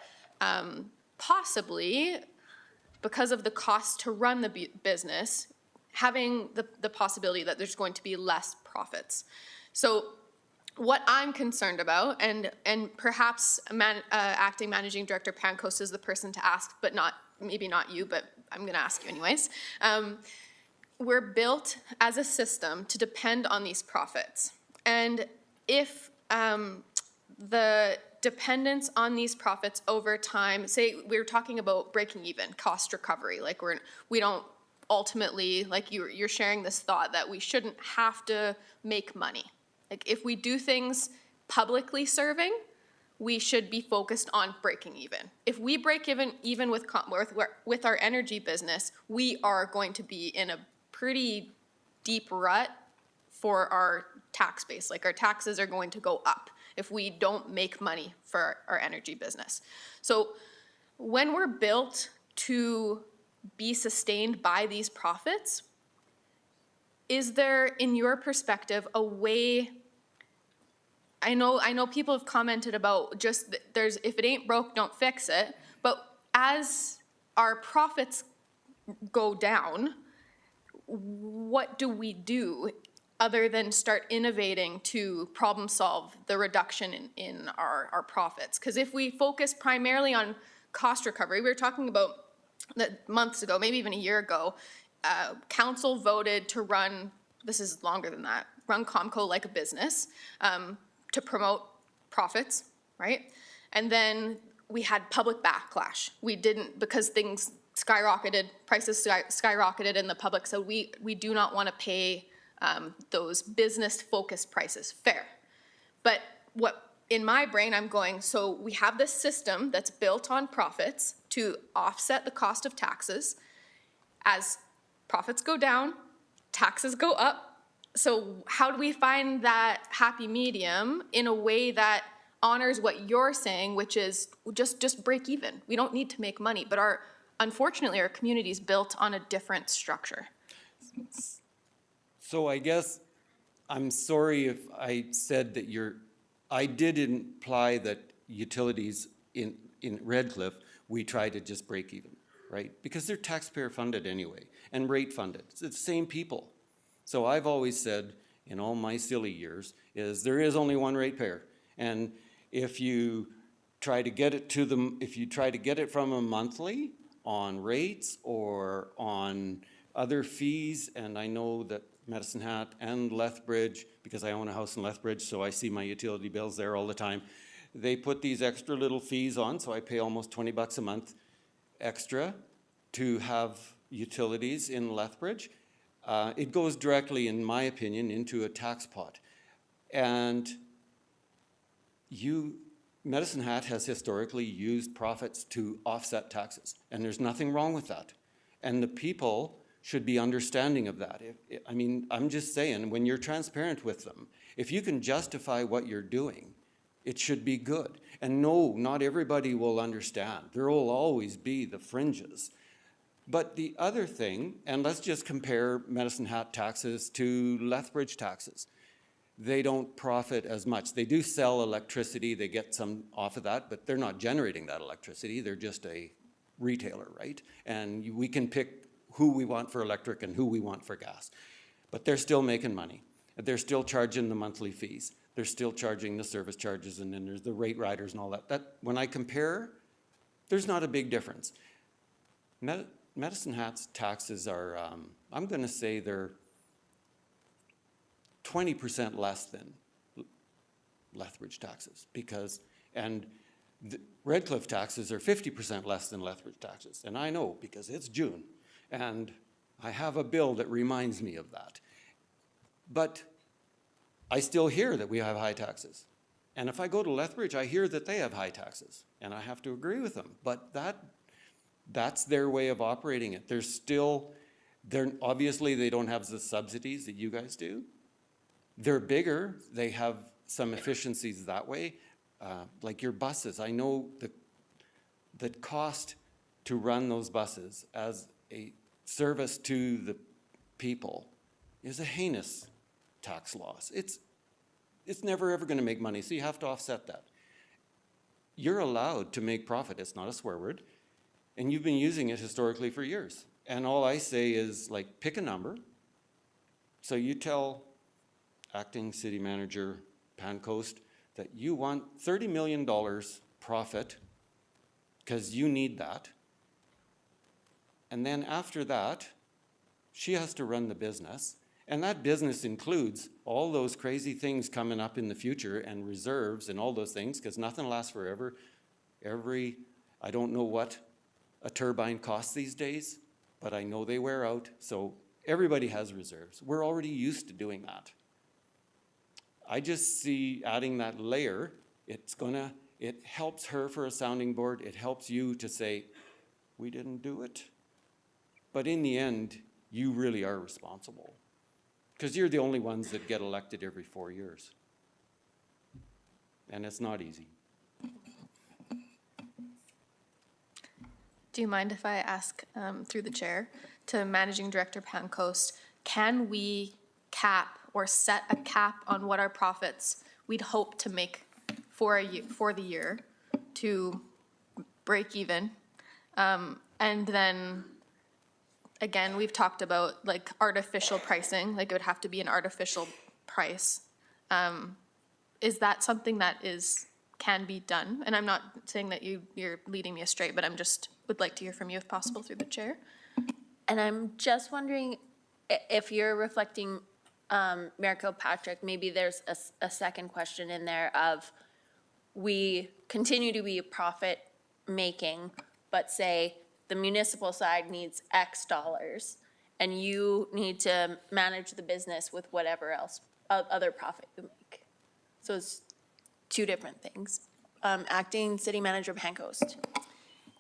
possibly, because of the cost to run the business, having the possibility that there's going to be less profits. So what I'm concerned about, and perhaps Acting Managing Director Pankos is the person to ask, but maybe not you, but I'm going to ask you anyways. We're built as a system to depend on these profits. And if the dependence on these profits over time, say we were talking about breaking even, cost recovery, like we don't ultimately, like you're sharing this thought that we shouldn't have to make money. Like if we do things publicly serving, we should be focused on breaking even. If we break even with our energy business, we are going to be in a pretty deep rut for our tax base. Like our taxes are going to go up if we don't make money for our energy business. So when we're built to be sustained by these profits, is there, in your perspective, a way I know people have commented about just, if it ain't broke, don't fix it. But as our profits go down, what do we do other than start innovating to problem solve the reduction in our profits? Because if we focus primarily on cost recovery, we were talking about that months ago, maybe even a year ago, council voted to run, this is longer than that, run Comco like a business to promote profits, right? And then we had public backlash. We didn't, because things skyrocketed, prices skyrocketed, and the public said, we do not want to pay those business-focused prices. Fair. But what, in my brain, I'm going, so we have this system that's built on profits to offset the cost of taxes. As profits go down, taxes go up. So how do we find that happy medium in a way that honors what you're saying, which is just break even? We don't need to make money, but unfortunately, our community is built on a different structure. So I guess I'm sorry if I said that I did imply that utilities in Red Cliff, we try to just break even, right? Because they're taxpayer funded anyway and rate funded. It's the same people. So I've always said in all my silly years is there is only one ratepayer. And if you try to get it to them, if you try to get it from them monthly on rates or on other fees, and I know that Medicine Hat and Lethbridge, because I own a house in Lethbridge, so I see my utility bills there all the time, they put these extra little fees on, so I pay almost $20 a month extra to have utilities in Lethbridge. It goes directly, in my opinion, into a tax pot. And Medicine Hat has historically used profits to offset taxes, and there's nothing wrong with that. And the people should be understanding of that. I mean, I'm just saying, when you're transparent with them, if you can justify what you're doing, it should be good. And no, not everybody will understand. There will always be the fringes. But the other thing, and let's just compare Medicine Hat taxes to Lethbridge taxes. They don't profit as much. They do sell electricity, they get some off of that, but they're not generating that electricity. They're just a retailer, right? And we can pick who we want for electric and who we want for gas. But they're still making money. They're still charging the monthly fees. They're still charging the service charges, and then there's the rate riders and all that. When I compare, there's not a big difference. Medicine Hat's taxes are, I'm going to say they're 20% less than Lethbridge taxes, and the Red Cliff taxes are 50% less than Lethbridge taxes. And I know because it's June, and I have a bill that reminds me of that. But I still hear that we have high taxes. And if I go to Lethbridge, I hear that they have high taxes, and I have to agree with them. But that's their way of operating it. Obviously they don't have the subsidies that you guys do. They're bigger, they have some efficiencies that way, like your buses. I know the cost to run those buses as a service to the people is a heinous tax loss. It's never ever going to make money, so you have to offset that. You're allowed to make profit, it's not a swear word, and you've been using it historically for years. And all I say is, like, pick a number. So you tell Acting City Manager Pancoast that you want $30 million profit because you need that. And then after that, she has to run the business. And that business includes all those crazy things coming up in the future and reserves and all those things, because nothing lasts forever. I don't know what a turbine costs these days, but I know they wear out. So everybody has reserves. We're already used to doing that. I just see adding that layer, it helps her for a sounding board. It helps you to say, we didn't do it. But in the end, you really are responsible, because you're the only ones that get elected every 4 years. And it's not easy. Do you mind if I ask, through the chair, to Managing Director Pancoast, can we cap or set a cap on what our profits we'd hope to make for the year to break even. And then, again, we've talked about like artificial pricing, like it would have to be an artificial price. Is that something that can be done? And I'm not saying that you're leading me astray, but would like to hear from you if possible through the chair. And I'm just wondering if you're reflecting, Mayor Kilpatrick, maybe there's a second question in there of, we continue to be profit-making, but say the municipal side needs X dollars, and you need to manage the business with whatever else, other profit you make. So it's two different things. Acting City Manager Pancoast.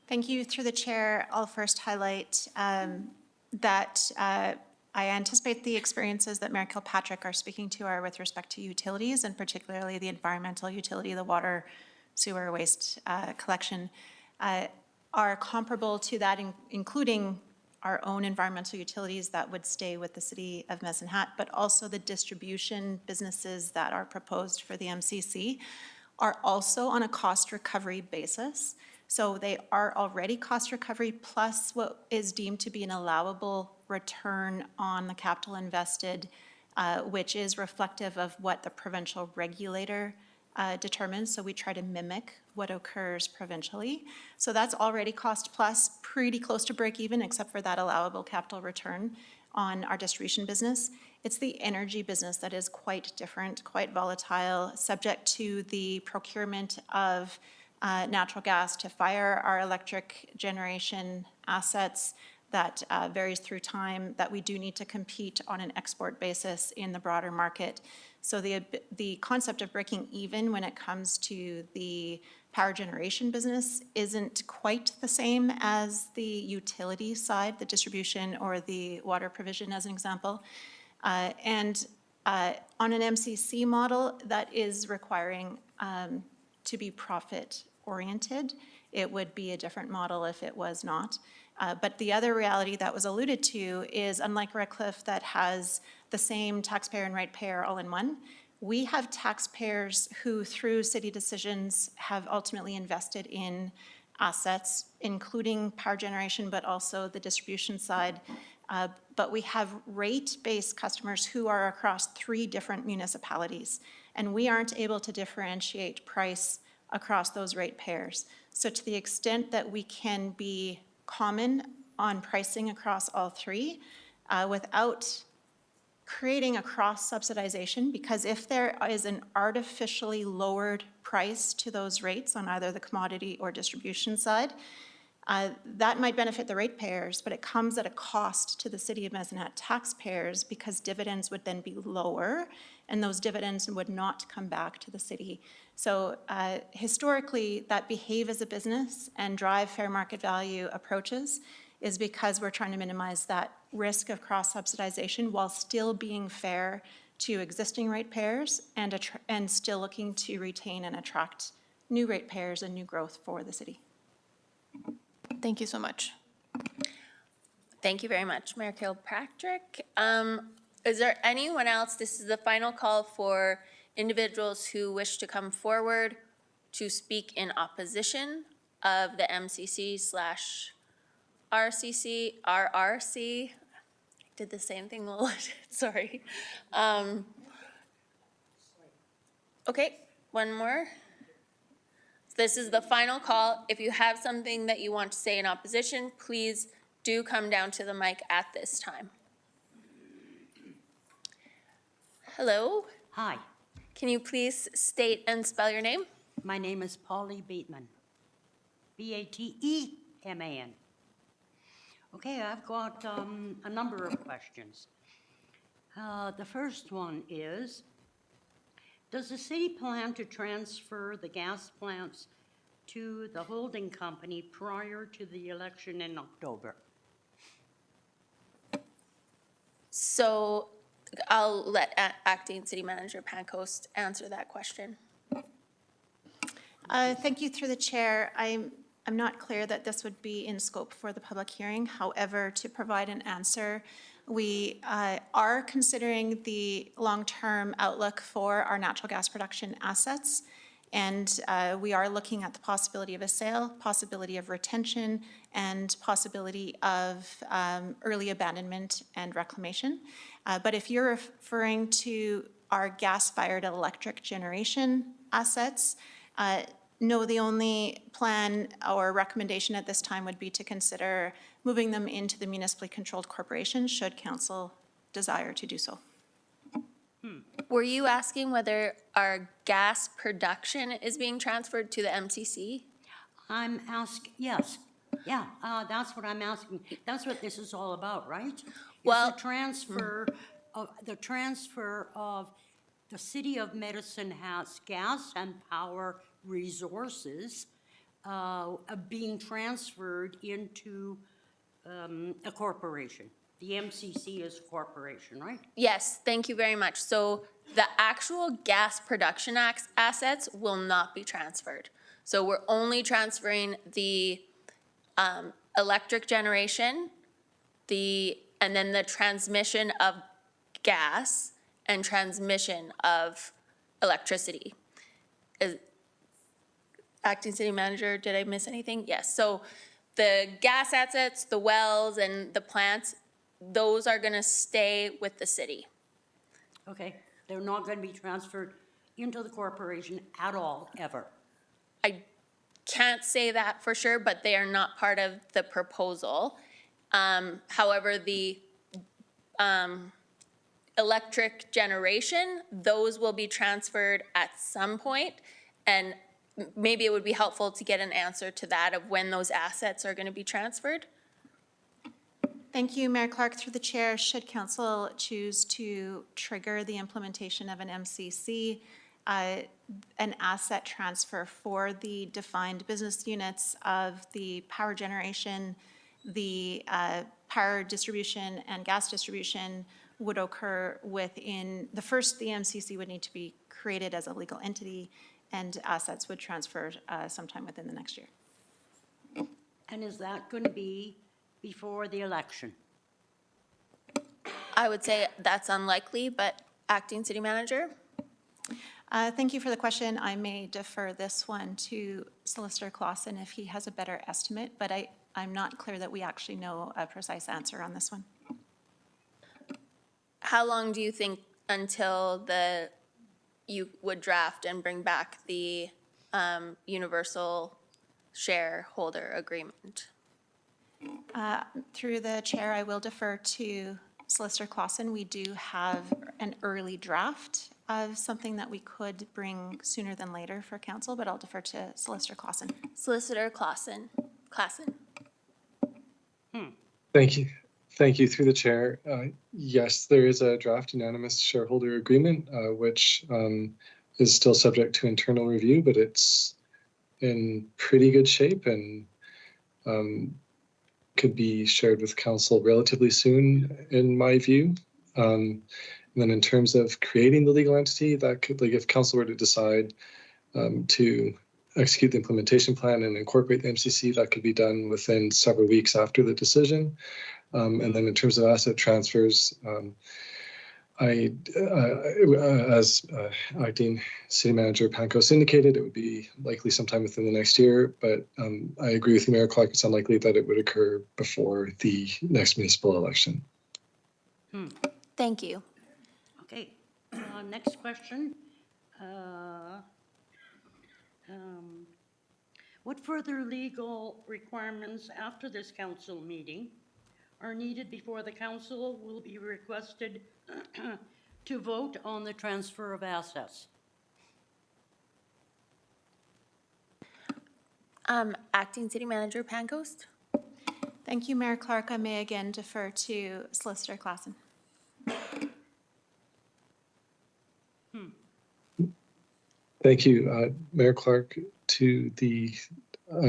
Thank you. Through the chair, I'll first highlight that I anticipate the experiences that Mayor Kilpatrick are speaking to are with respect to utilities, and particularly the environmental utility, the water, sewer, waste collection, are comparable to that, including our own environmental utilities that would stay with the City of Medicine Hat, but also the distribution businesses that are proposed for the MCC are also on a cost recovery basis. So they are already cost recovery plus what is deemed to be an allowable return on the capital invested, which is reflective of what the provincial regulator determines. So we try to mimic what occurs provincially. So that's already cost plus, pretty close to break even, except for that allowable capital return on our distribution business. It's the energy business that is quite different, quite volatile, subject to the procurement of natural gas to fire our electric generation assets that varies through time, that we do need to compete on an export basis in the broader market. So the concept of breaking even when it comes to the power generation business isn't quite the same as the utility side, the distribution or the water provision as an example. And on an MCC model, that is requiring to be profit-oriented. It would be a different model if it was not. But the other reality that was alluded to is, unlike Redcliffe that has the same taxpayer and ratepayer all in one, we have taxpayers who, through city decisions, have ultimately invested in assets, including power generation, but also the distribution side. But we have rate-based customers who are across 3 different municipalities, and we aren't able to differentiate price across those ratepayers. So to the extent that we can be common on pricing across all 3, without creating a cross-subsidization, because if there is an artificially lowered price to those rates on either the commodity or distribution side, that might benefit the ratepayers, but it comes at a cost to the City of Medicine Hat taxpayers because dividends would then be lower, and those dividends would not come back to the city. So historically, that behave as a business and drive fair market value approaches is because we're trying to minimize that risk of cross-subsidization while still being fair to existing ratepayers and still looking to retain and attract new ratepayers and new growth for the city. Thank you so much. Thank you very much, Mayor Kilpatrick. Is there anyone else? This is the final call for individuals who wish to come forward to speak in opposition of the RRC. Did the same thing, sorry. Okay, one more. This is the final call. If you have something that you want to say in opposition, please do come down to the mic at this time. Hello? Hi, Can you please state and spell your name? my name is Polly Bateman, B-A-T-E-M-A-N. Okay, I've got a number of questions. The first one is, does the city plan to transfer the gas plants to the holding company prior to the election in October? So I'll let Acting City Manager Pancoast answer that question. Thank you through the chair. I'm not clear that this would be in scope for the public hearing. However, to provide an answer, We are considering the long-term outlook for our natural gas production assets, and we are looking at the possibility of a sale, possibility of retention, and possibility of early abandonment and reclamation. But if you're referring to our gas-fired electric generation assets, no, the only plan or recommendation at this time would be to consider moving them into the municipally controlled corporation, should council desire to do so. Were you asking whether our gas production is being transferred to the MCC? I'm asking, yes, yeah, that's what I'm asking. That's what this is all about, right? Well, Is the transfer of the city of Medicine Hat's gas and power resources being transferred into a corporation. The MCC is a corporation, right? Yes, thank you very much. So the actual gas production assets will not be transferred. So we're only transferring the electric generation, and then the transmission of gas and transmission of electricity. Acting City Manager, did I miss anything? Yes, so the gas assets, the wells, and the plants, those are gonna stay with the city. Okay, they're not going to be transferred into the corporation at all, ever. I can't say that for sure, but they are not part of the proposal. However, the electric generation, those will be transferred at some point, and maybe it would be helpful to get an answer to that of when those assets are gonna be transferred. Thank you, Mayor Clark. Through the chair, should council choose to trigger the implementation of an MCC, an asset transfer for the defined business units of the power generation, the power distribution and gas distribution would occur within, the MCC would need to be created as a legal entity, and assets would transfer sometime within the next year. And is that going to be before the election? I would say that's unlikely, but Acting City Manager? Thank you for the question. I may defer this one to Solicitor Clausen if he has a better estimate, but I'm not clear that we actually know a precise answer on this one. How long do you think until you would draft and bring back the universal shareholder agreement? Through the chair, I will defer to Solicitor Clausen. We do have an early draft of something that we could bring sooner than later for council, but I'll defer to Solicitor Clausen. Solicitor Clausen. Thank you. Thank you. Through the chair. Yes, there is a draft unanimous shareholder agreement, which is still subject to internal review, but it's in pretty good shape and could be shared with council relatively soon, in my view. And then in terms of creating the legal entity, that could, like, if council were to decide to execute the implementation plan and incorporate the MCC, that could be done within several weeks after the decision. And then in terms of asset transfers, as Acting City Manager Pankos indicated, it would be likely sometime within the next year, but I agree with you, Mayor Clark, it's unlikely that it would occur before the next municipal election. Thank you. Okay, next question. What further legal requirements after this council meeting are needed before the council will be requested to vote on the transfer of assets? Acting City Manager Pancoast? Thank you, Mayor Clark. I may again defer to Solicitor Clausen. Thank you, Mayor Clark, to the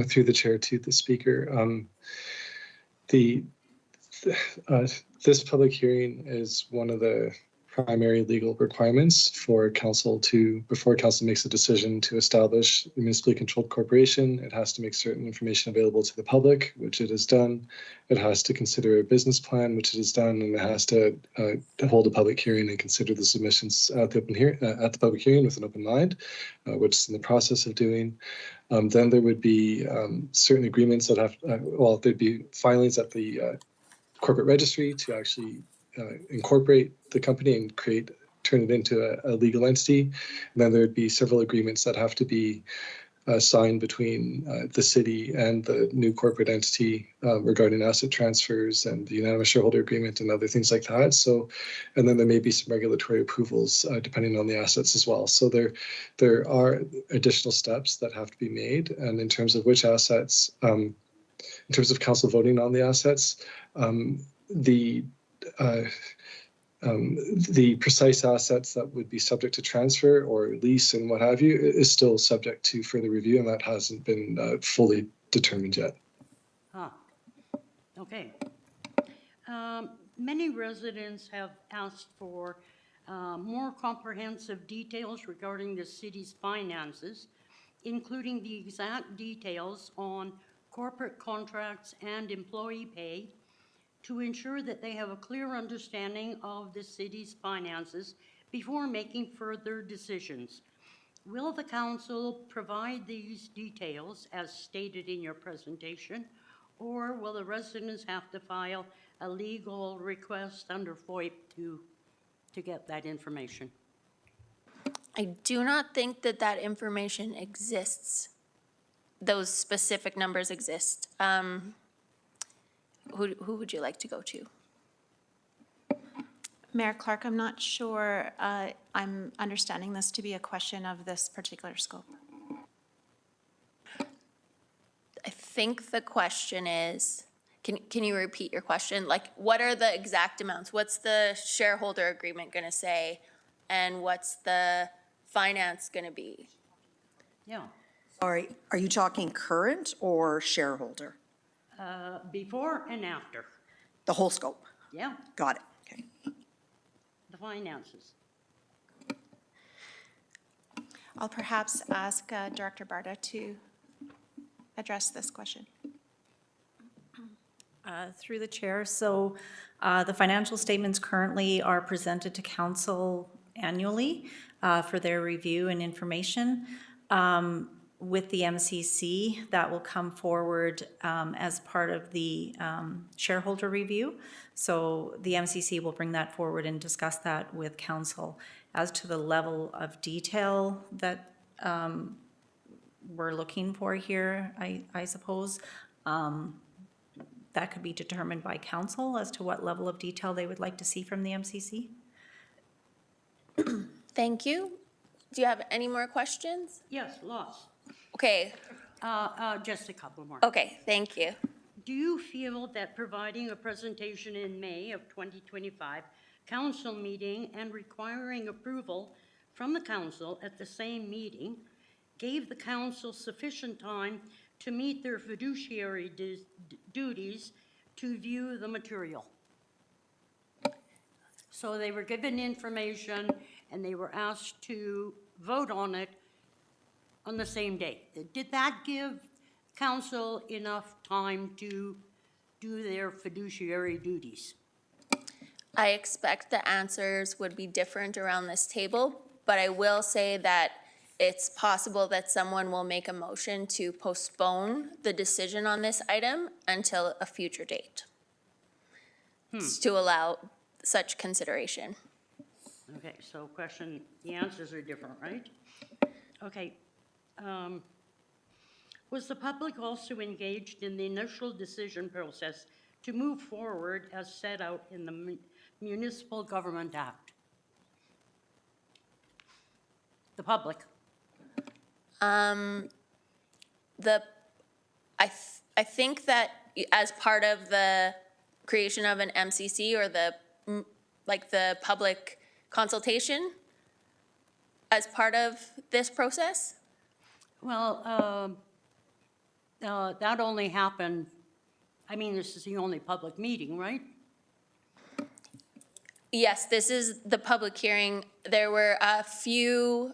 through the chair to the speaker. This public hearing is one of the primary legal requirements for council to, before council makes a decision to establish a municipally controlled corporation. It has to make certain information available to the public, which it has done. It has to consider a business plan, which it has done, and it has to hold a public hearing and consider the submissions at the public hearing with an open mind, which is in the process of doing. Then there would be certain agreements that have, there'd be filings at the corporate registry to actually incorporate the company and turn it into a legal entity. And then there'd be several agreements that have to be signed between the city and the new corporate entity regarding asset transfers and the unanimous shareholder agreement and other things like that. So, and then there may be some regulatory approvals depending on the assets as well. So there are additional steps that have to be made. And in terms of which assets, in terms of council voting on the assets, the precise assets that would be subject to transfer or lease and what have you is still subject to further review, and that hasn't been fully determined yet. Okay. Many residents have asked for more comprehensive details regarding the city's finances, including the exact details on corporate contracts and employee pay, to ensure that they have a clear understanding of the city's finances before making further decisions. Will the council provide these details as stated in your presentation, or will the residents have to file a legal request under FOIP to get that information? I do not think that that information exists. Those specific numbers exist. Who would you like to go to? Mayor Clark, I'm not sure I'm understanding this to be a question of this particular scope. I think the question is, can you repeat your question? Like, what are the exact amounts? What's the shareholder agreement going to say? And what's the finance going to be? Yeah. Sorry, are you talking current or shareholder? Before and after. The whole scope? Yeah, Got it, okay. the finances. I'll perhaps ask Director Barta to address this question. Through the chair, so the financial statements currently are presented to council annually for their review and information. With the MCC, that will come forward as part of the shareholder review. So the MCC will bring that forward and discuss that with council. As to the level of detail that we're looking for here, I suppose, that could be determined by council as to what level of detail they would like to see from the MCC. Thank you. Do you have any more questions? Yes, lots. Okay. Just a couple more. Okay, thank you. Do you feel that providing a presentation in May of 2025, council meeting, and requiring approval from the council at the same meeting gave the council sufficient time to meet their fiduciary duties to view the material? So they were given information and they were asked to vote on it on the same day. Did that give council enough time to do their fiduciary duties? I expect the answers would be different around this table, but I will say that it's possible that someone will make a motion to postpone the decision on this item until a future date to allow such consideration. Okay, so question, the answers are different, right? Okay. Was the public also engaged in the initial decision process to move forward as set out in the Municipal Government Act? The public. I think that as part of the creation of an MCC or the public consultation as part of this process? Well, that only happened, I mean, this is the only public meeting, right? Yes, this is the public hearing. There were a few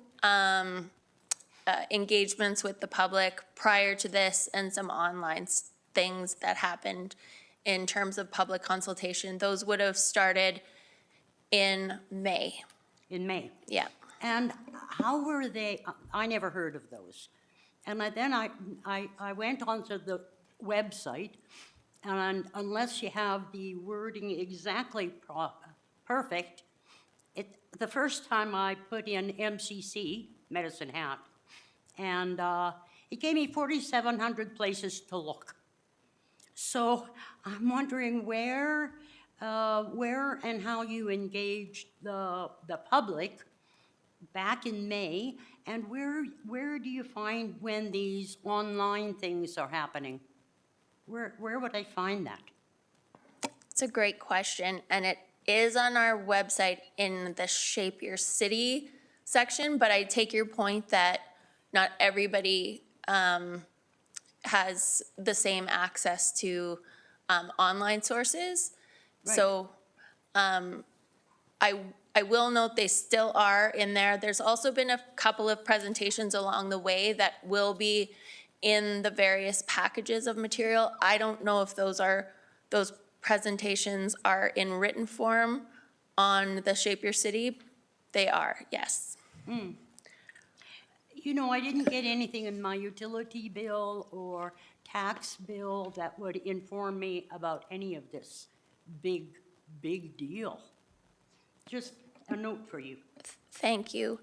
engagements with the public prior to this and some online things that happened in terms of public consultation. Those would have started in May. In May? Yeah. And how were they, I never heard of those. And then I went onto the website, and unless you have the wording exactly perfect, the first time I put in MCC, Medicine Hat, and it gave me 4,700 places to look. So I'm wondering where and how you engaged the public back in May, and where do you find when these online things are happening? Where would I find that? It's a great question, and it is on our website in the Shape Your City section, but I take your point that not everybody has the same access to online sources. Right. So I will note they still are in there. There's also been a couple of presentations along the way that will be in the various packages of material. I don't know if those presentations are in written form on the Shape Your City. They are, yes. You know, I didn't get anything in my utility bill or tax bill that would inform me about any of this big deal. Just a note for you. Thank you.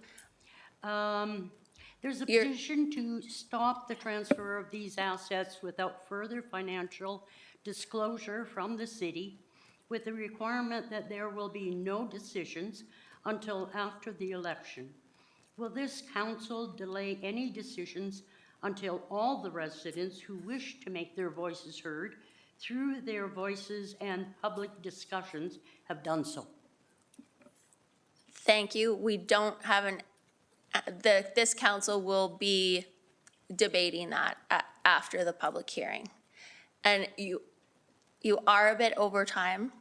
There's a petition to stop the transfer of these assets without further financial disclosure from the city, with the requirement that there will be no decisions until after the election. Will this council delay any decisions until all the residents who wish to make their voices heard through their voices and public discussions have done so? Thank you. We don't have this council will be debating that after the public hearing. And you are a bit over time.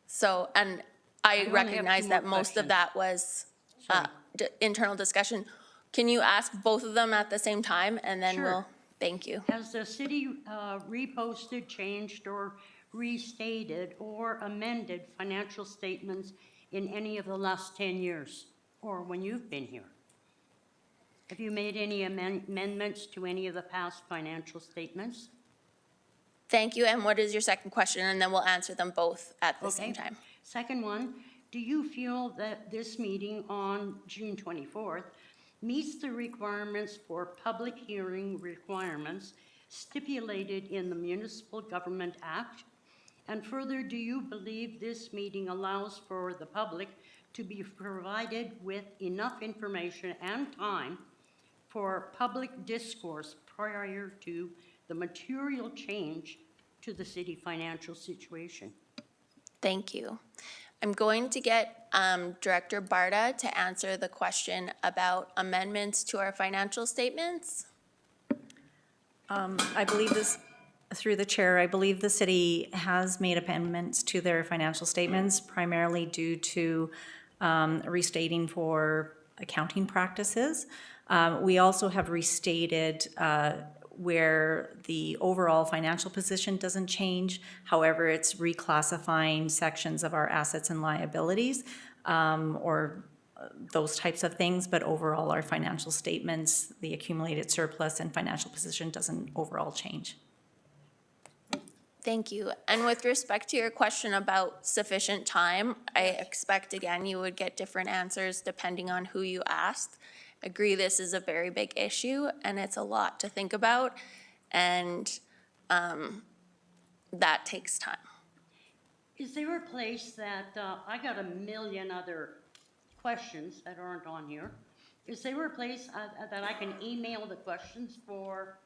So, and I recognize that most of that was internal discussion. Can you ask both of them at the same time, and then we'll, thank you. Has the city reposted, changed, or restated or amended financial statements in any of the last 10 years, or when you've been here? Have you made any amendments to any of the past financial statements? Thank you, and what is your second question? And then we'll answer them both at the same time. Second one, do you feel that this meeting on June 24th meets the requirements for public hearing requirements stipulated in the Municipal Government Act? And further, do you believe this meeting allows for the public to be provided with enough information and time for public discourse prior to the material change to the city financial situation? Thank you. I'm going to get Director Barta to answer the question about amendments to our financial statements. I believe this, through the chair, I believe the city has made amendments to their financial statements primarily due to restating for accounting practices. We also have restated where the overall financial position doesn't change. However, it's reclassifying sections of our assets and liabilities or those types of things. But overall, our financial statements, the accumulated surplus and financial position doesn't overall change. Thank you. And with respect to your question about sufficient time, I expect, again, you would get different answers depending on who you asked. Agree, this is a very big issue, and it's a lot to think about, and that takes time. Is there a place that, I got a million other questions that aren't on here. Is there a place that I can email the questions for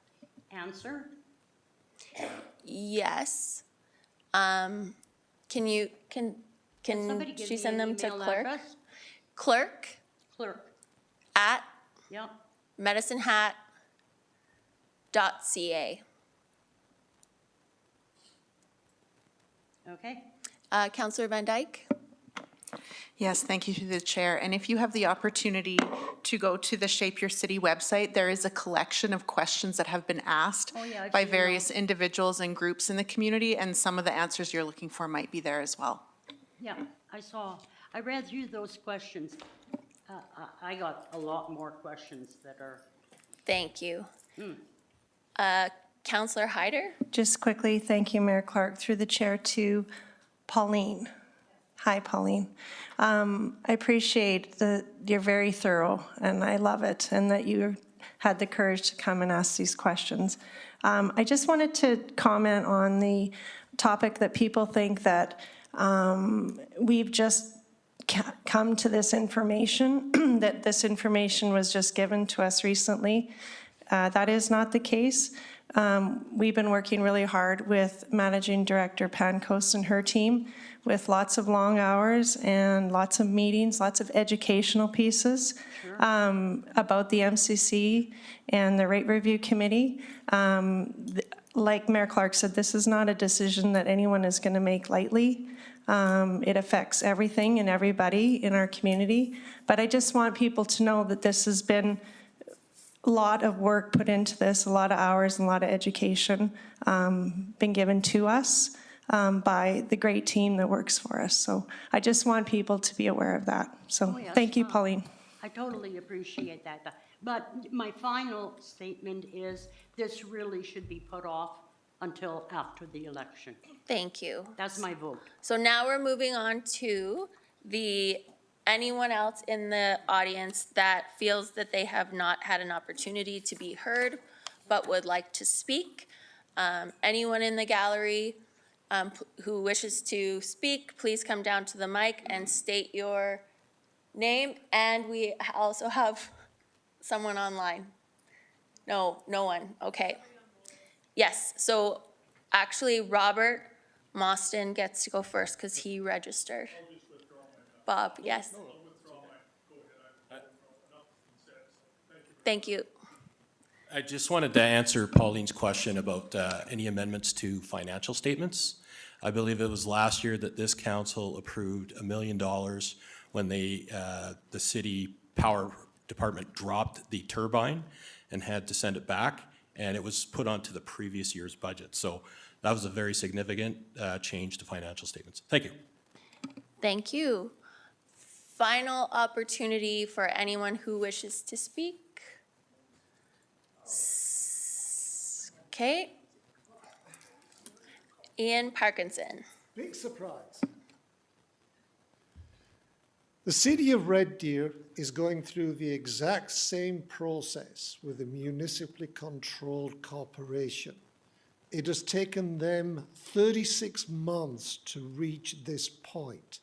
answer? Yes. Can she send them to clerk? Clerk at medicinehat.ca. Okay. Councillor Van Dyke? Yes, thank you to the chair. And if you have the opportunity to go to the Shape Your City website, there is a collection of questions that have been asked I've by seen various individuals and groups in the community, and some of the answers you're looking for might be there as well. Yeah, I read through those questions. I got a lot more questions that are. Thank you. Councillor Hyder? Just quickly, thank you, Mayor Clark, through the chair to Pauline. Hi, Pauline. I appreciate that you're very thorough, and I love it, and that you had the courage to come and ask these questions. I just wanted to comment on the topic that people think that we've just come to this information, that this information was just given to us recently. That is not the case. We've been working really hard with Managing Director Pankos and her team with lots of long hours and lots of meetings, lots of educational pieces about the MCC and the Rate Review Committee. Like Mayor Clark said, this is not a decision that anyone is going to make lightly. It affects everything and everybody in our community. But I just want people to know that this has been a lot of work put into this, a lot of hours and a lot of education been given to us by the great team that works for us. So I just want people to be aware of that. So thank you, Pauline. I totally appreciate that. But my final statement is this really should be put off until after the election. Thank you. That's my vote. So now we're moving on to anyone else in the audience that feels that they have not had an opportunity to be heard but would like to speak. Anyone in the gallery who wishes to speak, please come down to the mic and state your name. And we also have someone online. No one. Okay. Yes, so actually Robert Mostyn gets to go first because he registered. Bob, yes. Thank you. I just wanted to answer Pauline's question about any amendments to financial statements. I believe it was last year that this council approved $1 million when the city power department dropped the turbine and had to send it back, and it was put onto the previous year's budget. So that was a very significant change to financial statements. Thank you. Thank you. Final opportunity for anyone who wishes to speak. Okay. Ian Parkinson. Big surprise. The city of Red Deer is going through the exact same process with a municipally controlled corporation. It has taken them 36 months to reach this point.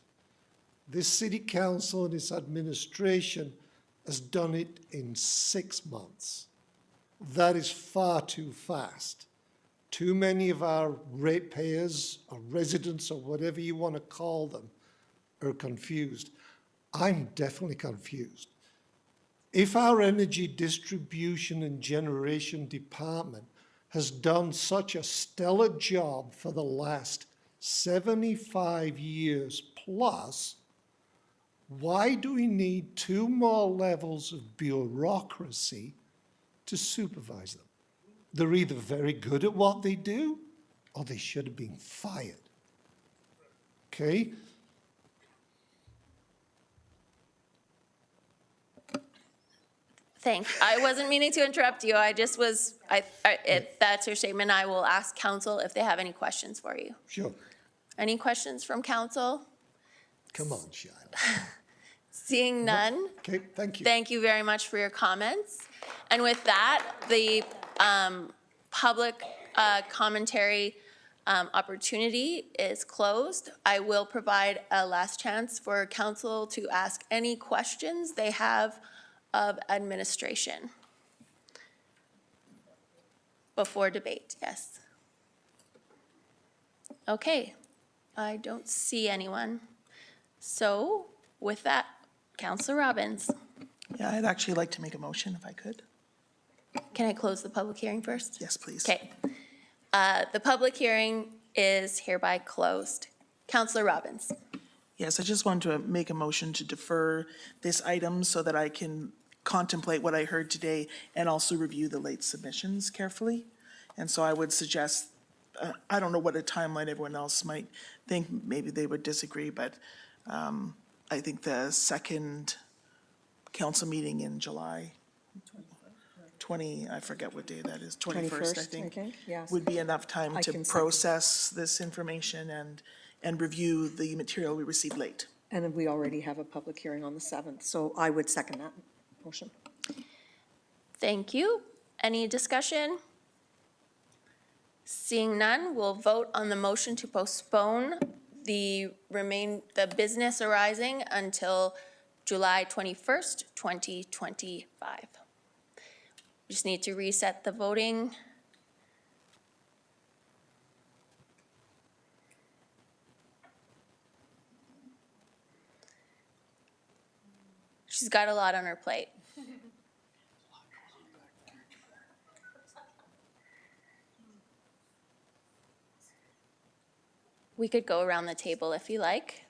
This city council and its administration has done it in 6 months. That is far too fast. Too many of our ratepayers or residents or whatever you want to call them are confused. I'm definitely confused. If our energy distribution and generation department has done such a stellar job for the last 75 years plus, why do we need 2 more levels of bureaucracy to supervise them? They're either very good at what they do or they should have been fired. Okay? Thanks. I wasn't meaning to interrupt you. I just was, if that's your statement, I will ask council if they have any questions for you. Sure. Any questions from council? Come on, Shiloh. Seeing none. Okay, thank you. Thank you very much for your comments. And with that, the public commentary opportunity is closed. I will provide a last chance for council to ask any questions they have of administration before debate. Yes. Okay. I don't see anyone. So with that, Councillor Robbins. Yeah, I'd actually like to make a motion if I could. Can I close the public hearing first? Yes, please. Okay. The public hearing is hereby closed. Councillor Robbins. Yes, I just wanted to make a motion to defer this item so that I can contemplate what I heard today and also review the late submissions carefully. And so I would suggest, I don't know what a timeline everyone else might think, maybe they would disagree, but I think the second council meeting in July, 20, I forget what day that is, 21st, I think, yes. would be enough time I to can second. process this information and review the material we received late. And then we already have a public hearing on the 7th, so I would second that motion. Thank you. Any discussion? Seeing none, we'll vote on the motion to postpone the business arising until July 21st, 2025. Just need to reset the voting. She's got a lot on her plate. We could go around the table if you like.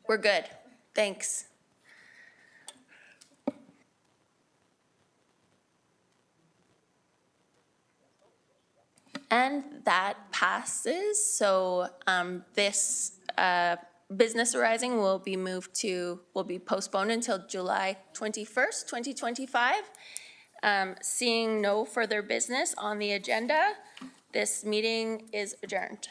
We're good. Thanks. And that passes. So this business arising will be postponed until July 21st, 2025. Seeing no further business on the agenda, this meeting is adjourned.